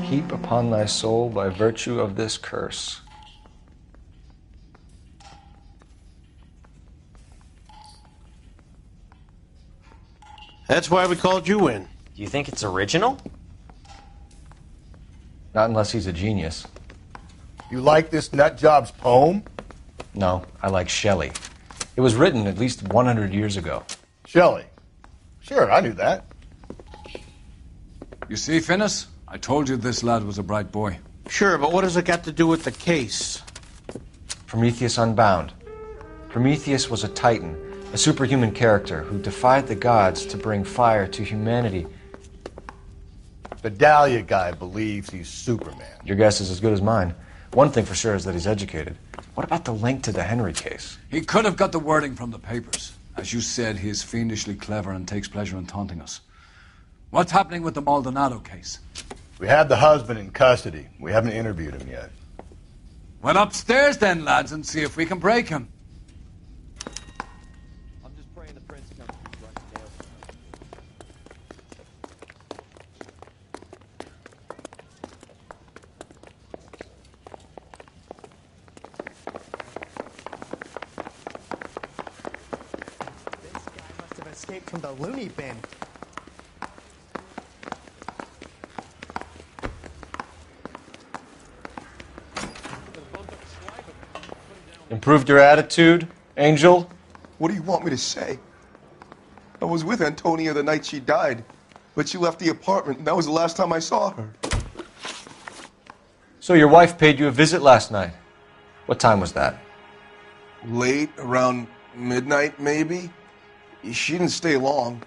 Heap upon thy soul by virtue of this curse. That's why we called you in. Do you think it's original? Not unless he's a genius. You like this nutjob's poem? No, I like Shelley. It was written at least 100 years ago. Shelley? Sure, I knew that. You see, Finis? I told you this lad was a bright boy. Sure, but what has it got to do with the case? Prometheus Unbound. Prometheus was a titan, a superhuman character who defied the gods to bring fire to humanity. The Dahlia guy believes he's Superman. Your guess is as good as mine. One thing for sure is that he's educated. What about the link to the Henry case? He could have got the wording from the papers. As you said, he is fiendishly clever and takes pleasure in taunting us. What's happening with the Maldonado case? We have the husband in custody. We haven't interviewed him yet. Well, upstairs then, lads, and see if we can break him. I'm just praying the prince comes to run nails. This guy must have escaped from the loony bin. Improved your attitude, Angel? What do you want me to say? I was with Antonia the night she died, but she left the apartment, and that was the last time I saw her. So your wife paid you a visit last night. What time was that? Late, around midnight, maybe? She didn't stay long.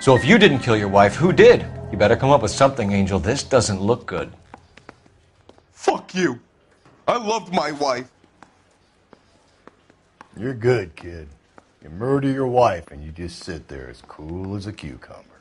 So if you didn't kill your wife, who did? You better come up with something, Angel. This doesn't look good. Fuck you. I loved my wife. You're good, kid. You murder your wife and you just sit there as cool as a cucumber.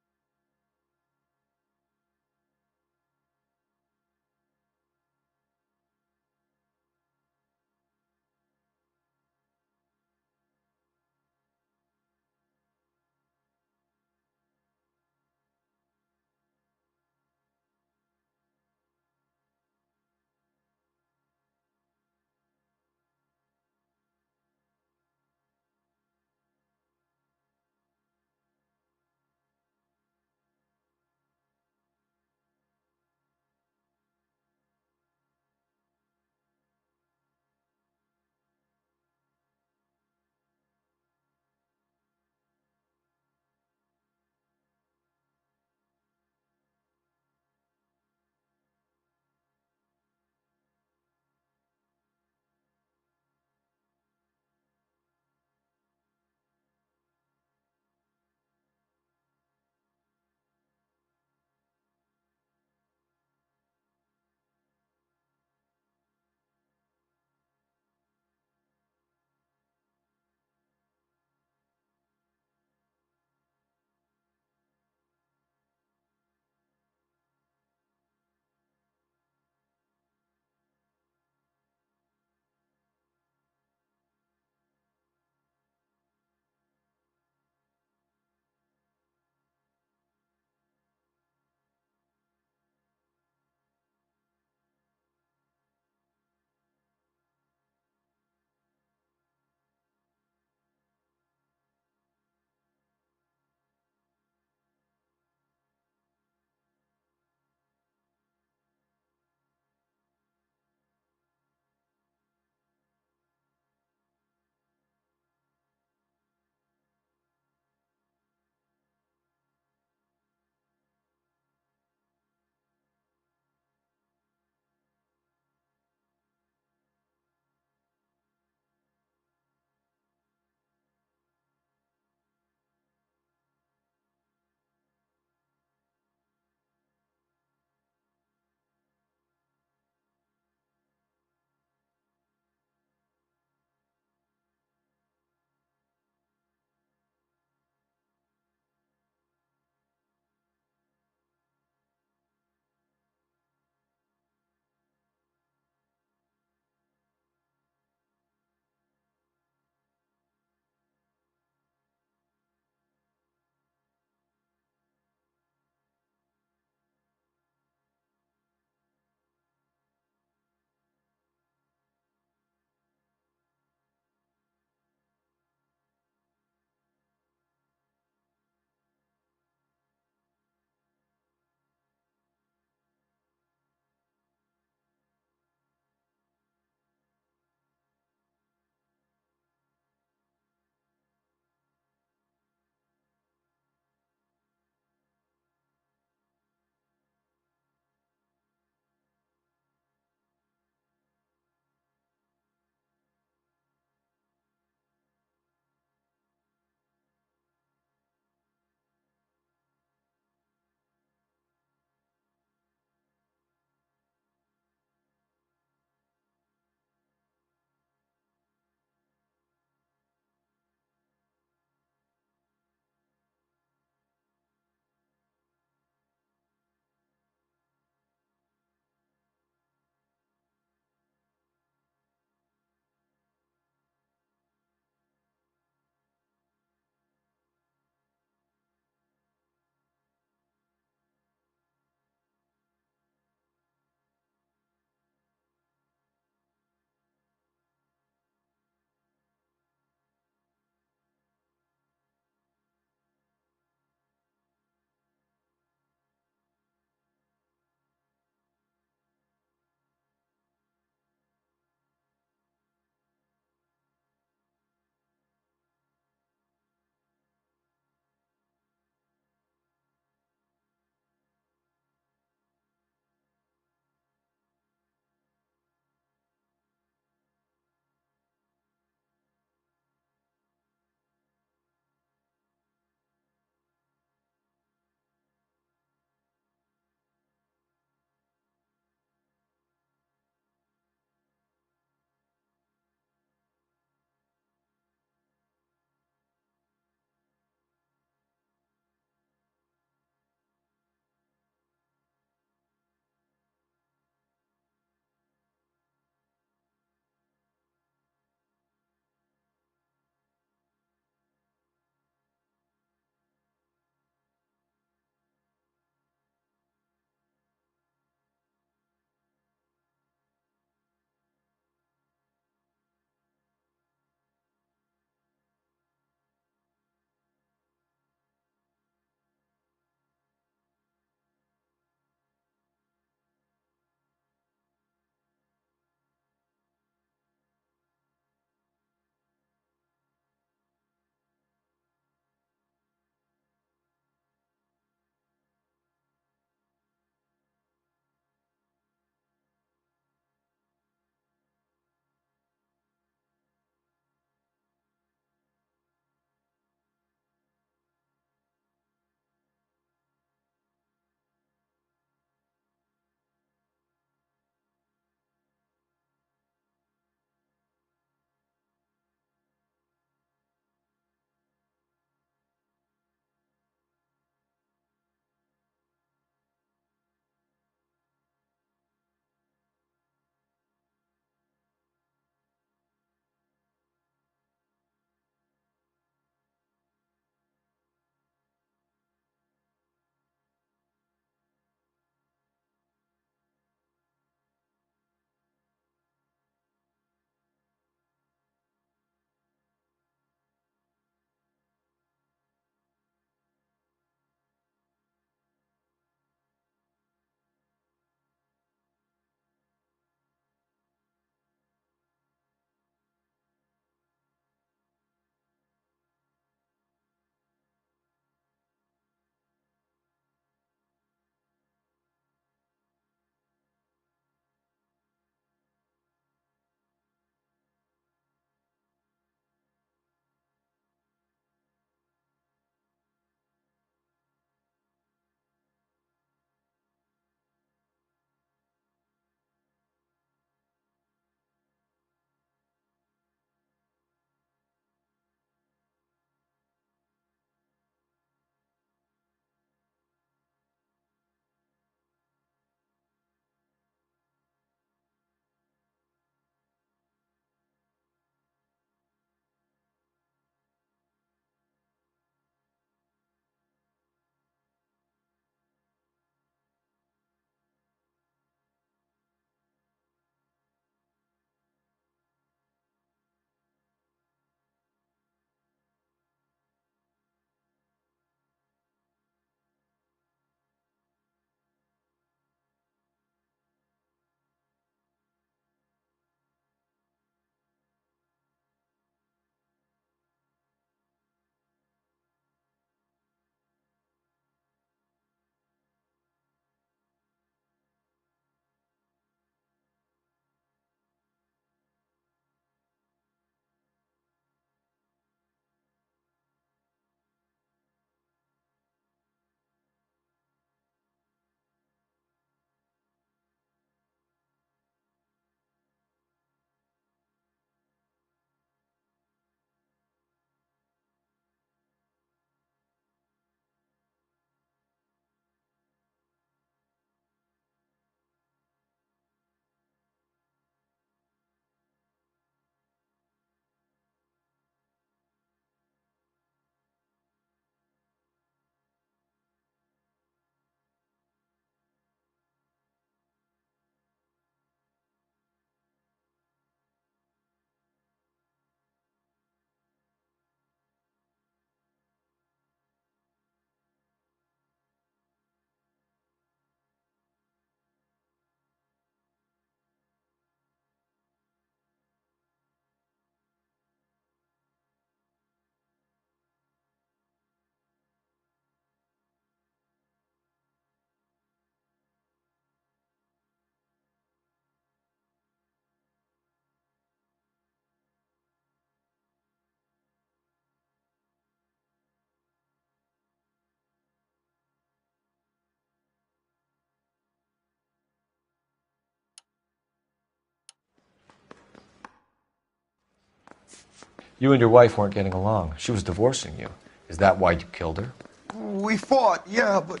You and your wife weren't getting along. She was divorcing you. Is that why you killed her? We fought, yeah, but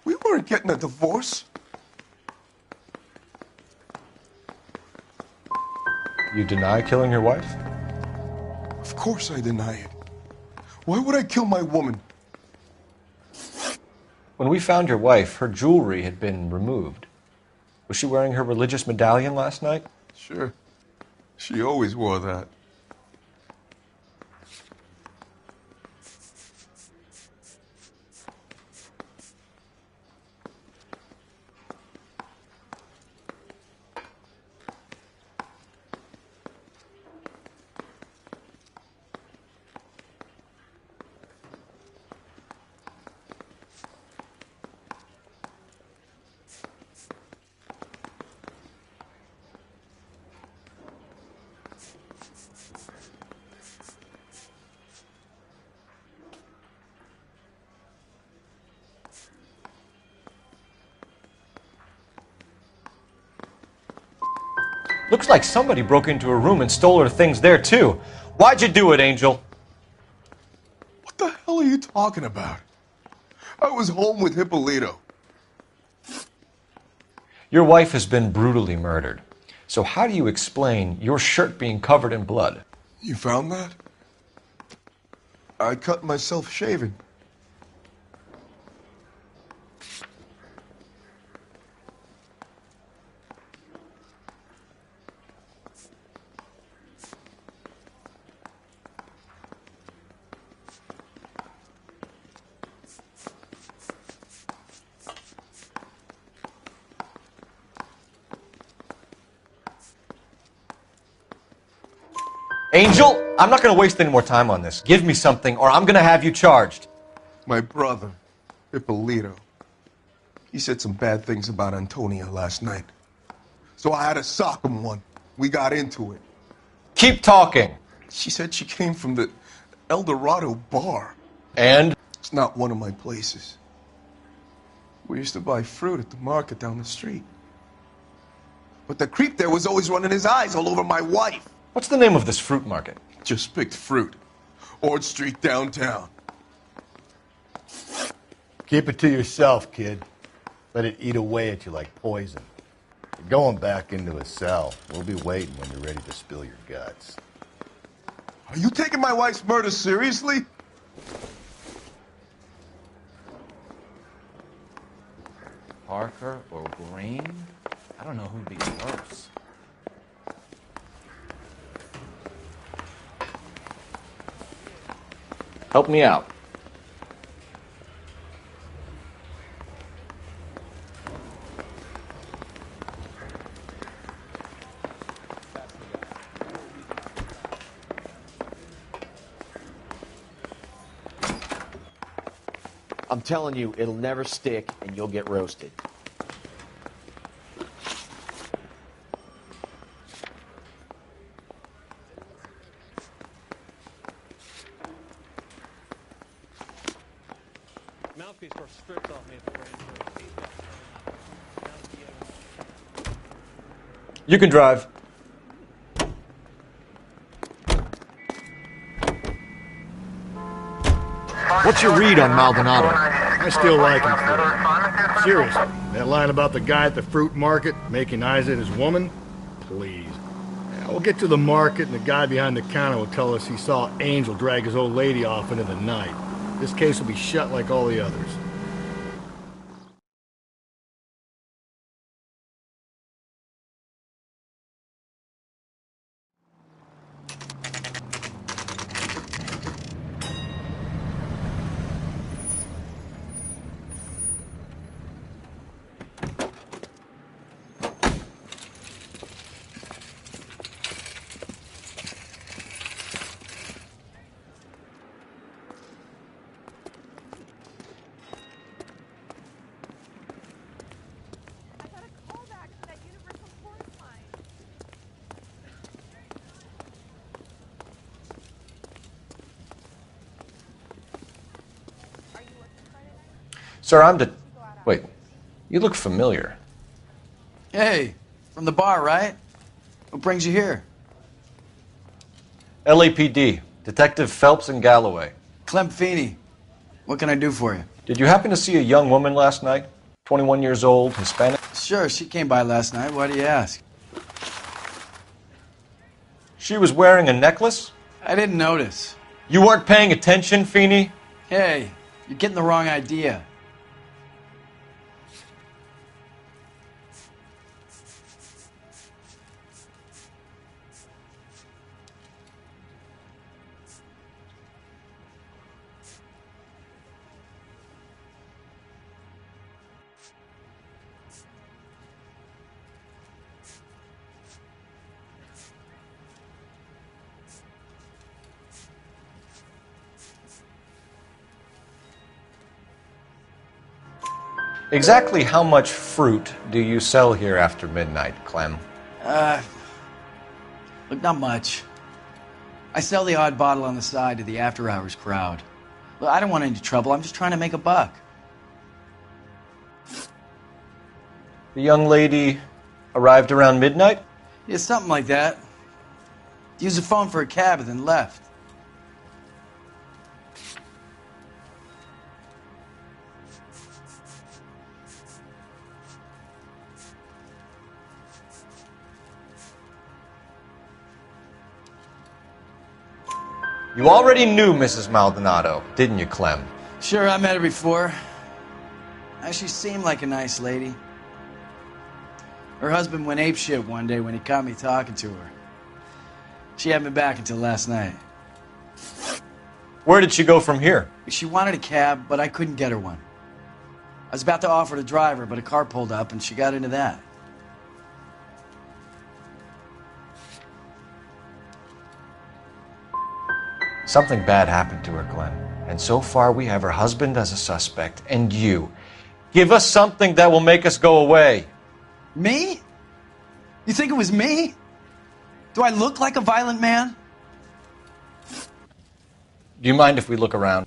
we weren't getting a divorce. You deny killing your wife? Of course I deny it. Why would I kill my woman? When we found your wife, her jewelry had been removed. Was she wearing her religious medallion last night? Sure. She always wore that. Looks like somebody broke into her room and stole her things there, too. Why'd you do it, Angel? What the hell are you talking about? I was home with Hippolito. Your wife has been brutally murdered. So how do you explain your shirt being covered in blood? You found that? I cut myself shaving. Angel, I'm not going to waste any more time on this. Give me something or I'm going to have you charged. My brother, Hippolito, he said some bad things about Antonia last night. So I had to sock him one. We got into it. Keep talking. She said she came from the El Dorado bar. And? It's not one of my places. We used to buy fruit at the market down the street. But the creep there was always running his eyes all over my wife. What's the name of this fruit market? Just picked fruit. Ord Street downtown. Keep it to yourself, kid. Let it eat away at you like poison. You're going back into a cell. We'll be waiting when you're ready to spill your guts. Are you taking my wife's murder seriously? Parker or Green? I don't know who'd be worse. Help me out. I'm telling you, it'll never stick and you'll get roasted. Mouthpiece were stripped off me at the range. You can drive. What's your read on Maldonado? I still like him for it. Seriously, that line about the guy at the fruit market making eyes at his woman? Please. Yeah, we'll get to the market and the guy behind the counter will tell us he saw Angel drag his old lady off into the night. This case will be shut like all the others. Sir, Wait, you look familiar. Hey, from the bar, right? What brings you here? LAPD, Detective Phelps and Galloway. Clem Feeney, what can I do for you? Did you happen to see a young woman last night? 21 years old, Hispanic? Sure, she came by last night. Why do you ask? She was wearing a necklace? I didn't notice. You weren't paying attention, Feeney? Hey, you're getting the wrong idea. Exactly how much fruit do you sell here after midnight, Clem? Look, not much. I sell the odd bottle on the side to the after-hours crowd. Look, I don't want any trouble. I'm just trying to make a buck. The young lady arrived around midnight? Yeah, something like that. Used the phone for a cab and then left. You already knew Mrs. Maldonado, didn't you, Clem? Sure, I met her before. She seemed like a nice lady. Her husband went apeshit one day when he caught me talking to her. She had me back until last night. Where did she go from here? She wanted a cab, but I couldn't get her one. I was about to offer to drive her, but a car pulled up and she got into that. Something bad happened to her, Clem. And so far we have her husband as a suspect, and you. Give us something that will make us go away. Me? You think it was me? Do I look like a violent man? Do you mind if we look around?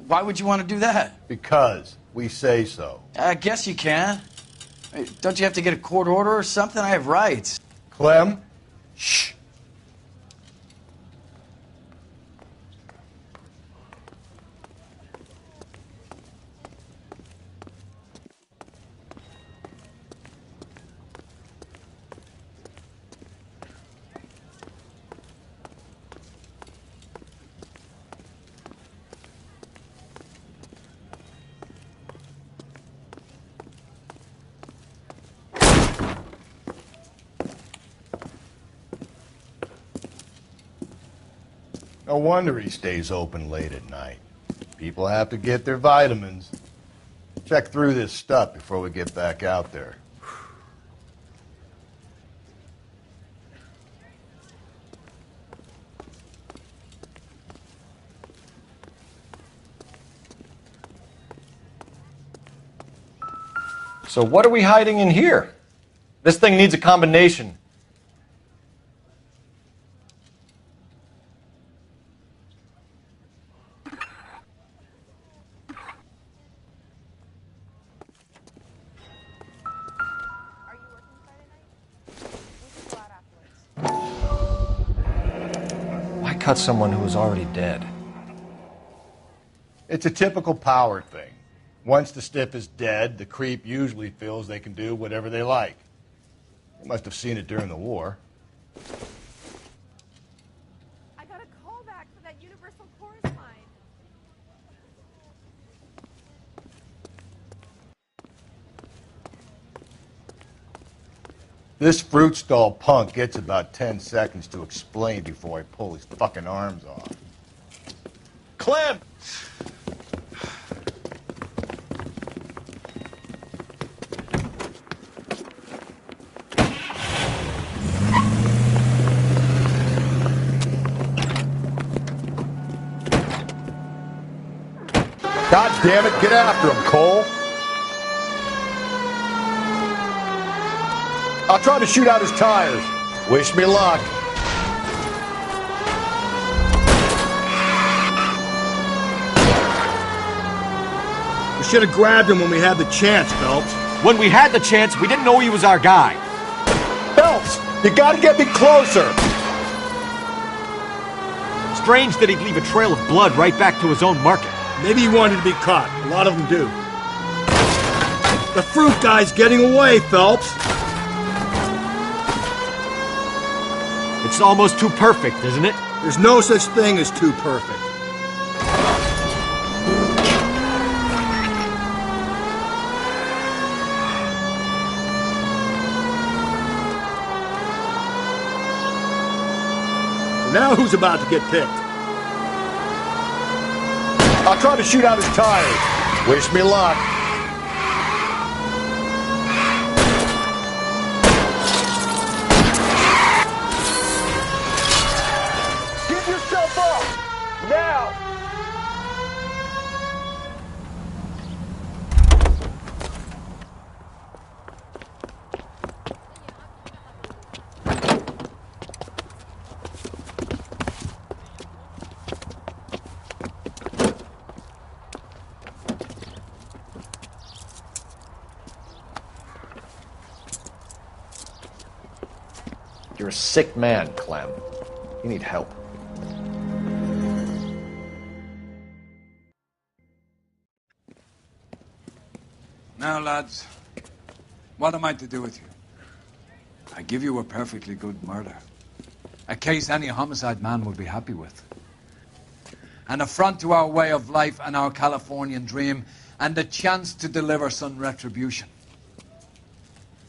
Why would you want to do that? Because we say so. I guess you can. Hey, don't you have to get a court order or something? I have rights. Clem? Shh. No wonder he stays open late at night. People have to get their vitamins. Check through this stuff before we get back out there. So what are we hiding in here? This thing needs a combination. Why cut someone who is already dead? It's a typical power thing. Once the stiff is dead, the creep usually feels they can do whatever they like. You must have seen it during the war. I got a call back for that universal chorus line. This fruit stall punk gets about 10 seconds to explain before I pull his fucking arms off. Clem! God damn it, get after him, Cole. I'll try to shoot out his tires. Wish me luck. We should have grabbed him when we had the chance, Phelps. When we had the chance, we didn't know he was our guy. Phelps, you gotta get me closer. strange that he'd leave a trail of blood right back to his own market. Maybe he wanted to be caught. A lot of them do. The fruit guy's getting away, Phelps. It's almost too perfect, isn't it? There's no such thing as too perfect. Now who's about to get picked? I'll try to shoot out his tires. Wish me luck. Give yourself up! Now! You're a sick man, Clem. You need help. Now, lads, what am I to do with you? I give you a perfectly good murder. A case any homicide man would be happy with. An affront to our way of life and our Californian dream, and a chance to deliver some retribution.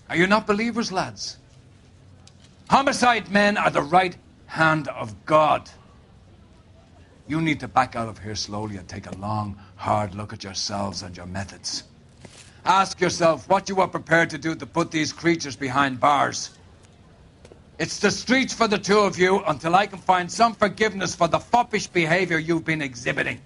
Are you not believers, lads? Homicide men are the right hand of God. You need to back out of here slowly and take a long, hard look at yourselves and your methods. Ask yourself what you are prepared to do to put these creatures behind bars. It's the streets for the two of you until I can find some forgiveness for the foppish behavior you've been exhibiting.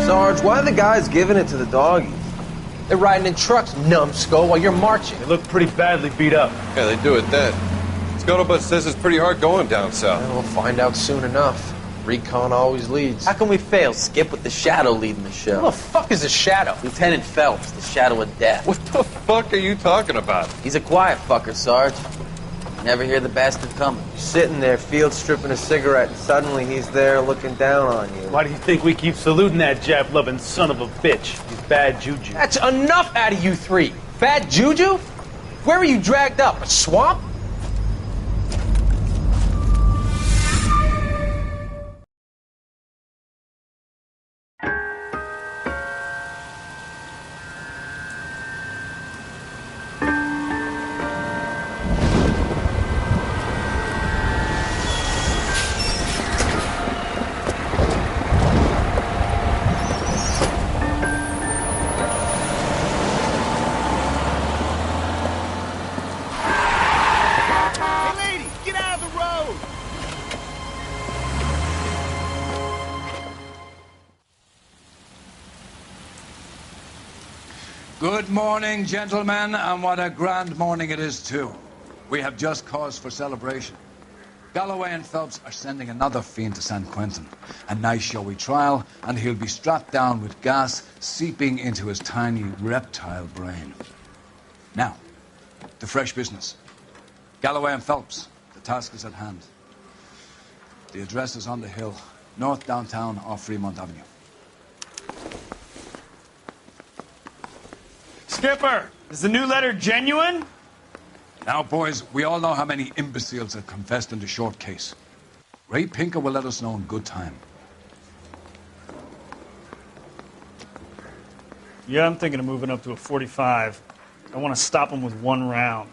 Sarge, why are the guys giving it to the doggies? They're riding in trucks, numbskull, while you're marching. They look pretty badly beat up. Yeah, they do it then. Scuttlebutt says it's pretty hard going down south. We'll find out soon enough. Recon always leads. How can we fail, Skip, with the Shadow leading the show? Who the fuck is a Shadow? Lieutenant Phelps, the Shadow of Death. What the fuck are you talking about? He's a quiet fucker, Sarge. Never hear the bastard coming. Sitting there, field stripping a cigarette, and suddenly he's there looking down on you. Why do you think we keep saluting that Jap-loving son of a bitch? He's bad juju. That's enough out of you three. Bad juju? Where were you dragged up? A swamp? Good morning, gentlemen, and what a grand morning it is, too. We have just cause for celebration. Galloway and Phelps are sending another fiend to San Quentin. A nice showy trial, and he'll be strapped down with gas seeping into his tiny reptile brain. Now, to fresh business. Galloway and Phelps, the task is at hand. The address is on the hill, north downtown off Fremont Avenue. Skipper, is the new letter genuine? Now, boys, we all know how many imbeciles have confessed in the short case. Ray Pinker will let us know in good time. Yeah, I'm thinking of moving up to a 45. I want to stop him with one round.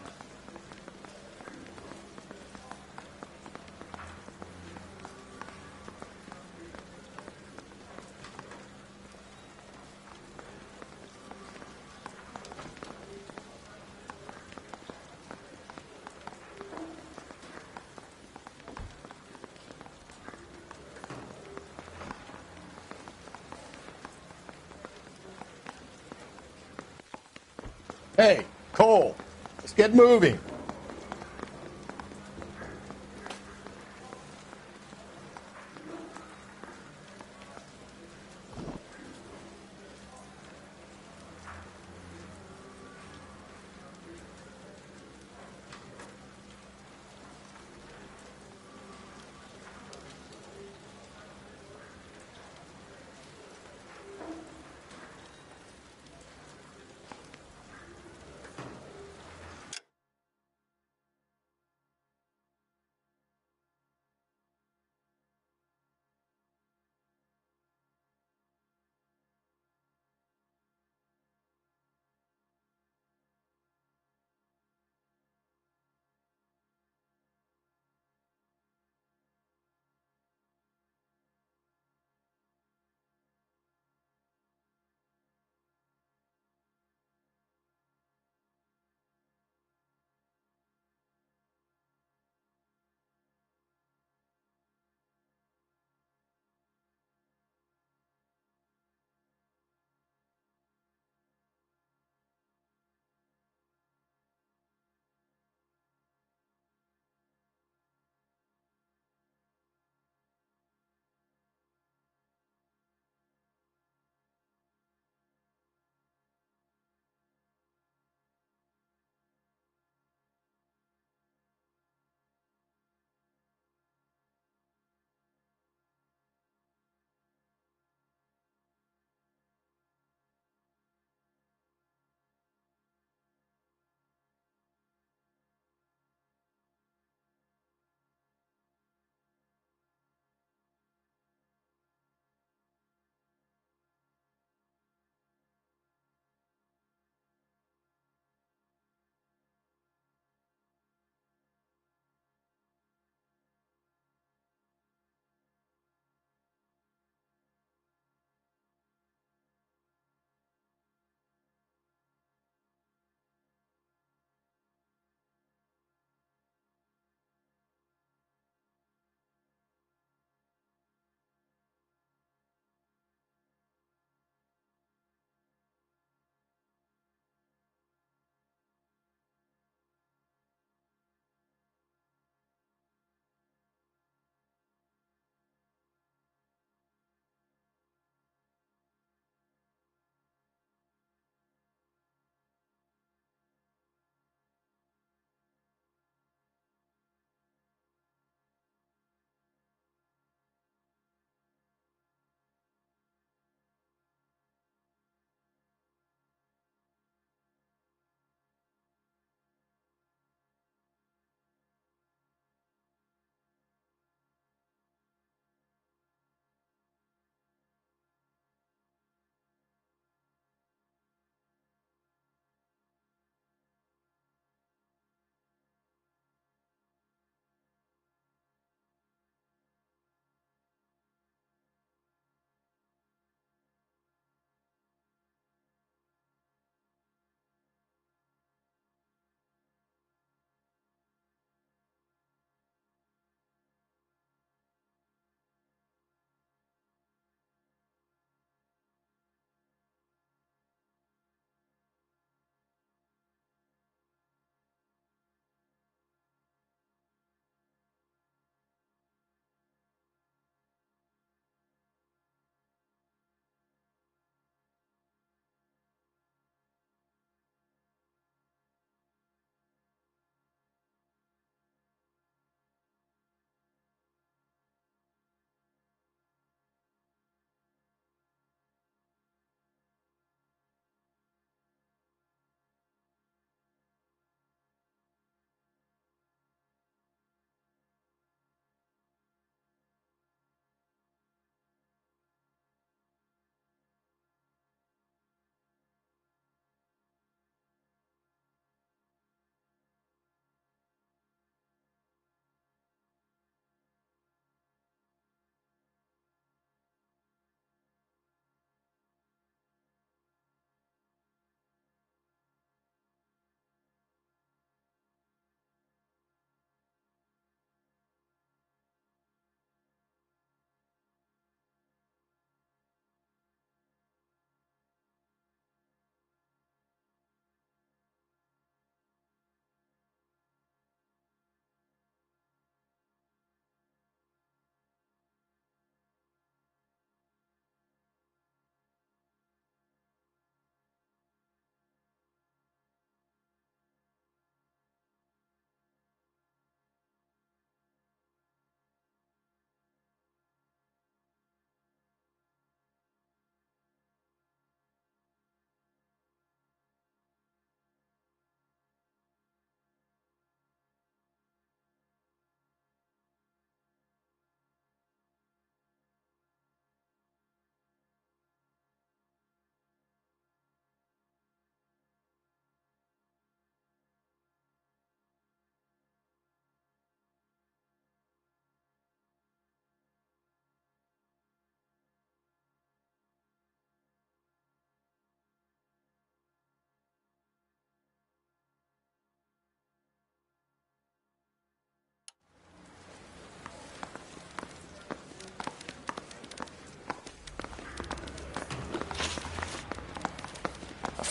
Hey, Cole, let's get moving.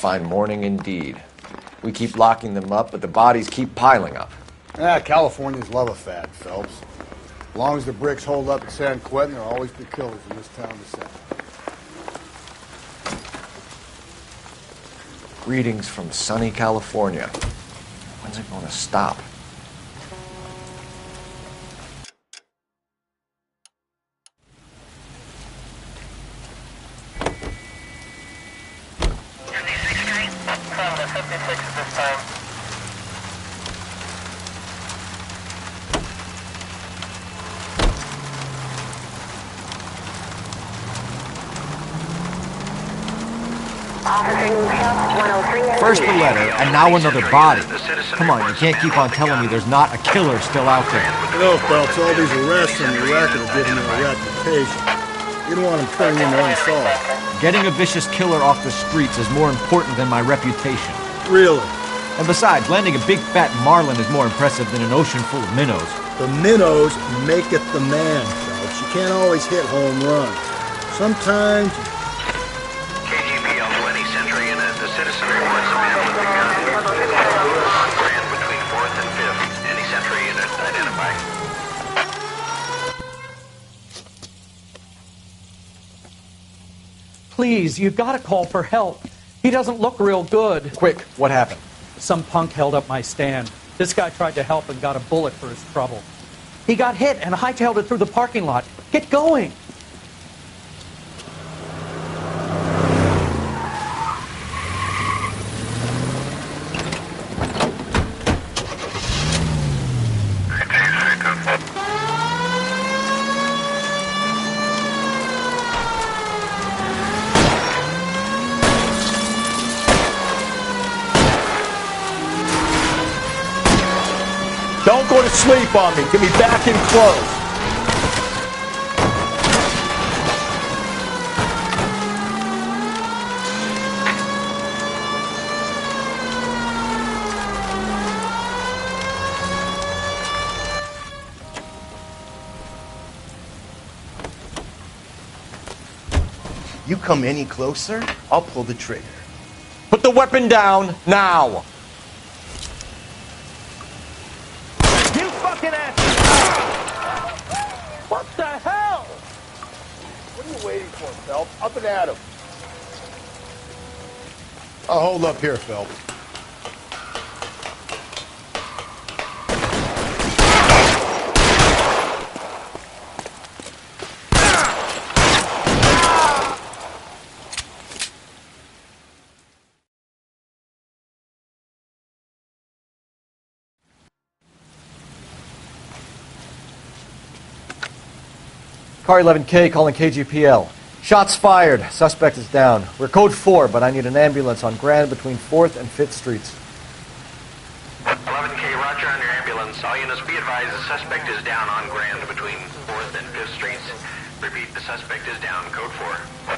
fine morning indeed. We keep locking them up, but the bodies keep piling up. Californians love a fad, Phelps. As long as the bricks hold up in San Quentin, there'll always be killers in this town to sell. Greetings from sunny California. When's it going to stop? First the letter, and now another body. Come on, you can't keep on telling me there's not a killer still out there. You know, Phelps, all these arrests on your record are giving you a reputation. You don't want them turning into unsolved. Getting a vicious killer off the streets is more important than my reputation. Really? And besides, landing a big fat marlin is more impressive than an ocean full of minnows. The minnows maketh the man, Phelps. You can't always hit home runs. Sometimes... KGPL 20 Century Unit. The citizen reports a man with a gun on Grand between 4th and 5th. Any Century Unit identify. Please, you gotta call for help. He doesn't look real good. Quick, what happened? Some punk held up my stand. This guy tried to help and got a bullet for his trouble. He got hit and hightailed it through the parking lot. Get going! Don't go to sleep on me. Get me back in close. You come any closer, I'll pull the trigger. Put the weapon down, now! You fucking ass! What the hell? What are you waiting for, Phelps? Up and at him. I'll hold up here, Phelps. Car 11K calling KGPL. Shots fired. Suspect is down. We're code 4, but I need an ambulance on Grand between 4th and 5th Streets. 11K, roger on your ambulance. All units be advised the suspect is down on Grand between 4th and 5th Streets. Repeat, the suspect is down. Code 4.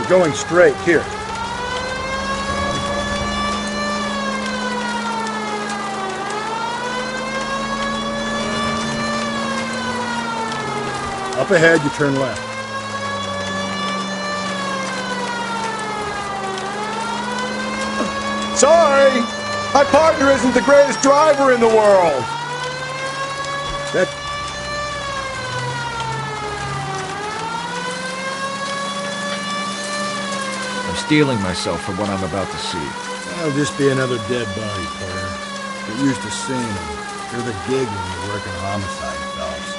Going straight here. Up ahead, you turn left. Sorry! My partner isn't the greatest driver in the world! Steeling myself for what I'm about to see. That'll just be another dead body, partner. Get used to seeing them. You're the gig when you work in homicide, Phelps.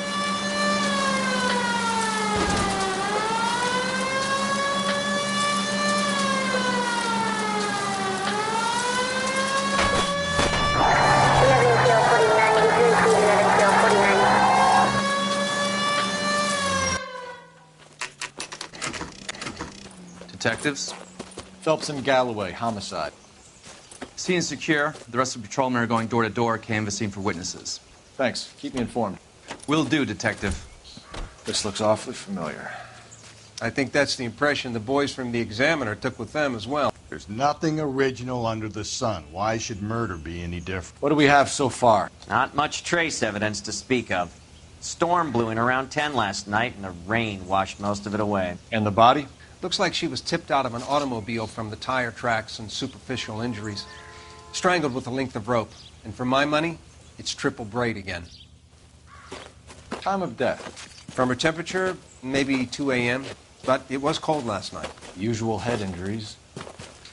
Detectives? Phelps and Galloway, homicide. Scene is secure. The rest of the patrolmen are going door to door, canvassing for witnesses. Thanks. Keep me informed. Will do, Detective. This looks awfully familiar. I think that's the impression the boys from the Examiner took with them as well. There's nothing original under the sun. Why should murder be any different? What do we have so far? Not much trace evidence to speak of. Storm blew in around 10 last night, and the rain washed most of it away. And the body? Looks like she was tipped out of an automobile from the tire tracks and superficial injuries. Strangled with a length of rope. And for my money, it's triple braid again. Time of death? From her temperature, maybe 2 a.m., but it was cold last night. Usual head injuries.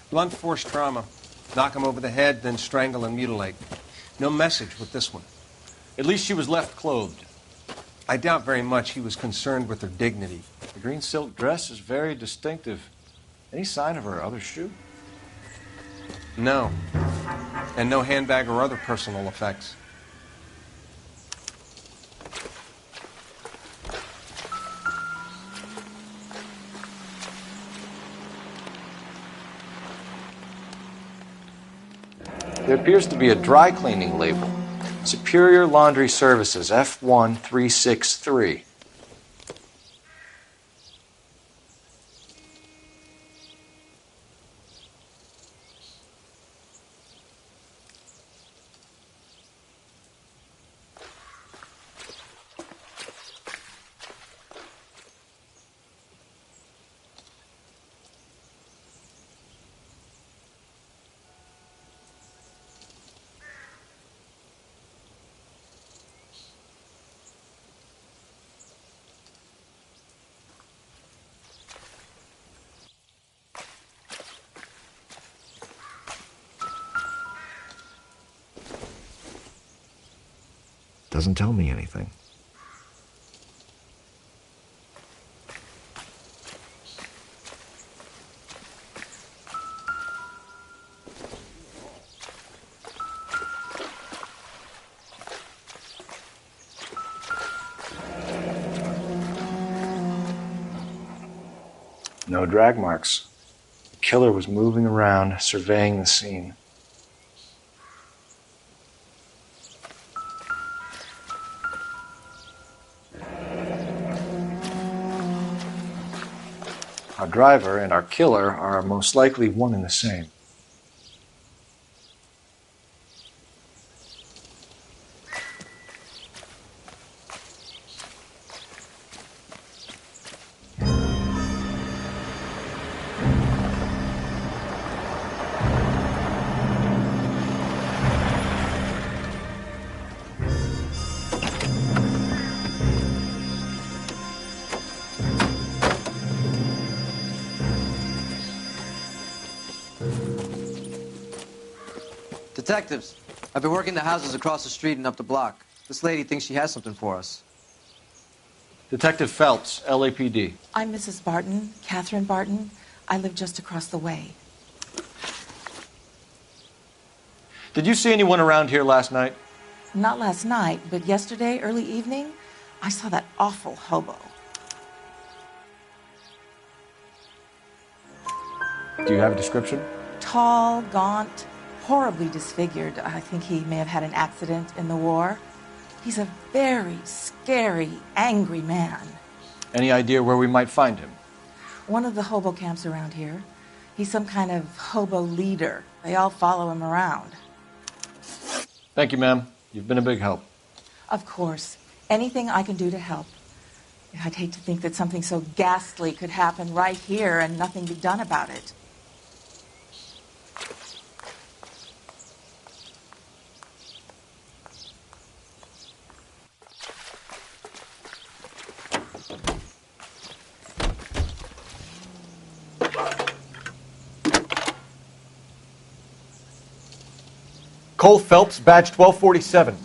Blunt force trauma. Knock him over the head, then strangle and mutilate. No message with this one. At least she was left clothed. I doubt very much he was concerned with her dignity. The green silk dress is very distinctive. Any sign of her other shoe? No. And no handbag or other personal effects. There appears to be a dry cleaning label. Superior Laundry Services, F1363. Doesn't tell me anything. No drag marks. The killer was moving around, surveying the scene. Our driver and our killer are most likely one and the same. Detectives, I've been working the houses across the street and up the block. This lady thinks she has something for us. Detective Phelps, LAPD. I'm Mrs. Barton, Catherine Barton. I live just across the way. Did you see anyone around here last night? Not last night, but yesterday, early evening, I saw that awful hobo. Do you have a description? Tall, gaunt, horribly disfigured. I think he may have had an accident in the war. He's a very scary, angry man. Any idea where we might find him? One of the hobo camps around here. He's some kind of hobo leader. They all follow him around. Thank you, ma'am. You've been a big help. Of course. Anything I can do to help. I'd hate to think that something so ghastly could happen right here and nothing be done about it. Cole Phelps, badge 1247.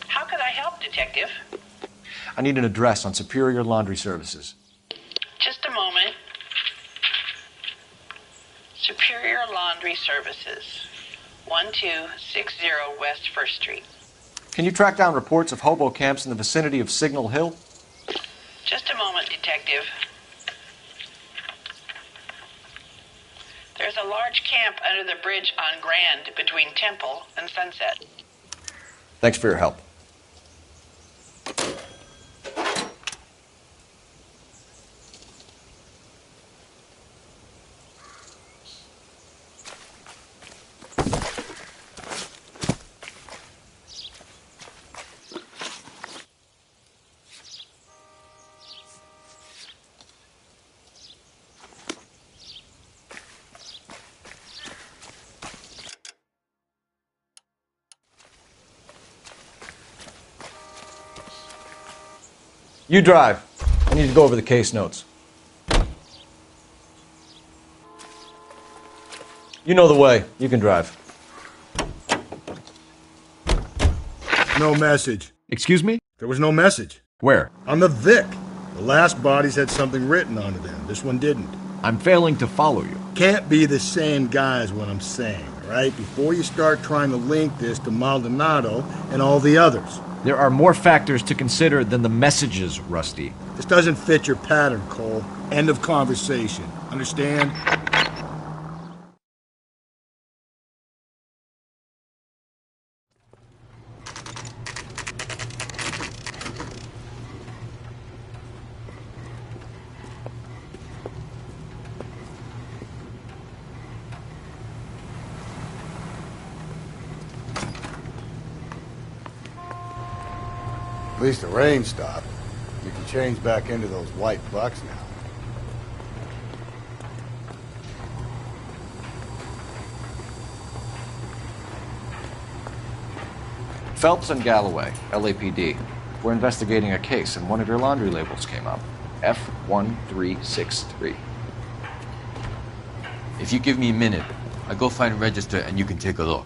How can I help, Detective? I need an address on Superior Laundry Services. Just a moment. Superior Laundry Services, 1260 West 1st Street. Can you track down reports of hobo camps in the vicinity of Signal Hill? Just a moment, Detective. There's a large camp under the bridge on Grand between Temple and Sunset. Thanks for your help. You drive. I need to go over the case notes. You know the way. You can drive. No message. Excuse me? There was no message. Where? On the Vic. The last bodies had something written onto them. This one didn't. I'm failing to follow you. Can't be the same guy is what I'm saying, all right? Before you start trying to link this to Maldonado and all the others. There are more factors to consider than the messages, Rusty. This doesn't fit your pattern, Cole. End of conversation. Understand? At least the rain stopped. You can change back into those white bucks now. Phelps and Galloway, LAPD. We're investigating a case, and one of your laundry labels came up. F1363. If you give me a minute, I'll go find a register and you can take a look.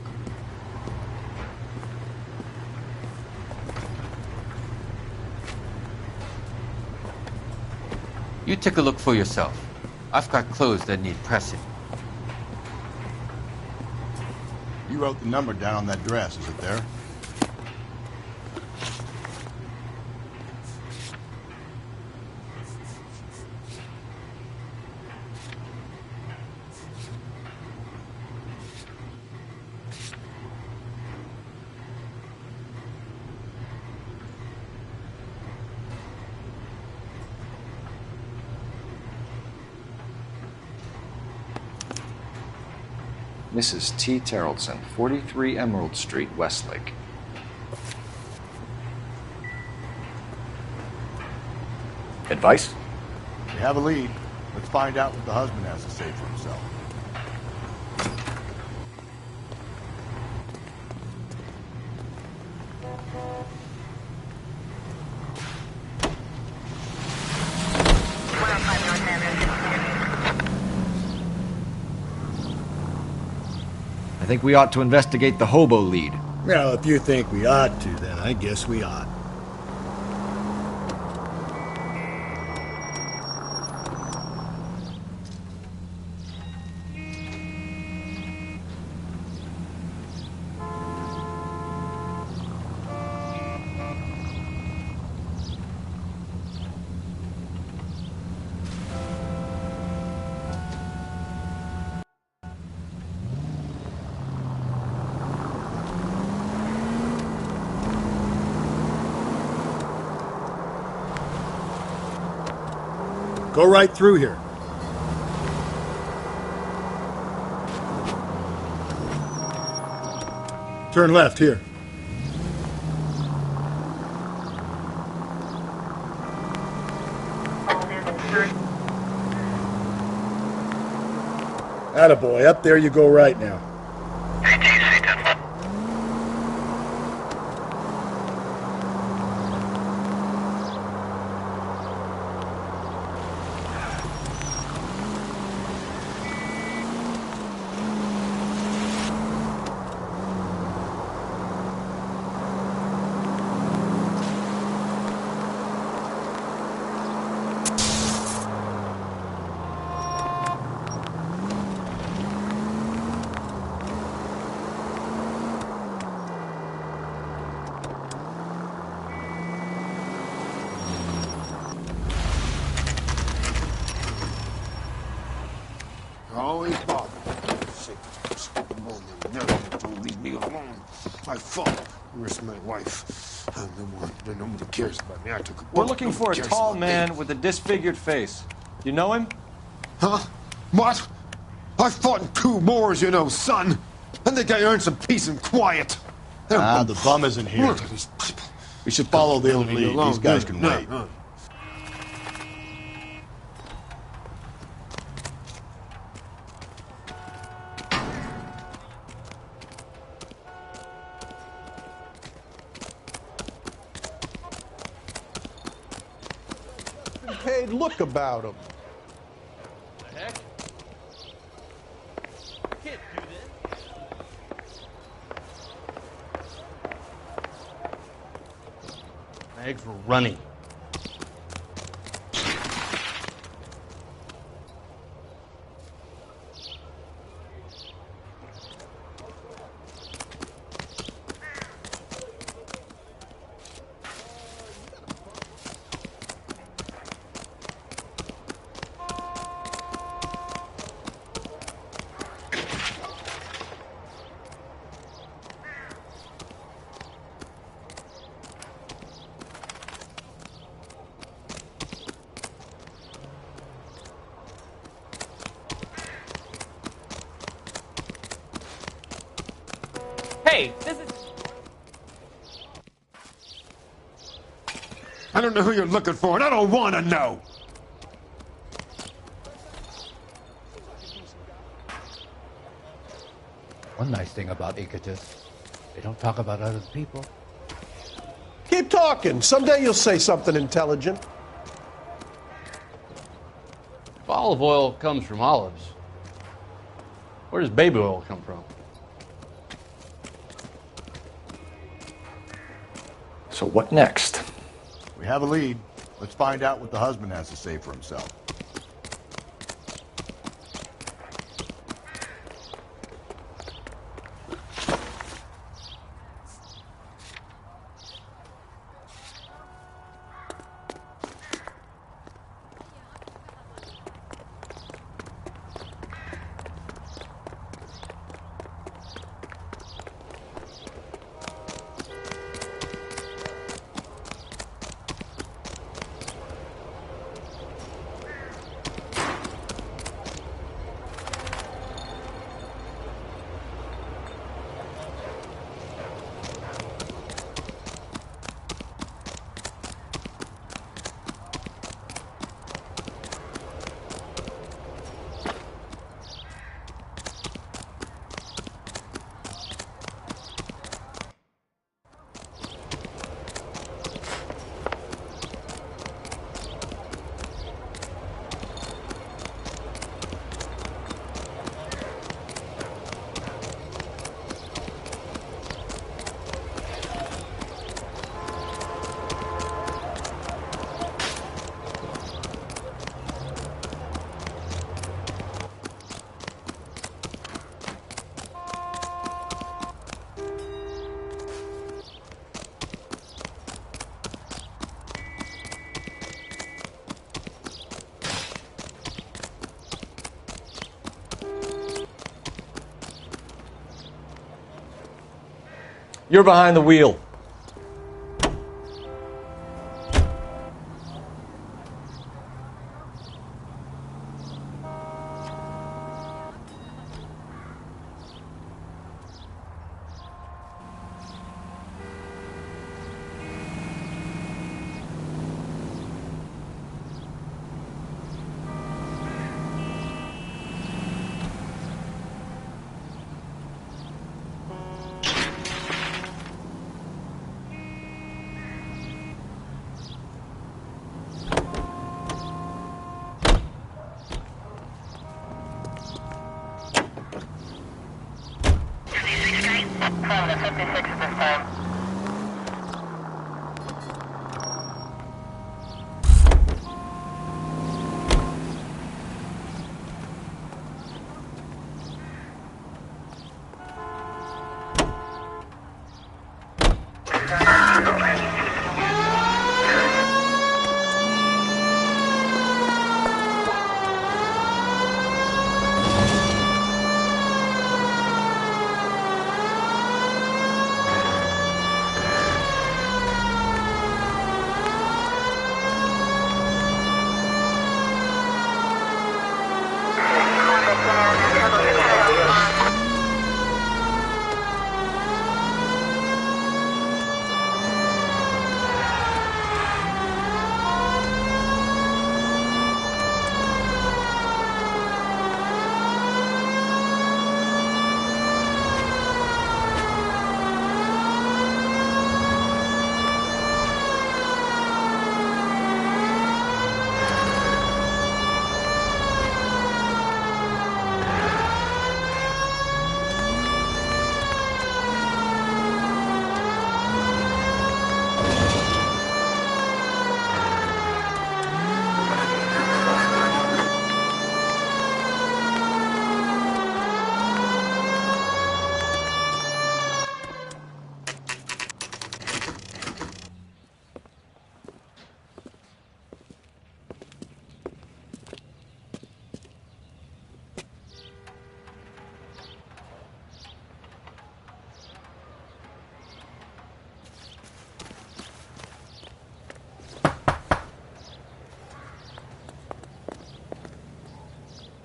You take a look for yourself. I've got clothes that need pressing. You wrote the number down on that dress, is it there? Mrs. T. Terrellson, 43 Emerald Street, Westlake. Advice? We have a lead. Let's find out what the husband has to say for himself. I think we ought to investigate the hobo lead. Well, if you think we ought to, then I guess we ought. Go right through here. Turn left here. Attaboy, up there you go right now. I fought. Risked my wife. I'm the one. Nobody cares about me. I took a bullet. We're looking for a Nobody cares tall about man me. with a disfigured face. You know him? Huh? What? I fought in 2 wars, you know, son. I think I earned some peace and quiet. The bum isn't here. We should follow the other lead. These guys can wait. Paid look about him. The heck? I can't do this. My eggs were runny. Hey, this is... I don't know who you're looking for, and I don't want to know. One nice thing about Icatus, they don't talk about other people. Keep talking. Someday you'll say something intelligent. If olive oil comes from olives, where does baby oil come from? So what next? We have a lead. Let's find out what the husband has to say for himself. You're behind the wheel.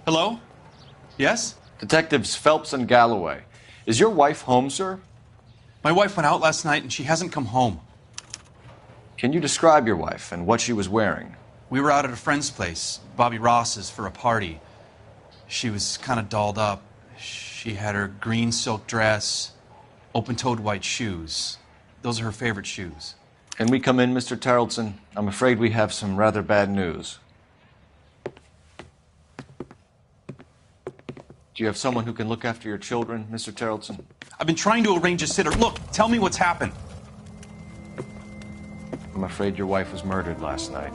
Hello? Yes? Detectives Phelps and Galloway. Is your wife home, sir? My wife went out last night and she hasn't come home. Can you describe your wife and what she was wearing? We were out at a friend's place, Bobby Ross's, for a party. She was kind of dolled up. She had her green silk dress, open-toed white shoes. Those are her favorite shoes. Can we come in, Mr. Tarleton? I'm afraid we have some rather bad news. Do you have someone who can look after your children, Mr. Tarleton? I've been trying to arrange a sitter. Look, tell me what's happened. I'm afraid your wife was murdered last night.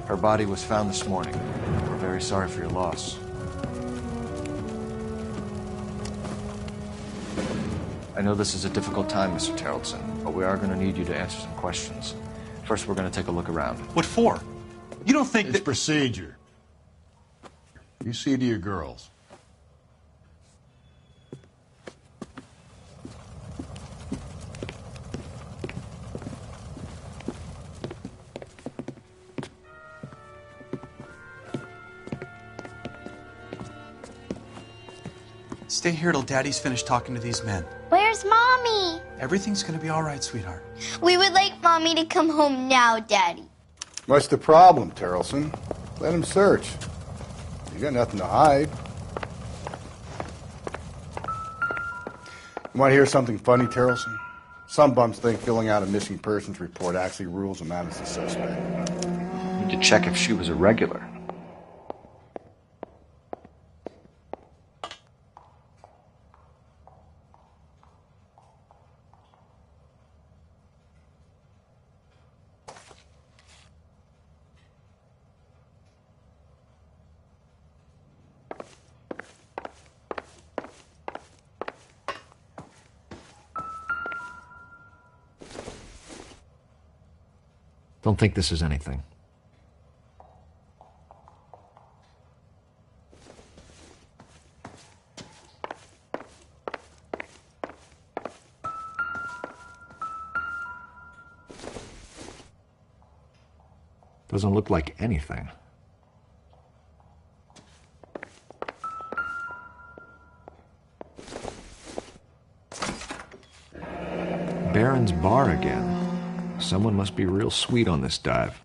Her body was found this morning. We're very sorry for your loss. I know this is a difficult time, Mr. Tarleton, but we are going to need you to answer some questions. First, we're going to take a look around. What for? You don't think it's procedure. You see to your girls. Stay here till Daddy's finished talking to these men. Where's Mommy? Everything's gonna be all right, sweetheart. We would like Mommy to come home now, Daddy. What's the problem, Tarleton? Let him search. You got nothing to hide. You want to hear something funny, Tarleton? Some bums think filling out a missing persons report actually rules them out as a suspect. We need to check if she was a regular. Don't think this is anything. Doesn't look like anything. Baron's bar again. Someone must be real sweet on this dive.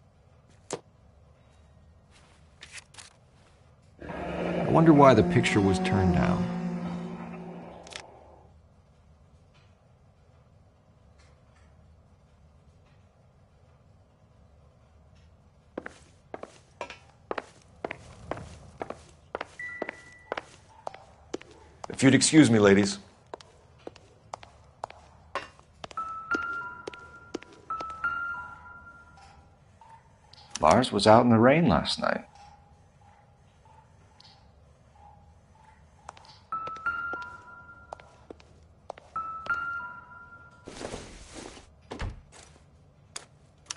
I wonder why the picture was turned down. If you'd excuse me, ladies. Lars was out in the rain last night.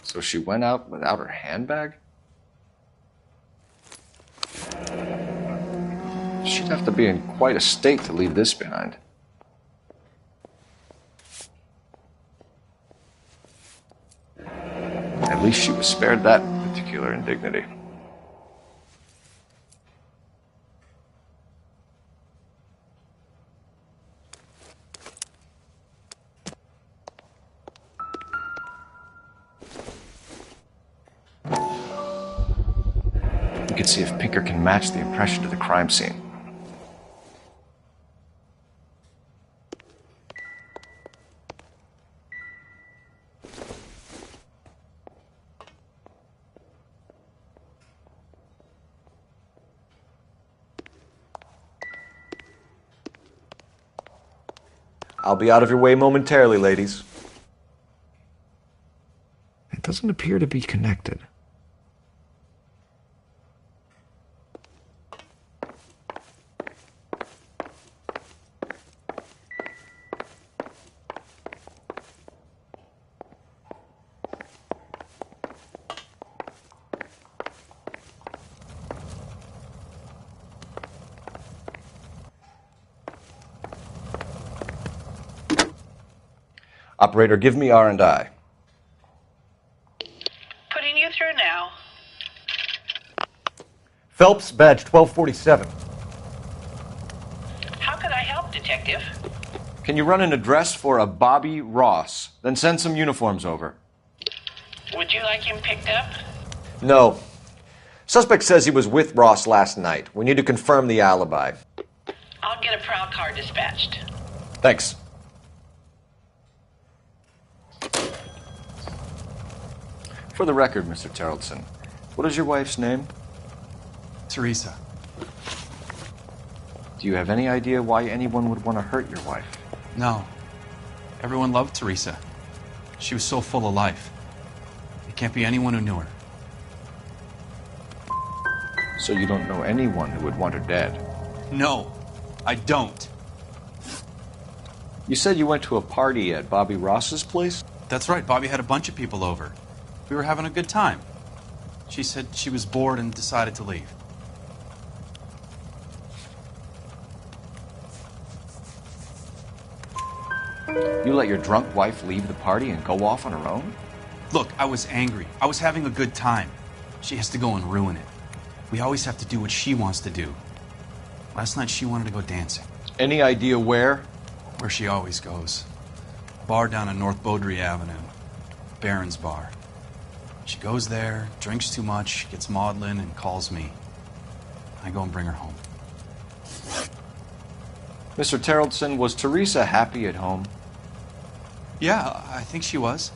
So she went out without her handbag? She'd have to be in quite a state to leave this behind. At least she was spared that particular indignity. We could see if Pinker can match the impression to the crime scene. I'll be out of your way momentarily, ladies. It doesn't appear to be connected. Operator, give me R&I. Putting you through now. Phelps, badge 1247. Can you run an address for a Bobby Ross? Then send some uniforms over. Would you like him picked up? No. Suspect says he was with Ross last night. We need to confirm the alibi. I'll get a prowl car dispatched. Thanks. For the record, Mr. Terrelson, what is your wife's name? Teresa. Do you have any idea why anyone would want to hurt your wife? No. Everyone loved Teresa. She was so full of life. It can't be anyone who knew her. So you don't know anyone who would want her dead? No, I don't. You said you went to a party at Bobby Ross's place? That's right. Bobby had a bunch of people over. We were having a good time. She said she was bored and decided to leave. You let your drunk wife leave the party and go off on her own? Look, I was angry. I was having a good time. She has to go and ruin it. We always have to do what she wants to do. Last night she wanted to go dancing. Any idea where? Where she always goes. A bar down on North Beaudry Avenue. Baron's Bar. She goes there, drinks too much, gets maudlin, and calls me. I go and bring her home. Mr. Terrelson, was Teresa happy at home? Yeah, I think she was.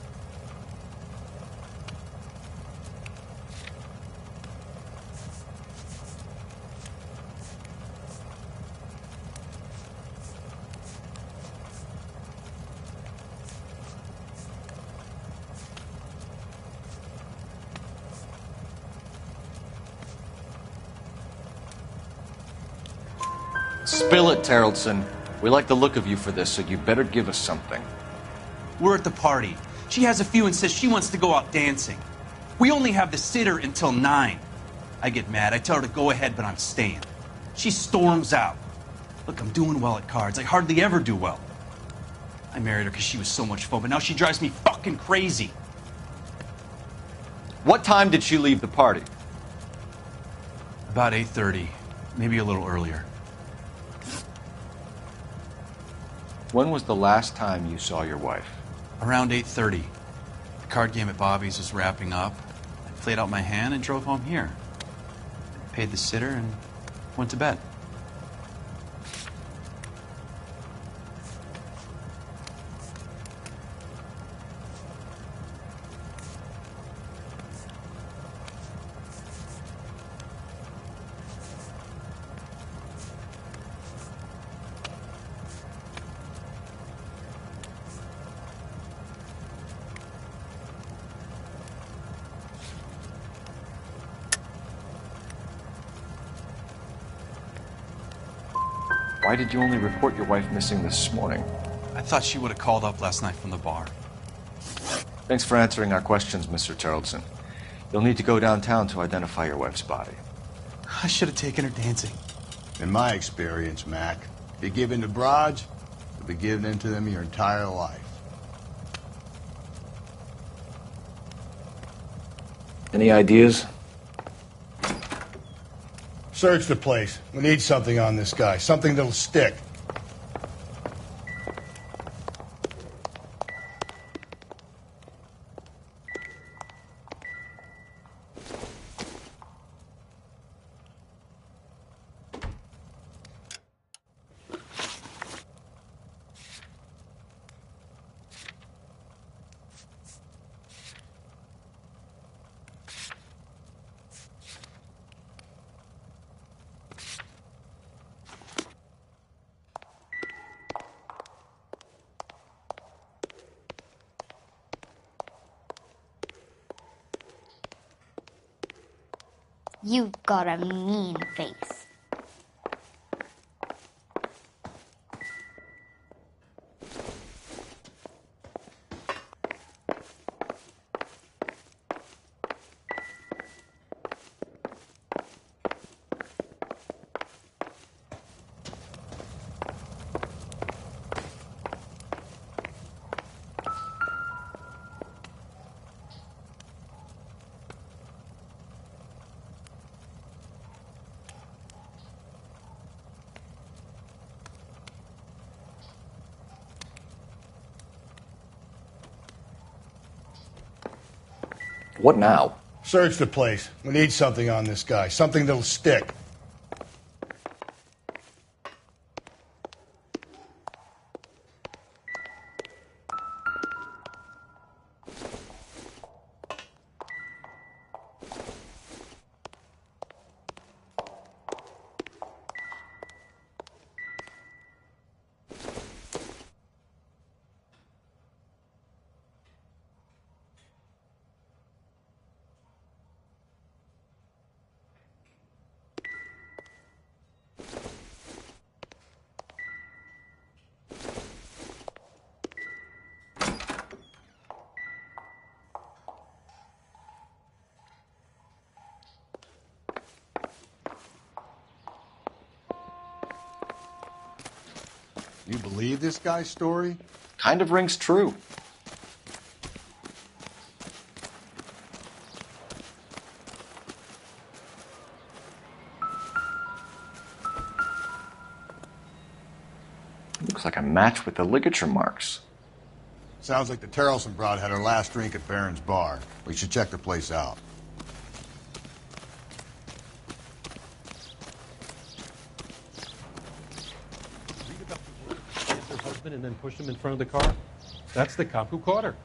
Spill it, Terrelson. We like the look of you for this, so you better give us something. We're at the party. She has a few and says she wants to go out dancing. We only have the sitter until 9. I get mad. I tell her to go ahead, but I'm staying. She storms out. Look, I'm doing well at cards. I hardly ever do well. I married her because she was so much fun, but now she drives me fucking crazy. What time did she leave the party? About 8:30, maybe a little earlier. When was the last time you saw your wife? Around 8:30. The card game at Bobby's was wrapping up. I played out my hand and drove home here. I paid the sitter and went to bed. Why did you only report your wife missing this morning? I thought she would have called up last night from the bar. Thanks for answering our questions, Mr. Terrelson. You'll need to go downtown to identify your wife's body. I should have taken her dancing. In my experience, Mac, if you give in to broads, you'll be giving in to them your entire life. Any ideas? Search the place. We need something on this guy. Something that'll stick. You've got a mean face. What now? Search the place. We need something on this guy. Something that'll stick. You believe this guy's story? Kind of rings true. Looks like a match with the ligature marks. Sounds like the Terrelson broad had her last drink at Baron's bar. We should check the place out. Her husband and then push him in front of the car? That's the cop who caught her.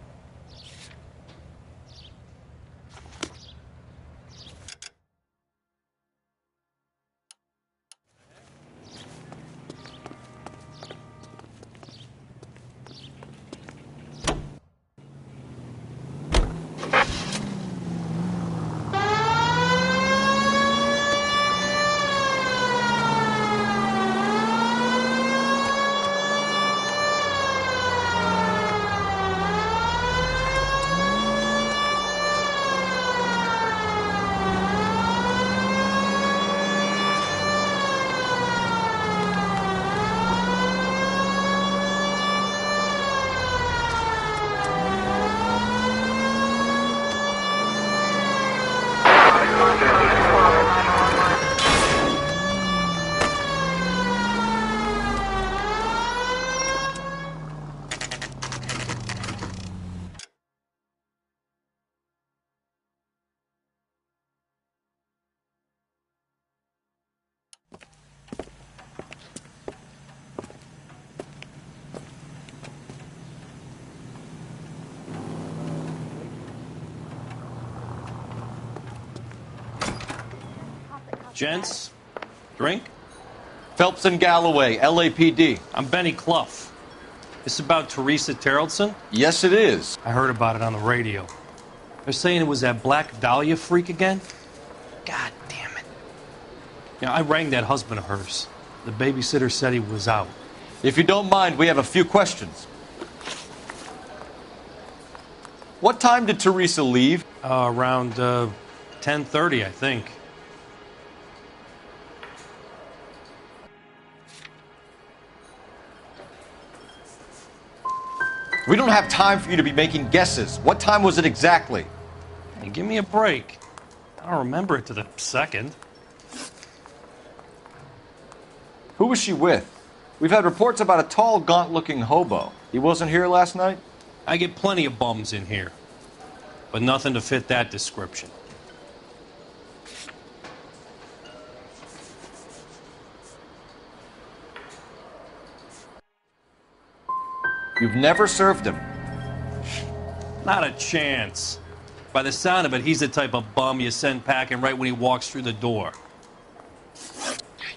Gents, drink? Phelps and Galloway, LAPD. I'm Benny Clough. This about Teresa Terrelson? Yes, it is. I heard about it on the radio. They're saying it was that Black Dahlia freak again? God damn it. Yeah, I rang that husband of hers. The babysitter said he was out. If you don't mind, we have a few questions. What time did Teresa leave? Around 10:30, I think. We don't have time for you to be making guesses. What time was it exactly? Hey, give me a break. I don't remember it to the second. Who was she with? We've had reports about a tall, gaunt-looking hobo. He wasn't here last night? I get plenty of bums in here, but nothing to fit that description. You've never served him? Not a chance. By the sound of it, he's the type of bum you send packing right when he walks through the door.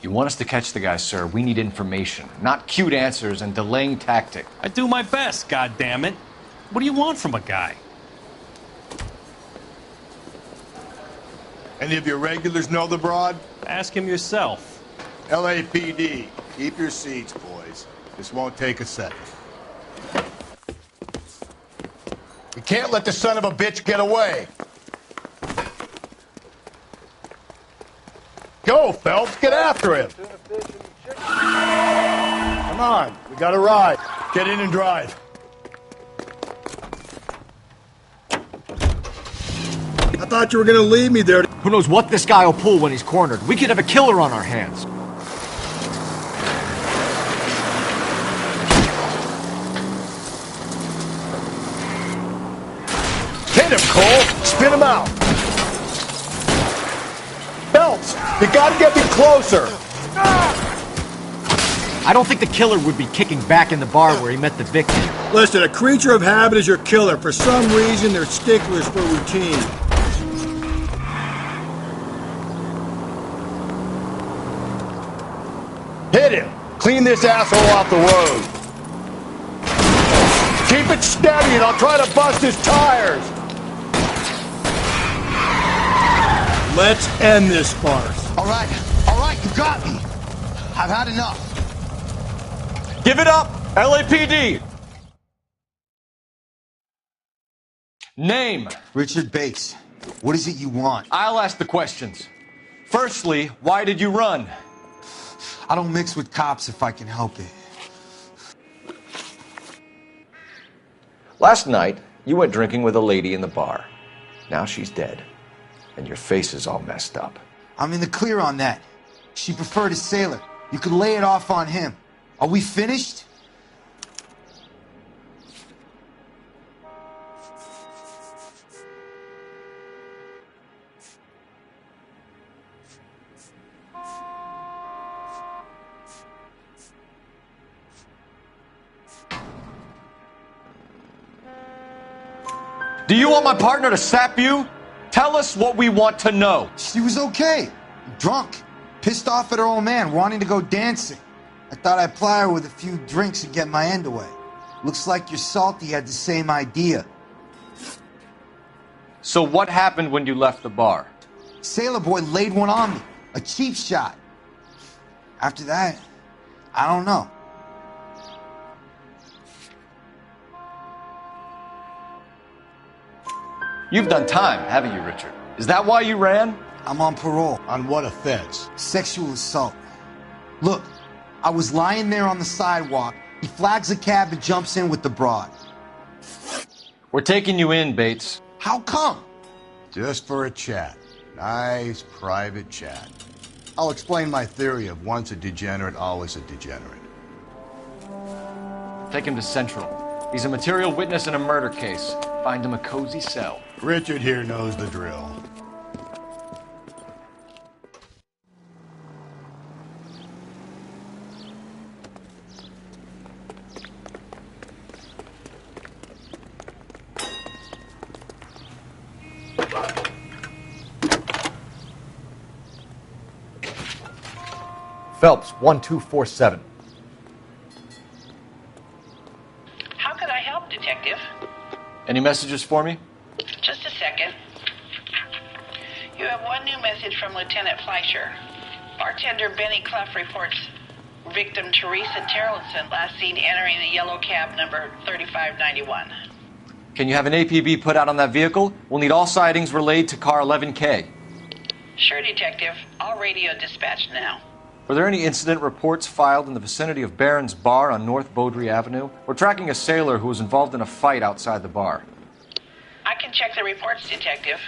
You want us to catch the guy, sir. We need information, not cute answers and delaying tactic. I do my best, goddammit. What do you want from a guy? Any of your regulars know the broad? Ask him yourself. LAPD, keep your seats, boys. This won't take a second. We can't let the son of a bitch get away. Go, Phelps, get after him. Come on, we got a ride. Get in and drive. I thought you were going to leave me there. Who knows what this guy will pull when he's cornered? We could have a killer on our hands. Hit him, Cole. Spin him out. Phelps, you gotta get me closer. I don't think the killer would be kicking back in the bar where he met the victim. Listen, a creature of habit is your killer. For some reason, they're sticklers for routine. Hit him. Clean this asshole off the road. Keep it steady and I'll try to bust his tires. Let's end this farce. All right, you got me. I've had enough. Give it up, LAPD! Name. Richard Bates. What is it you want? I'll ask the questions. Firstly, why did you run? I don't mix with cops if I can help it. Last night, you went drinking with a lady in the bar. Now she's dead, and your face is all messed up. I'm in the clear on that. She preferred a sailor. You could lay it off on him. Are we finished? Do you want my partner to sap you? Tell us what we want to know. She was okay. Drunk. Pissed off at her old man, wanting to go dancing. I thought I'd ply her with a few drinks and get my end away. Looks like your Salty had the same idea. So what happened when you left the bar? Sailor boy laid one on me. A cheap shot. After that, I don't know. You've done time, haven't you, Richard? Is that why you ran? I'm on parole. On what offense? Sexual assault. Look, I was lying there on the sidewalk. He flags a cab and jumps in with the broad. We're taking you in, Bates. How come? Just for a chat. Nice private chat. I'll explain my theory of once a degenerate, always a degenerate. Take him to Central. He's a material witness in a murder case. Find him a cozy cell. Richard here knows the drill. Phelps, 1247. How could I help, Detective? Any messages for me? Just a second. You have one new message from Lieutenant Fleischer. Bartender Benny Clough reports victim Teresa Terrelson last seen entering the yellow cab number 3591. Can you have an APB put out on that vehicle? We'll need all sightings relayed to car 11K. Sure, Detective. All radio dispatched now. Were there any incident reports filed in the vicinity of Barron's Bar on North Beaudry Avenue? We're tracking a sailor who was involved in a fight outside the bar. I can check the reports, Detective.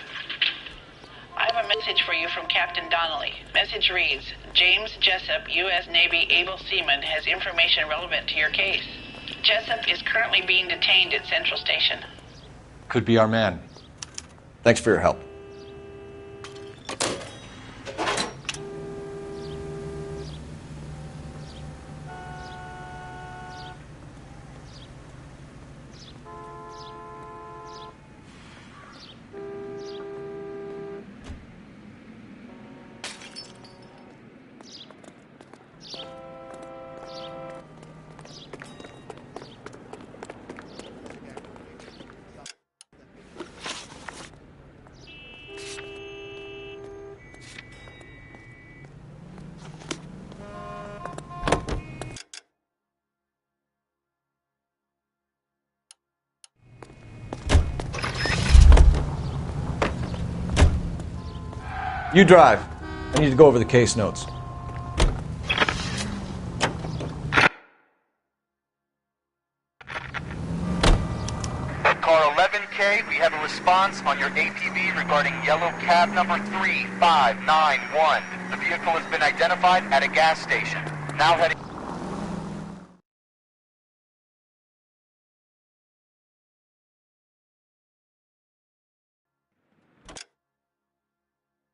I have a message for you from Captain Donnelly. Message reads, James Jessup, U.S. Navy able seaman, has information relevant to your case. Jessup is currently being detained at Central Station. Could be our man. Thanks for your help. You drive. I need to go over the case notes. Car 11K, we have a response on your APB regarding yellow cab number 3591. The vehicle has been identified at a gas station. Now heading